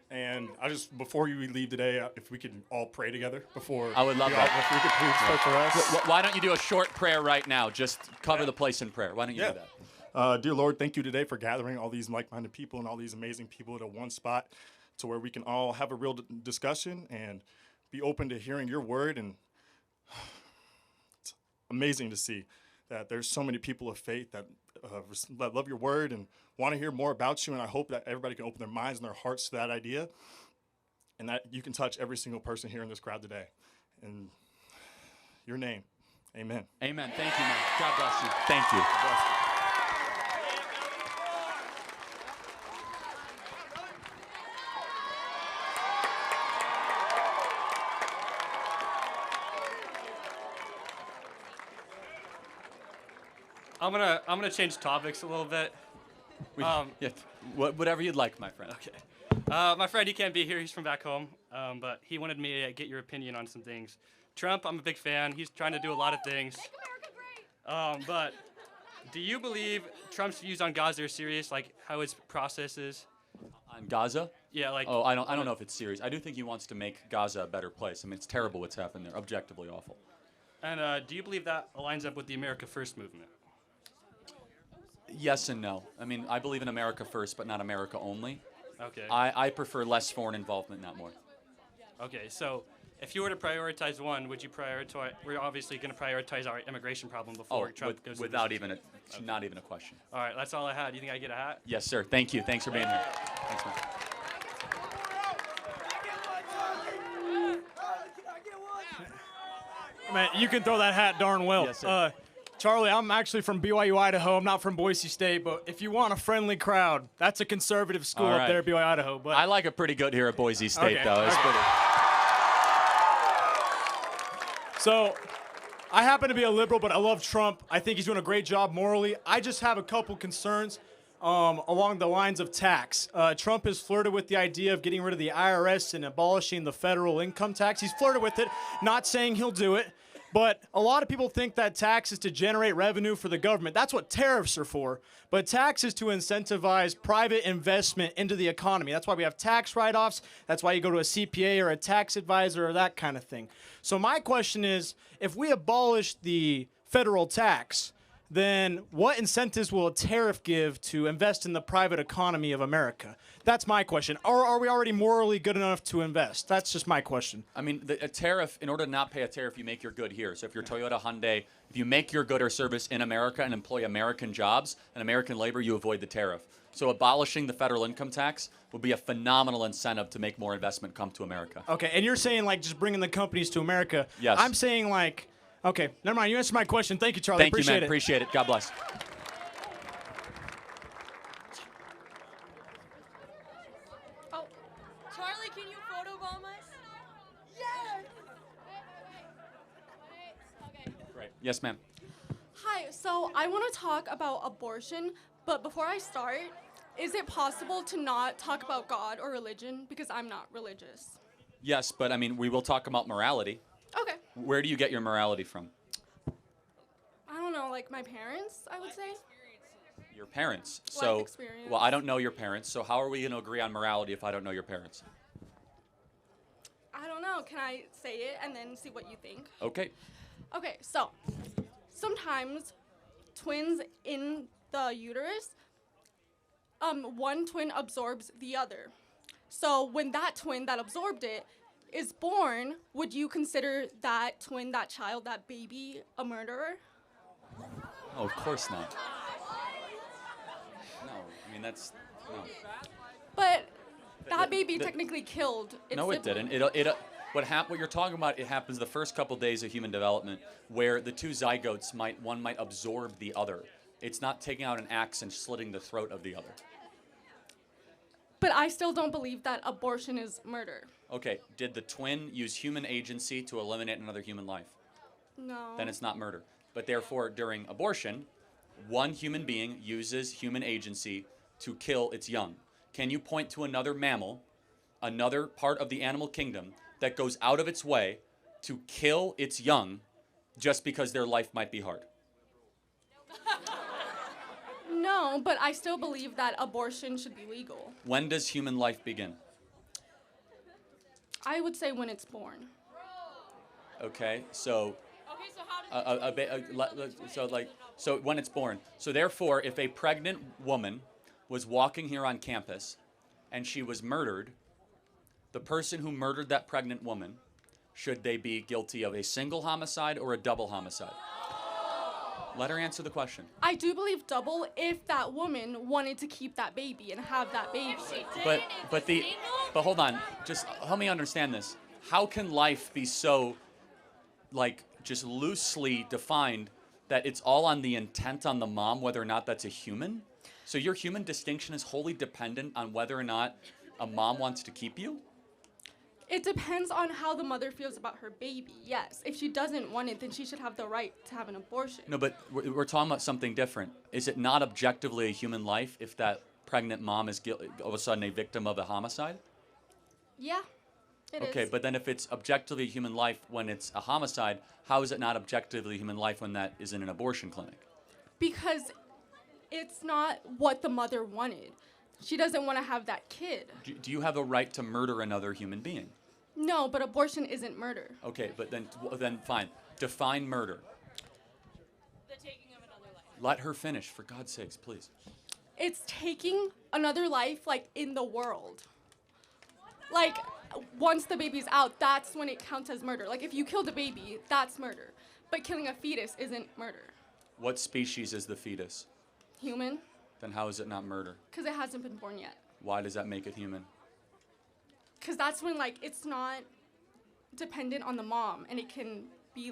And I just, before you leave today, if we could all pray together before. I would love that. If we could please pray for us. Why don't you do a short prayer right now? Just cover the place in prayer. Why don't you do that? Dear Lord, thank you today for gathering all these like-minded people and all these amazing people at one spot to where we can all have a real discussion and be open to hearing your word. And it's amazing to see that there's so many people of faith that love your word and want to hear more about you. And I hope that everybody can open their minds and their hearts to that idea and that you can touch every single person here in this crowd today. In your name, amen. Amen. Thank you, man. God bless you. Thank you. God bless you. I'm gonna change topics a little bit. Whatever you'd like, my friend. Okay. My friend, he can't be here. He's from back home, but he wanted me to get your opinion on some things. Trump, I'm a big fan. He's trying to do a lot of things. But do you believe Trump's views on Gaza are serious? Like how his process is? On Gaza? Yeah, like. Oh, I don't know if it's serious. I do think he wants to make Gaza a better place. I mean, it's terrible what's happened there. Objectively awful. And do you believe that aligns up with the America First movement? Yes and no. I mean, I believe in America first, but not America only. Okay. I prefer less foreign involvement, not more. Okay, so if you were to prioritize one, would you prioritize? We're obviously going to prioritize our immigration problem before Trump goes. Without even not even a question. All right, that's all I had. Do you think I get a hat? Yes, sir. Thank you. Thanks for being here. Thanks, man. Man, you can throw that hat darn well. Yes, sir. Charlie, I'm actually from BYU, Idaho. I'm not from Boise State, but if you want a friendly crowd, that's a conservative school up there at BYU, Idaho. But I like it pretty good here at Boise State, though. It's pretty. So, I happen to be a liberal, but I love Trump. I think he's doing a great job morally. I just have a couple concerns along the lines of tax. Trump has flirted with the idea of getting rid of the IRS and abolishing the federal income tax. He's flirted with it, not saying he'll do it. But a lot of people think that tax is to generate revenue for the government. That's what tariffs are for. But tax is to incentivize private investment into the economy. That's why we have tax write-offs. That's why you go to a CPA or a tax advisor or that kind of thing. So my question is, if we abolish the federal tax, then what incentives will a tariff give to invest in the private economy of America? That's my question. Or are we already morally good enough to invest? That's just my question. I mean, a tariff, in order to not pay a tariff, you make your good here. So if you're Toyota, Hyundai, if you make your good or service in America and employ American jobs and American labor, you avoid the tariff. So abolishing the federal income tax would be a phenomenal incentive to make more investment come to America. Okay, and you're saying like just bringing the companies to America. Yes. I'm saying like, okay, never mind. You answered my question. Thank you, Charlie. Thank you, man. Appreciate it. God bless. Charlie, can you photobomb us? Great. Yes, ma'am. Hi, Okay, so I want to talk about abortion, but before I start, is it possible to not talk about God or religion because I'm not religious? Yes, but I mean, we will talk about morality. Okay. Where do you get your morality from? I don't know, like my parents, I would say. Your parents. Life So, experience. well, I don't know your parents, so how are we going to agree on morality if I don't know your parents? I don't know. Can I say it and then see what you think? Okay. Okay, so sometimes twins in the uterus, one twin absorbs the other. So when that twin that absorbed it is born, would you consider that twin, that child, that baby a murderer? Oh, of course not. No, I mean, that's, no. But that baby the- technically killed its No, it sibling. didn't. What you're talking about, it happens the first couple days of human development, where the two zygotes one might absorb the other. It's not taking out an axe and slitting the throat of the other. But I still don't believe that abortion is murder. Okay, did the twin use human agency to eliminate another human life? No. Then it's not murder. But therefore, during abortion, one human being uses human agency to kill its young. Can you point to another mammal, another part of the animal kingdom, that goes out of its way to kill its young just because their life might be hard? No, but I still believe that abortion should be legal. When does human life begin? I would say when it's born. Okay, so so when it's born. So therefore, if a pregnant woman was walking here on campus and she was murdered, the person who murdered that pregnant woman, should they be guilty of a single homicide or a double homicide? Let her answer the question. I do believe double if that woman wanted to keep that baby and have that baby. But hold on, just help me understand this. How can life be so, just loosely defined that it's all on the intent on the mom, whether or not that's a human? So your human distinction is wholly dependent on whether or not a mom wants to keep you? It depends on how the mother feels about her baby, yes. If she doesn't want it, then she should have the right to have an abortion. No, but we're talking about something different. Is it not objectively a human life if that pregnant mom is all of a sudden a victim of a homicide? Yeah, it is. Okay, but then if it's objectively a human life when it's a homicide, how is it not objectively a human life when that is in an abortion clinic? Because it's not what the mother wanted. She doesn't want to have that kid. Do you have a right to murder another human being? No, but abortion isn't murder. Okay, but then fine. Define murder. The taking of another life. Let her finish, for God's sakes, please. It's taking another life, in the world. Once the baby's out, that's when it counts as murder. If you killed a baby, that's murder. But killing a fetus isn't murder. What species is the fetus? Human, Then how is it not murder? because it hasn't been born yet. Why does that make it human? Because that's when, it's not dependent on the mom, and it can be,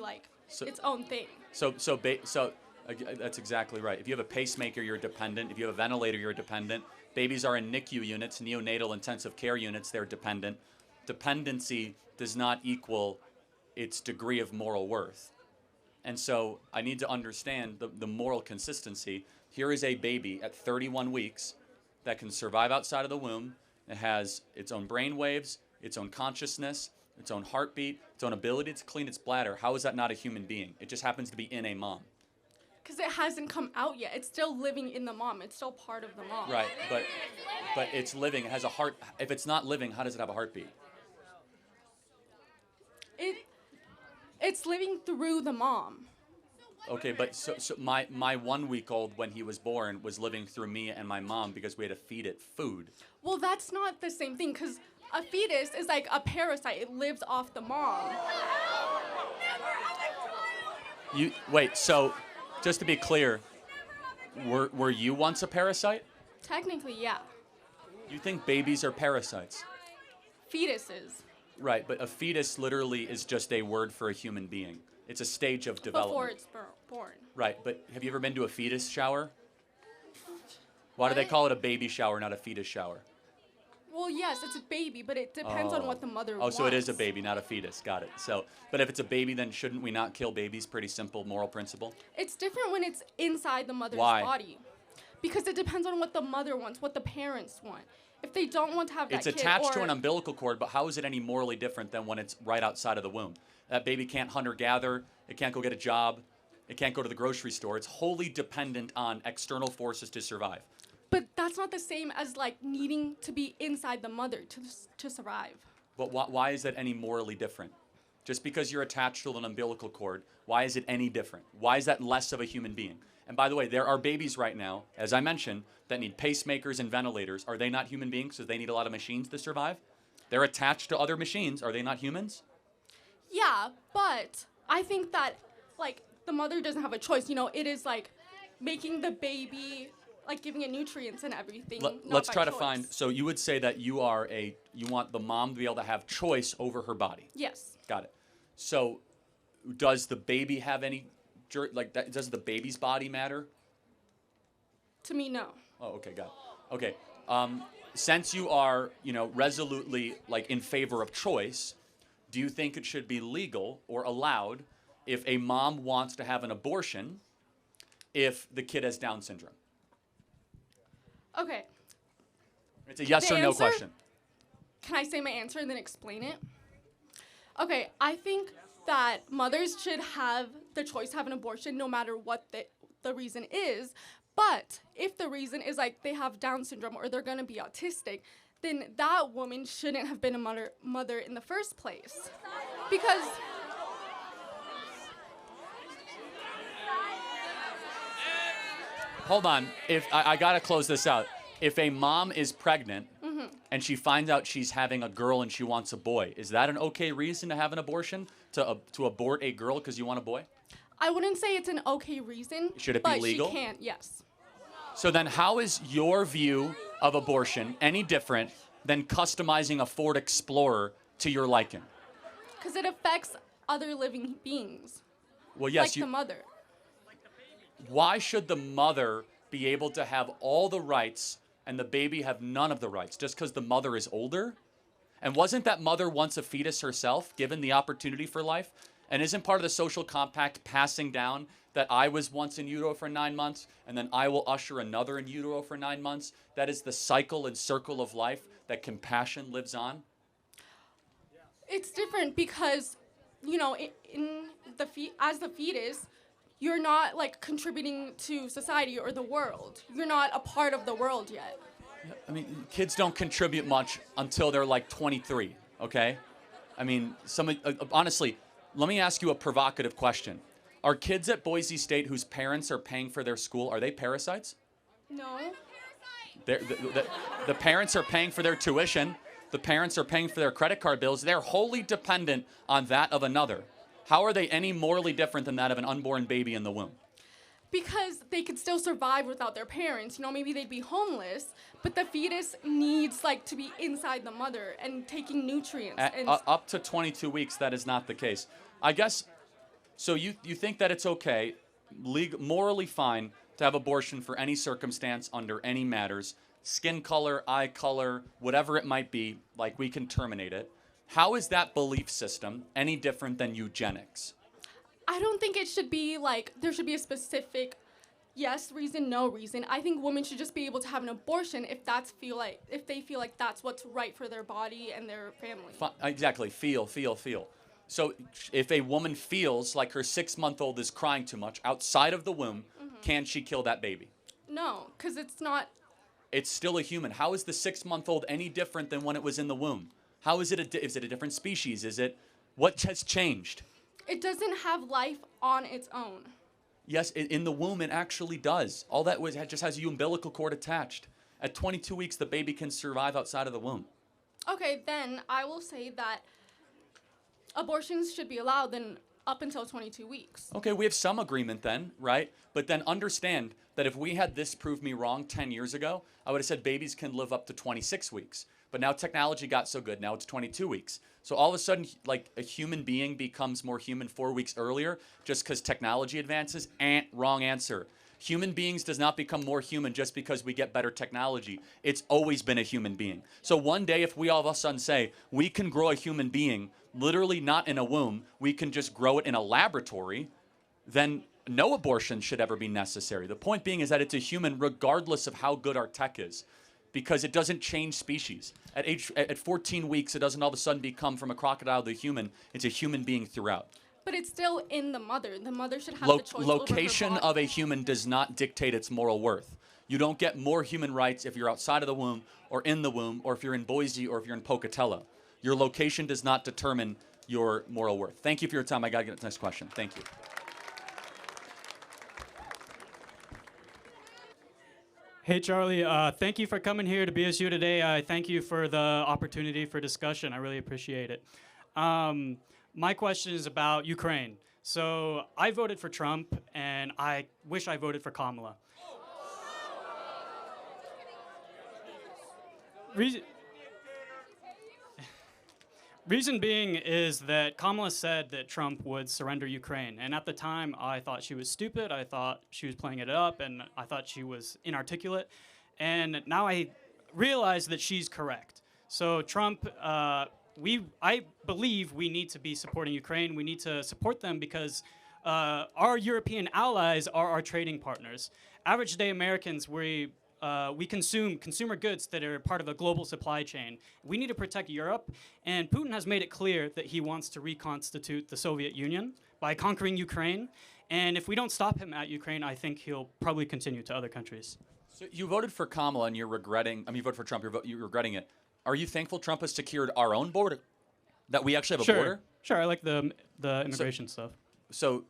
its own thing. So that's exactly right. If you have a pacemaker, you're dependent. If you have a ventilator, you're dependent. Babies are in NICU units, neonatal intensive care units, they're dependent. Dependency does not equal its degree of moral worth. And so I need to understand the moral consistency. Here is a baby at 31 weeks that can survive outside of the womb. It has its own brain waves, its own consciousness, its own heartbeat, its own ability to clean its bladder. How is that not a human being? It just happens to be in a mom. Because it hasn't come out yet. It's still living in the mom. It's still part of the mom. Right, but it's living. It has a heart. If it's not living, how does it have a heartbeat? It's living through the mom. Okay, but so my 1 week old when he was born was living through me and my mom because we had to feed it food. Well, that's not the same thing, because a fetus is like a parasite. It lives off the mom. Wait, so just to be clear, were you once a parasite? Technically, yeah. You think babies are parasites? Fetuses. Right, but a fetus literally is just a word for a human being. It's a stage of development. Before it's born. Right, but have you ever been to a fetus shower? Why do they call it a baby shower, not a fetus shower? Well, Well, yes, it's a baby, but it depends on what the mother wants. Oh, so it is a baby, not a fetus. Got it. So, but if it's a baby, then shouldn't we not kill babies? Pretty simple moral principle. It's different when it's inside the mother's Why? body. Because it depends on what the mother wants, what the parents want. If they don't want to have that It's kid, attached to or- an umbilical cord, but how is it any morally different than when it's right outside of the womb? That baby can't hunt or gather. It can't go get a job. It can't go to the grocery store. It's wholly dependent on external forces to survive. But that's not the same as like needing to be inside the mother to survive. But why is that any morally different? Just because you're attached to an umbilical cord, why is it any different? Why is that less of a human being? And by the way, there are babies right now, as I mentioned, that need pacemakers and ventilators. Are they not human beings? So they need a lot of machines to survive? They're attached to other machines. Are they not humans? Yeah, but I think that like the mother doesn't have a choice. You know, it is like making the baby, like giving it nutrients and everything. Let's try to find. So you would say that you want the mom to be able to have choice over her body. Yes. Got it. So does the baby have any, does the baby's body matter? To me, no. Oh, okay, got it. Okay. Since you are, resolutely like in favor of choice, do you think it should be legal or allowed if a mom wants to have an abortion if the kid has Down syndrome? Okay. It's a yes The or no answer- question. Can I say my answer and then explain it? Okay, I think that mothers should have the choice to have an abortion no matter what the reason is. But if the reason is like they have Down syndrome or they're going to be autistic, then that woman shouldn't have been a mother in the first place. Because Hold on. If I got to close this out. If a mom is pregnant Mhm. and she finds out she's having a girl and she wants a boy, is that an okay reason to have an abortion? To abort a girl because you want a boy? I wouldn't say it's an okay reason. Should it be but legal? She can't, yes. So then how is your view of abortion any different than customizing a Ford Explorer to your liking? Because it affects other living beings. Well, yes, like the mother. Why should the mother be able to have all the rights and the baby have none of the rights just because the mother is older? And wasn't that mother once a fetus herself, given the opportunity for life? And isn't part of the social compact passing down that I was once in utero for 9 months and then I will usher another in utero for 9 months? That is the cycle and circle of life that compassion lives on. It's different because, in the as the fetus, you're not like contributing to society or the world. You're not a part of the world yet. I mean, kids don't contribute much until they're like 23, okay? I mean, honestly, let me ask you a provocative question. Are kids at Boise State whose parents are paying for their school, are they parasites? No. The parents are paying for their tuition. The parents are paying for their credit card bills. They're wholly dependent on that of another. How are they any morally different than that of an unborn baby in the womb? Because they could still survive without their parents. Maybe they'd be homeless, but the fetus needs to be inside the mother and taking nutrients. And Up to 22 weeks, that is not the case. I guess, so you think that it's okay, morally fine, to have abortion for any circumstance under any matters, skin color, eye color, whatever it might be, like we can terminate it. How is that belief system any different than eugenics? I don't think it should be there should be a specific yes reason, no reason. I think women should just be able to have an abortion if they feel like that's what's right for their body and their family. Exactly, feel. So if a woman feels like her 6-month-old is crying too much outside of the womb, can she kill that baby? No, because it's not. It's still a human. How is the 6-month-old any different than when it was in the womb? How is it is it a different species? What has changed? It doesn't have life on its own. Yes, in the womb it actually does. All that just has your umbilical cord attached. At 22 weeks, the baby can survive outside of the womb. Okay, then I will say that abortions should be allowed then up until 22 weeks. Okay, we have some agreement then, right? But then understand that if we had this prove me wrong 10 years ago, I would have said babies can live up to 26 weeks. But now technology got so good, now it's 22 weeks. So all of a sudden, a human being becomes more human 4 weeks earlier just because technology advances? Wrong answer. Human beings does not become more human just because we get better technology. It's always been a human being. So one day if we all of a sudden say, we can grow a human being, literally not in a womb, we can just grow it in a laboratory, then no abortion should ever be necessary. The point being is that it's a human regardless of how good our tech is, because it doesn't change species. At 14 weeks, it doesn't all of a sudden become from a crocodile to a human. It's a human being throughout. But it's still in the mother. The mother should have the choice Location over her of a human does not dictate its moral worth. You don't get more human rights if you're outside of the womb or in the womb, or if you're in Boise or if you're in Pocatello. Your location does not determine your moral worth. Thank you for your time. I got to get to the next question. Thank you. Hey, Charlie. Thank you for coming here to BSU today. Thank you for the opportunity for discussion. I really appreciate it. My question is about Ukraine. So I voted for Trump, and I wish I voted for Kamala. Reason being is that Kamala said that Trump would surrender Ukraine. And at the time, I thought she was stupid. I thought she was playing it up, and I thought she was inarticulate. And now I realize that she's correct. So Trump, I believe we need to be supporting Ukraine. We need to support them because our European allies are our trading partners. Average day Americans, we consume consumer goods that are part of a global supply chain. We need to protect Europe, and Putin has made it clear that he wants to reconstitute the Soviet Union by conquering Ukraine. And if we don't stop him at Ukraine, I think he'll probably continue to other countries. So you voted for Kamala and you're regretting, you voted for Trump, you're regretting it. Are you thankful Trump has secured our own border? That we actually have a border? Sure, I like the immigration stuff. So,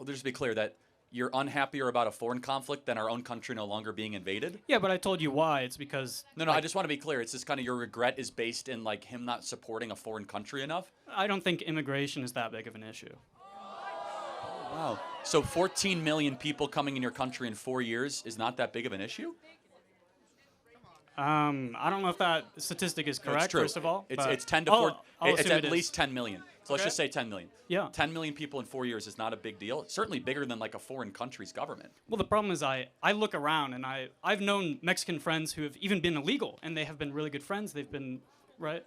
just to be clear, that you're unhappier about a foreign conflict than our own country no longer being invaded? Yeah, but I told you why. It's because... No, I just want to be clear. It's just kind of your regret is based in like him not supporting a foreign country enough? I don't think immigration is that big of an issue. Wow. So 14 million people coming in your country in 4 years is not that big of an issue? I don't know if that statistic is correct, No, it's true. first of all. It's 10 to 4. It's at it least 10 million. So let's Okay. just say 10 million. Yeah. 10 million people in 4 years is not a big deal. It's certainly bigger than like a foreign country's government. Well, the problem is I look around, and I've known Mexican friends who have even been illegal, and they have been really good friends. They've been, right?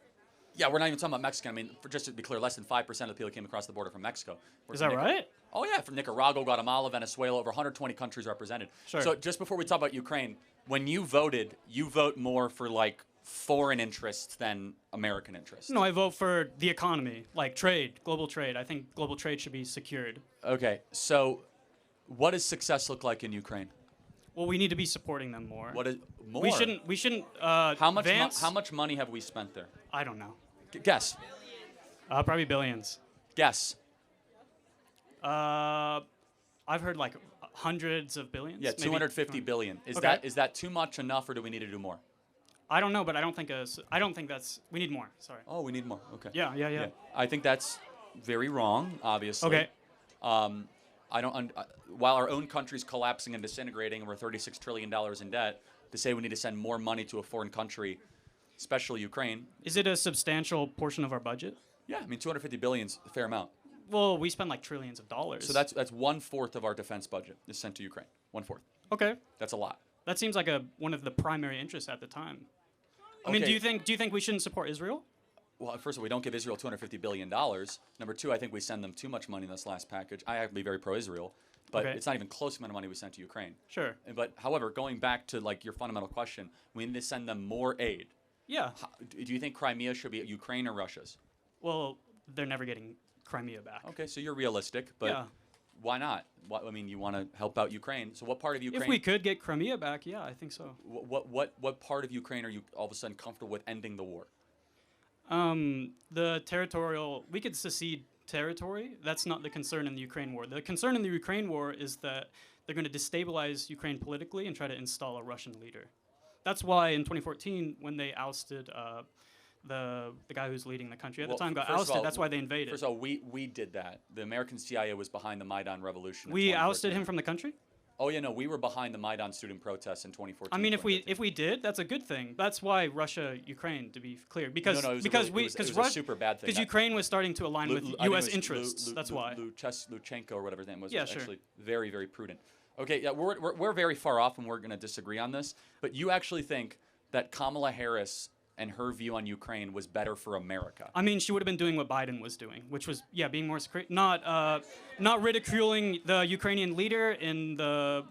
Yeah, we're not even talking about Mexican. I mean, just to be clear, less than 5% of the people came across the border from Mexico. Is that right? Oh, yeah, from Nicaragua, Guatemala, Venezuela, over 120 countries represented. Sure. So just before we talk about Ukraine, when you voted, you vote more for like foreign interests than American interests. No, I vote for the economy, like trade, global trade. I think global trade should be secured. Okay, so what does success look like in Ukraine? Well, we need to be supporting them more. What is more? We shouldn't. How much? Vance, How much money have we spent there? I don't know. Guess. Probably billions. Guess. I've heard like hundreds of billions. Yeah, maybe. 250 billion. Okay. Is that too much enough, or do we need to do more? I don't know, but I don't think that's. We need more. Sorry. Oh, we need more. Okay. Yeah. I think that's very wrong, obviously. Okay. I don't. While our own country's collapsing and disintegrating, and we're $36 trillion in debt, to say we need to send more money to a foreign country, especially Ukraine. Is it a substantial portion of our budget? Yeah, I mean 250 billion's a fair amount. Well, we spend like trillions of dollars. So that's 1/4 of our defense budget is sent to Ukraine. 1/4. Okay. That's a lot. That seems like one of the primary interests at the time. I mean, do you think we shouldn't support Israel? Well, first of all, we don't give Israel $250 billion. Number two, I think we send them too much money in this last package. I have to be very pro-Israel, but Okay. it's not even close to the amount of money we sent to Ukraine. Sure. But however, going back to like your fundamental question, we need to send them more aid. Yeah. Do you think Crimea should be Ukraine or Russia's? Well, they're never getting Crimea back. Okay, so you're realistic, but Yeah. why not? I mean, you want to help out Ukraine. So what part of Ukraine? If we could get Crimea back, yeah, I think so. What part of Ukraine are you all of a sudden comfortable with ending the war? The territorial, we could secede territory. That's not the concern in the Ukraine war. The concern in the Ukraine war is that they're going to destabilize Ukraine politically and try to install a Russian leader. That's why in 2014, when they ousted the guy who's leading the country at the time got first of ousted, all, that's why they invaded. First of all, we did that. The American CIA was behind the Maidan revolution. in We ousted 2014. him from the country? Oh yeah, no, we were behind the Maidan student protests in 2014. I mean, if we did, that's a good thing. That's why Russia, Ukraine, to be clear, because No, it was because a we really- it was a because super bad thing. because Ukraine was starting to align with I think it U.S. was interests. That's why. Luchenko or whatever his name was. Yeah, was sure. actually very, very prudent. Okay, yeah, we're very far off, and we're going to disagree on this. But you actually think that Kamala Harris and her view on Ukraine was better for America? I mean, she would have been doing what Biden was doing, which was, being more not ridiculing the Ukrainian leader in the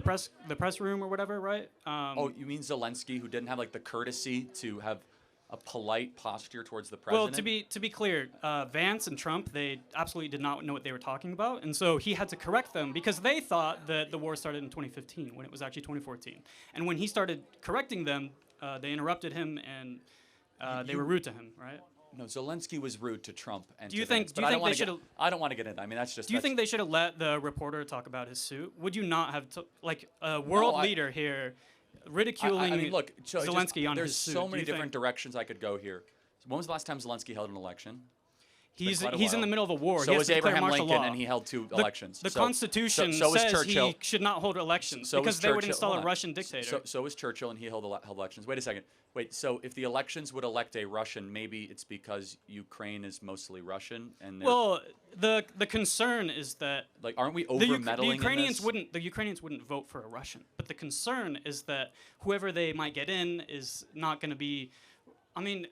press room or whatever, right? Oh, you mean Zelensky, who didn't have like the courtesy to have a polite posture towards the president? Well, to be clear, Vance and Trump, they absolutely did not know what they were talking about, and so he had to correct them because they thought that the war started in 2015 when it was actually 2014. And when he started correcting them, they interrupted him and they were rude to him, right? No, Zelensky was rude to Trump and Do you to think? Vance, Do but you think they should have? I don't want to get into. I mean, that's just. Do you think they should have let the reporter talk about his suit? Would you not have like a world leader here ridiculing I mean, look, Zelensky on there's his suit? so many different directions I could go here. When was the last time Zelensky held an election? He's in the middle of a war. So he has was to declare Abraham martial Lincoln, law. and he held 2 elections. The So- Constitution so was says Churchill. he should not hold elections So because was they would Churchill. install Hold a on. Russian dictator. So was Churchill, and he held elections. Wait a second. Wait. So if the elections would elect a Russian, maybe it's because Ukraine is mostly Russian, and Well, the concern is that like, aren't we the over meddling in Ukrainians this? wouldn't vote for a Russian, but the concern is that whoever they might get in is not going to be. I mean,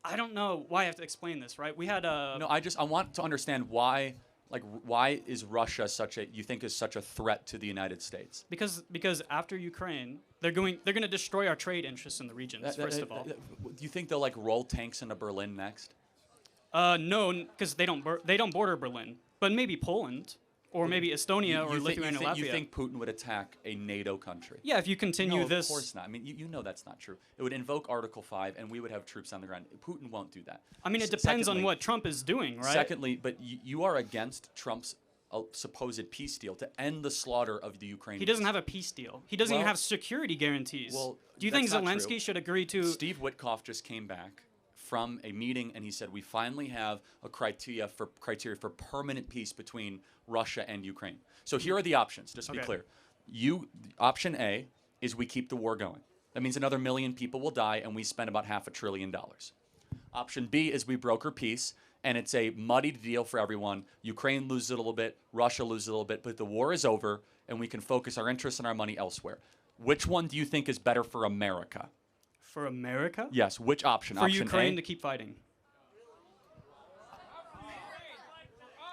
I don't know why I have to explain this, right? We had a No, I want to understand why. Like, why is Russia such a threat to the United States? because after Ukraine, they're going to destroy our trade interests in the regions. First of all, Do you think they'll like roll tanks into Berlin next? no, because they don't border Berlin, but maybe Poland or maybe Estonia or Lithuania, Latvia. You think Putin would attack a NATO country? Yeah, if you continue no, this. Of course not. I mean, you know that's not true. It would invoke Article 5, and we would have troops on the ground. Putin won't do that. I mean, it depends on what Trump is doing, right? Secondly, but you are against Trump's supposed peace deal to end the slaughter of the Ukrainians. He doesn't have a peace deal. He doesn't even have security guarantees. Well, do you think that's not Zelensky true. should agree to? Steve Witkoff just came back from a meeting, and he said we finally have a criteria for permanent peace between Russia and Ukraine. So here are the options, just to be clear. Option A is we keep the war going. That means another 1 million people will die, and we spend about $500 billion. Option B is we broker peace, and it's a muddied deal for everyone. Ukraine loses a little bit, Russia loses a little bit, but the war is over, and we can focus our interests and our money elsewhere. Which one do you think is better for America? For America? Yes, which option? For Option Ukraine A? to keep fighting.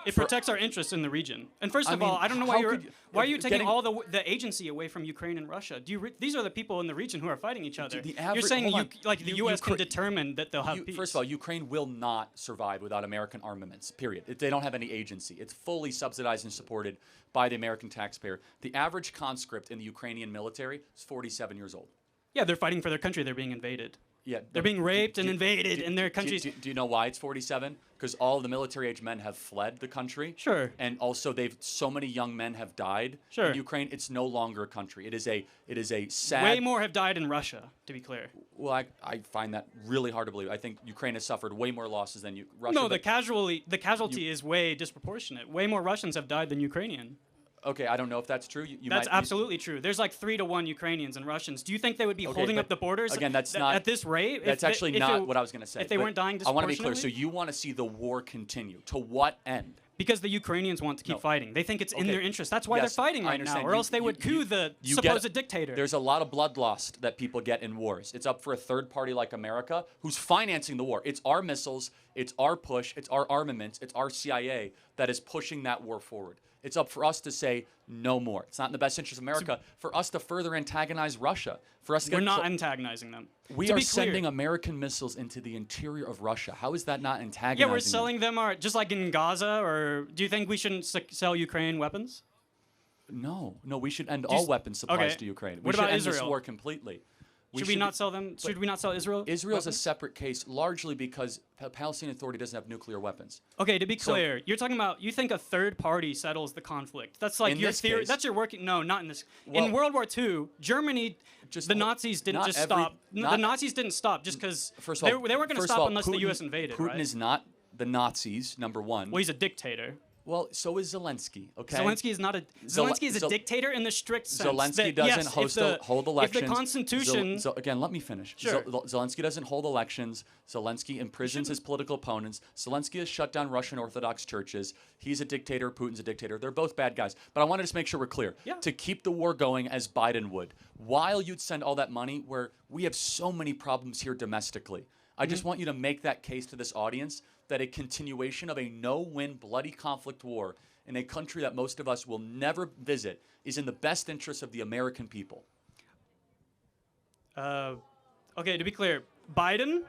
It protects our interests in the region. And first of all, I don't know why why are you taking all the agency away from Ukraine and Russia? These are the people in the region who are fighting each other. You're saying the U.S. can determine that they'll have peace. First of all, Ukraine will not survive without American armaments, period. They don't have any agency. It's fully subsidized and supported by the American taxpayer. The average conscript in the Ukrainian military is 47 years old. Yeah, they're fighting for their country. They're being invaded. Yeah, they're being raped and invaded in their countries. Do you know why it's 47? Because all of the military-age men have fled the country. Sure. And also, so many young men have died in Ukraine. It's no longer a country. It is a sad. Way more have died in Russia, to be clear. Well, I find that really hard to believe. I think Ukraine has suffered way more losses than Russia. No, the casualty is way disproportionate. Way more Russians have died than Ukrainian. Okay, I don't know if that's true. That's absolutely true. There's like 3 to 1 Ukrainians and Russians. Do you think they would be holding up the borders? Again, that's not at this rate. That's actually not what I was going to say. If they weren't dying I want to be disproportionately? clear. So you want to see the war continue to what end? Because the Ukrainians want to keep fighting. They think it's in their interest. That's why they're fighting right now, or else they would coup the supposed dictator. There's a lot of blood lost that people get in wars. It's up for a third party like America who's financing the war. It's our missiles, it's our push, it's our armaments, it's our CIA that is pushing that war forward. It's up for us to say no more. It's not in the best interest of America for us to further antagonize Russia. For us to We're not antagonizing them. We are sending American missiles into the interior of Russia. How is that not antagonizing Yeah, we're them? selling them just like in Gaza. Or do you think we shouldn't sell Ukraine weapons? No, we should end all weapons supplies to Ukraine. What we about should end Israel? this war completely. Should we not sell them? Should we not sell Israel? Israel's a separate case, largely because the Palestinian Authority doesn't have nuclear weapons. Okay, to be clear, you're talking about you think a third party settles the conflict. That's like In your this theory. case- That's your working. No, not in this. Well- in World War II, Germany, the Nazis didn't just stop. The Nazis didn't stop just because they weren't going to stop unless the U.S. invaded. Putin right? is not the Nazis, number one. Well, he's a dictator. Well, so is Zelensky. Okay. Zelensky is not a Zelensky is a dictator in the strict sense. Zelensky that, doesn't yes, hold elections. If the Constitution, again, let me finish. Sure. Zelensky doesn't hold elections. Zelensky imprisons his political opponents. Zelensky has shut down Russian Orthodox churches. He's a dictator. Putin's a dictator. They're both bad guys. But I want to just make sure we're clear. Yeah. To keep the war going as Biden would, while you'd send all that money where we have so many problems here domestically, I just want you to make that case to this audience that a continuation of a no-win bloody conflict war in a country that most of us will never visit is in the best interest of the American people. Okay, to be clear, Biden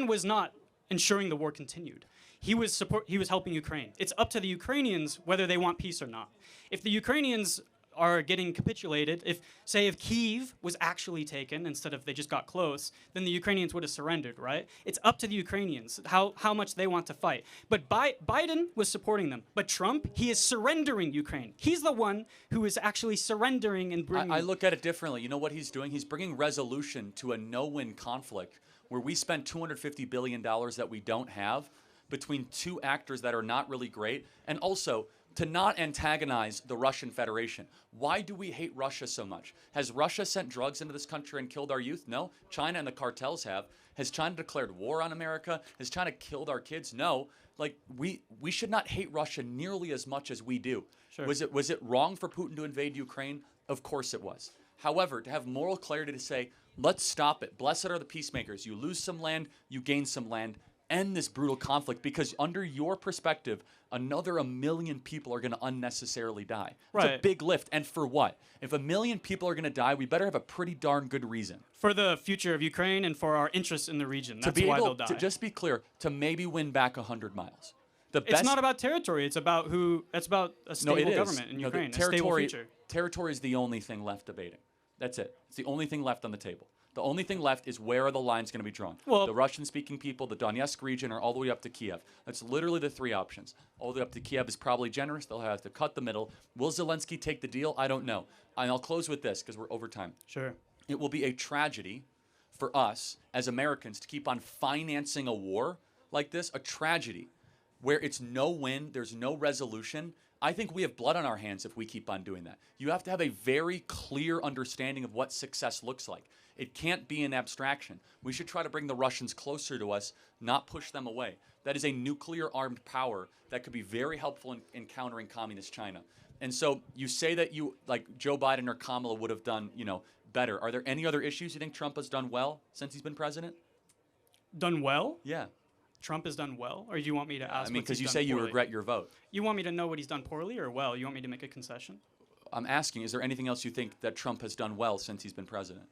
was not ensuring the war continued. He was helping Ukraine. It's up to the Ukrainians whether they want peace or not. If the Ukrainians are getting capitulated, if Kyiv was actually taken instead of they just got close, then the Ukrainians would have surrendered, right? It's up to the Ukrainians how much they want to fight. But Biden was supporting them. But Trump, he is surrendering Ukraine. He's the one who is actually surrendering and bringing... I look at it differently. You know what he's doing? He's bringing resolution to a no-win conflict where we spend $250 billion that we don't have between two actors that are not really great, and also to not antagonize the Russian Federation. Why do we hate Russia so much? Has Russia sent drugs into this country and killed our youth? No. China and the cartels have. Has China declared war on America? Has China killed our kids? No. Like, we should not hate Russia nearly as much as we do. Sure. Was it wrong for Putin to invade Ukraine? Of course it was. However, to have moral clarity to say, let's stop it. Blessed are the peacemakers. You lose some land, you gain some land. End this brutal conflict, because under your perspective, another 1 million people are going to unnecessarily die. It's a big lift. And for what? If 1 million people are going to die, we better have a pretty darn good reason. For the future of Ukraine and for our interests in the region. That's to be why able they'll die. To just be clear, to maybe win back 100 miles. It's not about territory. It's about a stable government in Ukraine, a stable future. Territory is the only thing left debating. That's it. It's the only thing left on the table. The only thing left is where are the lines going to be drawn? Well, the Russian-speaking people, the Donetsk region, or all the way up to Kiev. That's literally the three options. All the way up to Kiev is probably generous. They'll have to cut the middle. Will Zelensky take the deal? I don't know. And I'll close with this because we're over time. Sure. It will be a tragedy for us as Americans to keep on financing a war like this, a tragedy where it's no win, there's no resolution. I think we have blood on our hands if we keep on doing that. You have to have a very clear understanding of what success looks like. It can't be an abstraction. We should try to bring the Russians closer to us, not push them away. That is a nuclear-armed power that could be very helpful in countering communist China. And so you say that like Joe Biden or Kamala would have done, better. Are there any other issues you think Trump has done well since he's been president? Done well? Yeah. Trump has done well? Or do you want me to ask because you say you regret your vote. You want me to know what he's done poorly or well? You want me to make a concession? I'm asking, is there anything else you think that Trump has done well since he's been president?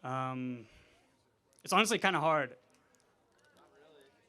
It's honestly kind of hard.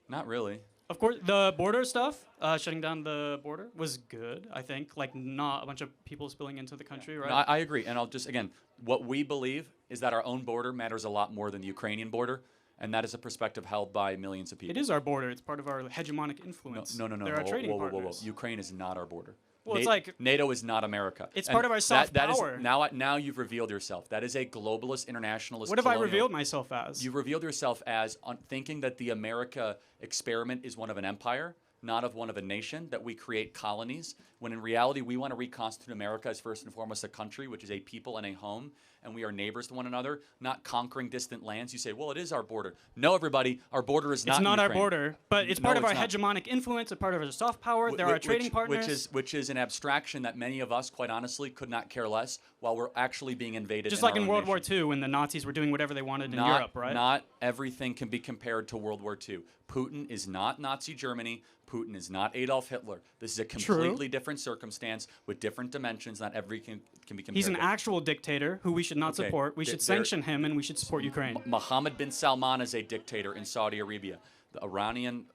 Not really. Of course, the border stuff, shutting down the border, was good, I think. Like, not a bunch of people spilling into the country, right? No, I agree. And I'll just, again, what we believe is that our own border matters a lot more than the Ukrainian border. And that is a perspective held by millions of people. It is our border. It's part of our hegemonic influence. No. They're our trading partners. Ukraine is not our border. Well, it's like NATO is not America. It's part of our soft power. Now you've revealed yourself. That is a globalist, internationalist. What have I revealed myself as? You've revealed yourself as thinking that the America experiment is one of an empire, not of one of a nation, that we create colonies, when in reality we want to reconstitute America as first and foremost a country, which is a people and a home, and we are neighbors to one another, not conquering distant lands. You say, well, it is our border. No, everybody, our border is not It's not our Ukraine. border, but it's part of our hegemonic influence, a part of our soft power. They're our trading partners. Which is an abstraction that many of us, quite honestly, could not care less, while we're actually being invaded. Just like in World War II, when the Nazis were doing whatever they wanted in Europe, right? Not everything can be compared to World War II. Putin is not Nazi Germany. Putin is not Adolf Hitler. This is a completely different circumstance with different dimensions. Not everything can be compared. He's an actual dictator who we should not support. We should sanction him, and we should support Ukraine. Mohammed bin Salman is a dictator in Saudi Arabia. The Iranian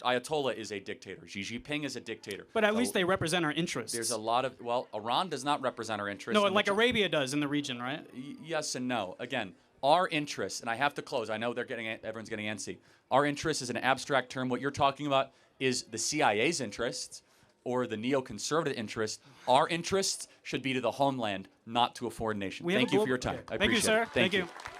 Ayatollah is a dictator. Xi Jinping is a dictator. But at least they represent our interests. There's a lot of, Iran does not represent our interests. No, like Arabia does in the region, right? Yes and no. Again, our interests, and I have to close. I know everyone's getting antsy. Our interest is an abstract term. What you're talking about is the CIA's interests or the neoconservative interest. Our interests should be to the homeland, not to a foreign nation. Thank you for your time. I appreciate it. Thank you, sir. Thank you.